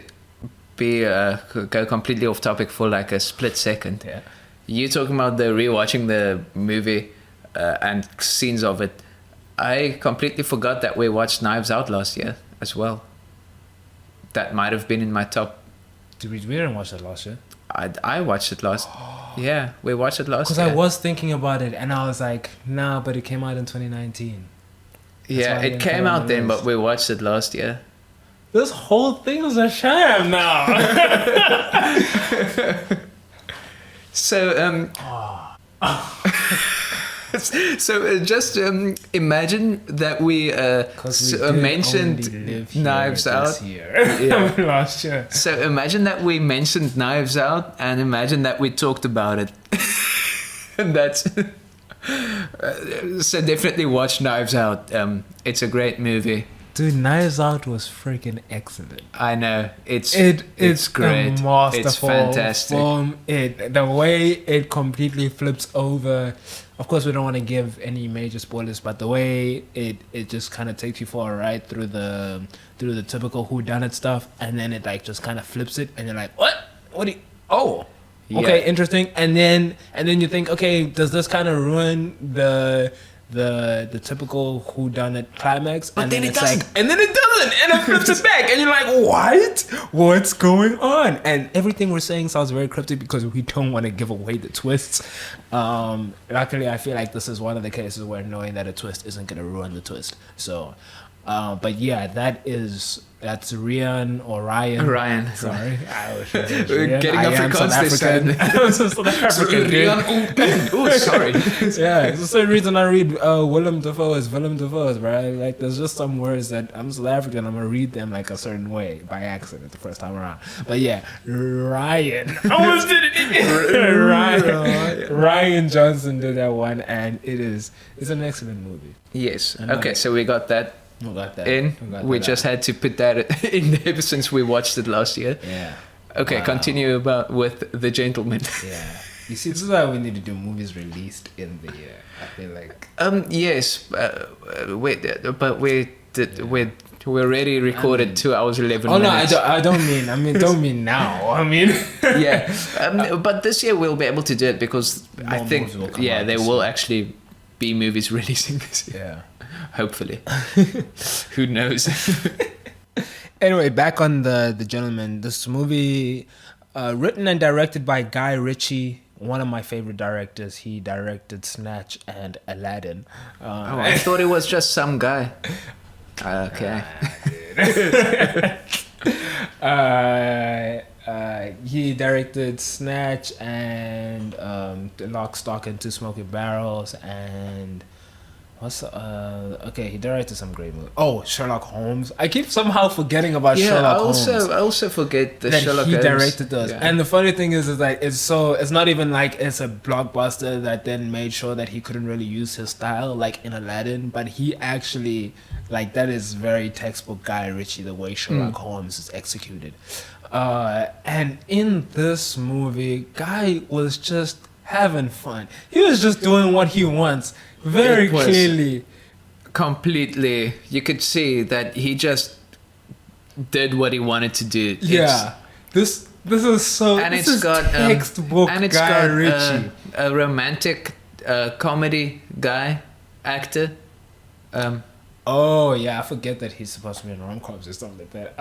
Speaker 1: be go completely off topic for like a split second.
Speaker 3: Yeah.
Speaker 1: You talking about rewatching the movie and scenes of it. I completely forgot that we watched Knives Out last year as well. That might have been in my top.
Speaker 3: We didn't watch that last year.
Speaker 1: I watched it last. Yeah, we watched it last year.
Speaker 3: Because I was thinking about it, and I was like, nah, but it came out in 2019.
Speaker 1: Yeah, it came out then, but we watched it last year.
Speaker 3: This whole thing is a sham now.
Speaker 1: So, just imagine that we mentioned Knives Out
Speaker 3: last year.
Speaker 1: So imagine that we mentioned Knives Out, and imagine that we talked about it. And that's so definitely watch Knives Out. It's a great movie.
Speaker 3: Dude, Knives Out was freaking excellent.
Speaker 1: I know. It's great.
Speaker 3: It's
Speaker 1: fantastic.
Speaker 3: The way it completely flips over. Of course, we don't want to give any major spoilers, but the way it just kind of takes you for a ride through the typical whodunit stuff, and then it just kind of flips it, and you're like, what? What do you? Oh, okay, yeah. Interesting. And then you think, okay, does this kind of ruin the typical whodunit climax?
Speaker 1: But then it doesn't.
Speaker 3: And then it doesn't, and it flips it back, and you're like, what? What's going on? And everything we're saying sounds very cryptic because we don't want to give away the twists. Luckily, I feel like this is one of the cases where knowing that a twist isn't going to ruin the twist. So, but yeah, that's Ryan or Ryan.
Speaker 1: Ryan.
Speaker 3: Sorry.
Speaker 1: We're getting Afrikaans this time.
Speaker 3: South African.
Speaker 1: Ryan. Oh, sorry.
Speaker 3: Yeah, it's the same reason I read Willem Dafoe as Willem Dafoe, right? Like, there's just some words that I'm South African, I'm going to read them like a certain way by accident the first time around. But yeah, Ryan. I almost did it again. Ryan Johnson did that one, and it's an excellent movie.
Speaker 1: Yes. Okay, so we got that. We just had to put that in there since we watched it last year.
Speaker 3: Yeah.
Speaker 1: Okay, continue with The Gentleman.
Speaker 3: Yeah. You see, this is why we need to do movies released in the year. I feel like.
Speaker 1: Yes, we already recorded 2 hours 11 minutes.
Speaker 3: No, I don't mean now. I mean.
Speaker 1: Yeah. But this year we'll be able to do it because I think there will actually be movies releasing this year.
Speaker 3: Yeah.
Speaker 1: Hopefully. Who knows?
Speaker 3: Anyway, back on the Gentleman. This movie, written and directed by Guy Ritchie, one of my favorite directors. He directed Snatch and Aladdin.
Speaker 1: I thought it was just some guy. Okay.
Speaker 3: He directed Snatch and Lock, Stock, and Two Smoking Barrels, and he directed some great movies. Oh, Sherlock Holmes. I keep somehow forgetting about Sherlock Holmes.
Speaker 1: I also forget that Sherlock Holmes.
Speaker 3: He directed those. Yeah. And the funny thing is like it's not even like it's a blockbuster that then made sure that he couldn't really use his style like in Aladdin, but he actually that is very textbook Guy Ritchie, the way Sherlock Holmes is executed. And in this movie, Guy was just having fun. He was just doing what he wants. Very clearly.
Speaker 1: Completely. You could see that he just did what he wanted to do.
Speaker 3: Yeah, this is so.
Speaker 1: And
Speaker 3: this
Speaker 1: it's
Speaker 3: is
Speaker 1: got
Speaker 3: textbook
Speaker 1: and it's
Speaker 3: Guy
Speaker 1: got
Speaker 3: Ritchie.
Speaker 1: a romantic comedy guy actor.
Speaker 3: Oh yeah, I forget that he's supposed to be in rom-coms or something like that.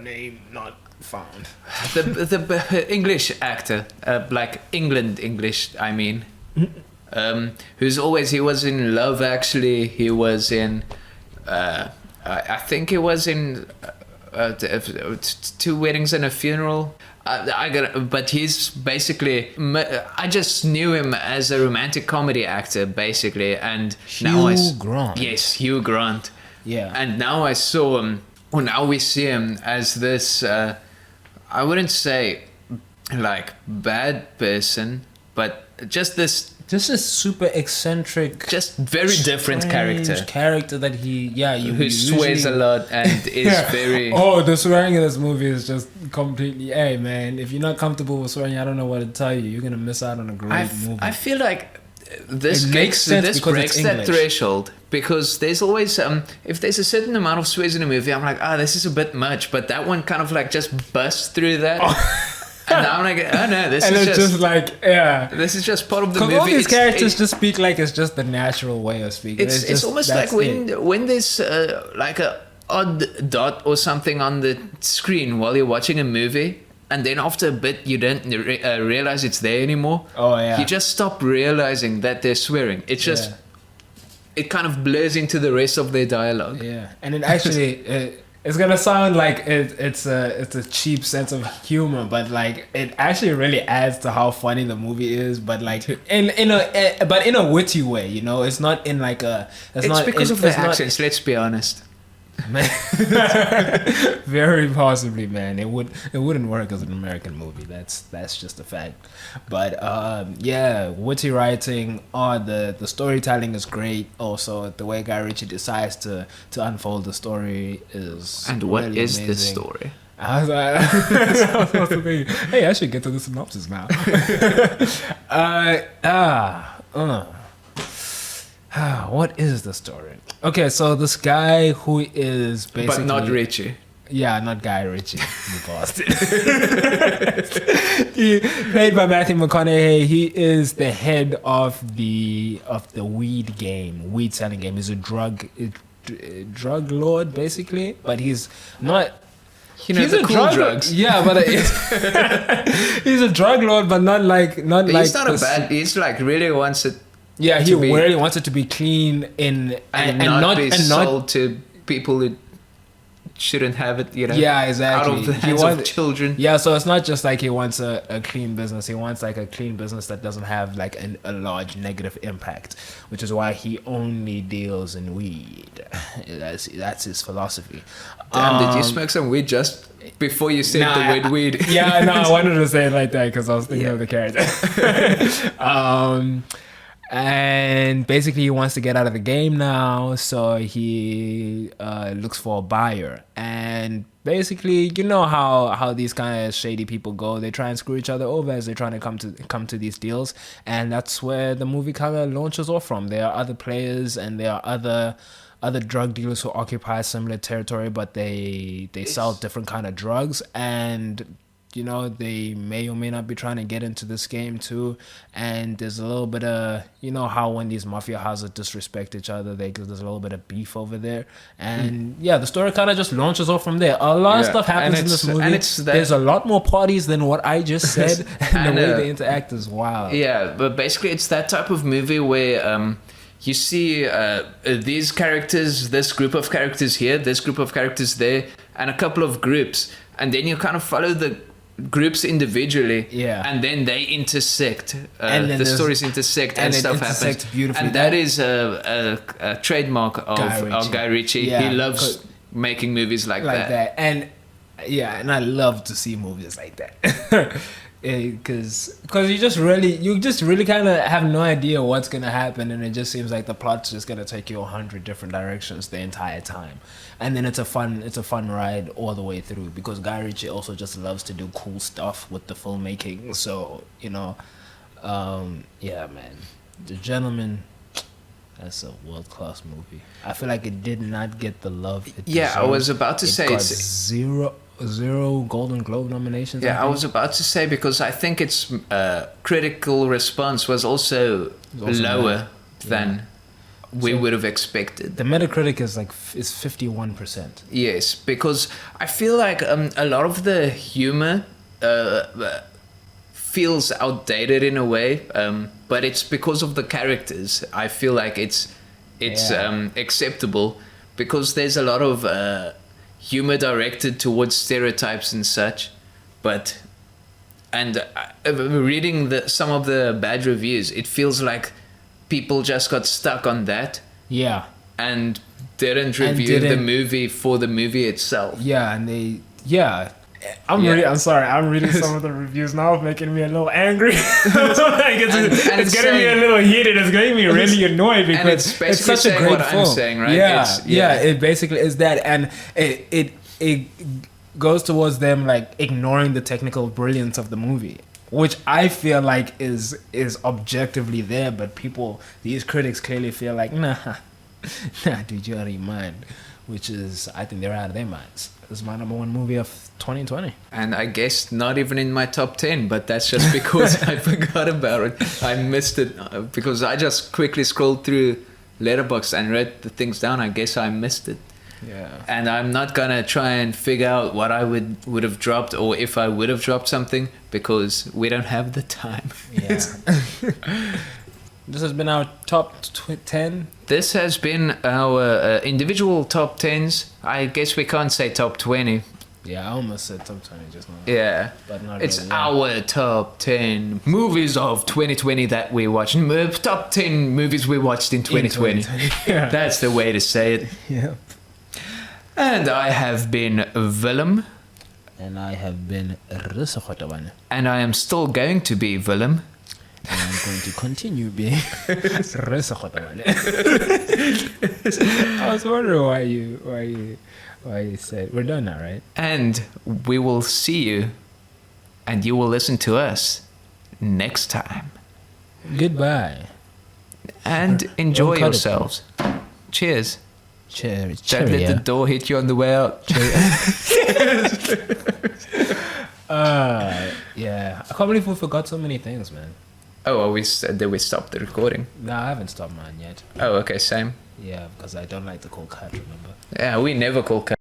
Speaker 3: Name not found.
Speaker 1: The English actor, like England English, I mean, who's always, he was in Love Actually, he was in, I think he was in Two Weddings and a Funeral. But he's basically, I just knew him as a romantic comedy actor, basically, and
Speaker 3: Hugh Grant.
Speaker 1: Yes, Hugh Grant.
Speaker 3: Yeah.
Speaker 1: And now I saw him, or now we see him as this, I wouldn't say like bad person, but just this
Speaker 3: super eccentric,
Speaker 1: just very different
Speaker 3: character that
Speaker 1: who swears a lot and is very.
Speaker 3: Oh, the swearing in this movie is just completely. Hey man, if you're not comfortable with swearing, I don't know what to tell you. You're gonna miss out on a great movie.
Speaker 1: I feel like this
Speaker 3: breaks
Speaker 1: that threshold, because there's always if there's a certain amount of swears in a movie, I'm like, this is a bit much, but that one kind of like just busts through that. And now I'm like, oh no, this is just
Speaker 3: like, yeah.
Speaker 1: This is just part of the movie.
Speaker 3: All these characters just speak like it's just the natural way of speaking.
Speaker 1: It's almost like when there's like a odd dot or something on the screen while you're watching a movie, and then after a bit you don't realize it's there anymore.
Speaker 3: Oh yeah.
Speaker 1: You just stop realizing that they're swearing. It's just it kind of blurs into the rest of their dialogue.
Speaker 3: Yeah, and it actually. It's gonna sound like it's a cheap sense of humor, but like it actually really adds to how funny the movie is. But like in a witty way, you know. It's not in like a.
Speaker 1: It's because of the accents. Let's be honest.
Speaker 3: Man, very possibly, man. It wouldn't work as an American movie. That's just a fact. But yeah, witty writing. The storytelling is great. Also, the way Guy Ritchie decides to unfold the story is.
Speaker 1: And what
Speaker 3: really
Speaker 1: is
Speaker 3: amazing.
Speaker 1: this story?
Speaker 3: I was like, hey, I should get to the synopsis now. What is the story? Okay, so this guy who is basically...
Speaker 1: But not Ritchie.
Speaker 3: Yeah, not Guy Ritchie, you bastard. He played by Matthew McConaughey. He is the head of the weed selling game. He's a drug lord, basically, but he's not...
Speaker 1: he's the cool drugs.
Speaker 3: Yeah, but he's a drug lord, but not like
Speaker 1: he's not a bad. He's like really wants it.
Speaker 3: Yeah, he really wants it to be clean and not
Speaker 1: sold to people who shouldn't have it. You know.
Speaker 3: Yeah, exactly.
Speaker 1: Out of the hands of children.
Speaker 3: Yeah, so it's not just like he wants a clean business. He wants like a clean business that doesn't have like a large negative impact, which is why he only deals in weed. That's his philosophy.
Speaker 1: Damn, did you smoke some weed just before you said the word weed?
Speaker 3: Yeah, no, I wanted to say it like that because I was thinking of the character. And basically he wants to get out of the game now, so he looks for a buyer. And basically, you know how these kind of shady people go. They try and screw each other over as they're trying to come to these deals. And that's where the movie kind of launches off from. There are other players and there are other drug dealers who occupy similar territory, but they sell different kind of drugs. And you know, they may or may not be trying to get into this game too. And there's a little bit of, you know, how when these mafia houses disrespect each other, there's a little bit of beef over there. And yeah, the story kind of just launches off from there. A lot of stuff happens in this movie. And there's a lot more parties than what I just said. And the way they interact is wild.
Speaker 1: Yeah, but basically it's that type of movie where you see these characters, this group of characters here, this group of characters there, and a couple of groups. And then you kind of follow the groups individually, and then they intersect. And then the stories intersect, and stuff happens.
Speaker 3: Beautifully.
Speaker 1: And that is a trademark of Guy Ritchie. Yeah, he loves making movies like that.
Speaker 3: And yeah, and I love to see movies like that. Because you just really kind of have no idea what's gonna happen, and it just seems like the plot's just gonna take you 100 different directions the entire time, and then it's a fun ride all the way through, because Guy Ritchie also just loves to do cool stuff with the filmmaking. So you know, yeah, man, The Gentleman,
Speaker 2: That's a world-class movie. I feel like it did not get the love it
Speaker 1: Yeah, I
Speaker 2: deserved.
Speaker 1: was about to say
Speaker 2: got
Speaker 1: it's
Speaker 2: zero Golden Globe nominations.
Speaker 1: yeah. I was about to say because I think its critical response was also lower than we would have expected.
Speaker 2: The Metacritic is 51%.
Speaker 1: Yes, because I feel like a lot of the humor feels outdated in a way, but it's because of the characters. I feel like it's acceptable because there's a lot of humor directed towards stereotypes and such, and reading some of the bad reviews, it feels like people just got stuck on that.
Speaker 2: Yeah.
Speaker 1: And didn't review the movie for the movie itself.
Speaker 2: Yeah, and I'm sorry. I'm reading some of the reviews now, making me a little angry. It's getting me a little heated. It's getting me really annoyed because it's such a great film.
Speaker 1: I'm saying, right?
Speaker 2: Yeah. It basically is that, and it goes towards them ignoring the technical brilliance of the movie, which I feel like is objectively there, but these critics clearly feel like nah, dude, you're out of your mind. Which is, I think they're out of their minds. It's my number one movie of 2020.
Speaker 1: And I guess not even in my top 10, but that's just because I forgot about it. I missed it because I just quickly scrolled through Letterboxd and read the things down. I guess I missed it.
Speaker 2: Yeah.
Speaker 1: And I'm not going to try and figure out what I would have dropped or if I would have dropped something because we don't have the time.
Speaker 2: Yeah. This has been our top 10.
Speaker 1: This has been our individual top 10s. I guess we can't say top 20.
Speaker 2: Yeah, I almost said top 20 just now.
Speaker 1: Yeah.
Speaker 2: But not
Speaker 1: it's
Speaker 2: really,
Speaker 1: our top 10 movies of 2020 that we watched. Top 10 movies we watched in 2020.
Speaker 2: Yeah.
Speaker 1: That's the way to say it.
Speaker 2: Yeah.
Speaker 1: And I have been Willem.
Speaker 2: And I have been Rissochotawane.
Speaker 1: And I am still going to be Willem.
Speaker 2: And I'm going to continue being Rissochotawane. I was wondering why you said we're done now, right?
Speaker 1: And we will see you and you will listen to us next time.
Speaker 2: Goodbye.
Speaker 1: And enjoy yourselves. Cheers.
Speaker 2: Cheers.
Speaker 1: Don't let the door hit you on the way out.
Speaker 2: Yeah. I can't believe we forgot so many things, man.
Speaker 1: Oh, did we stop the recording?
Speaker 2: No, I haven't stopped mine yet.
Speaker 1: Oh, okay, same.
Speaker 2: Yeah, because I don't like to call cat, remember?
Speaker 1: Yeah, we never call cat.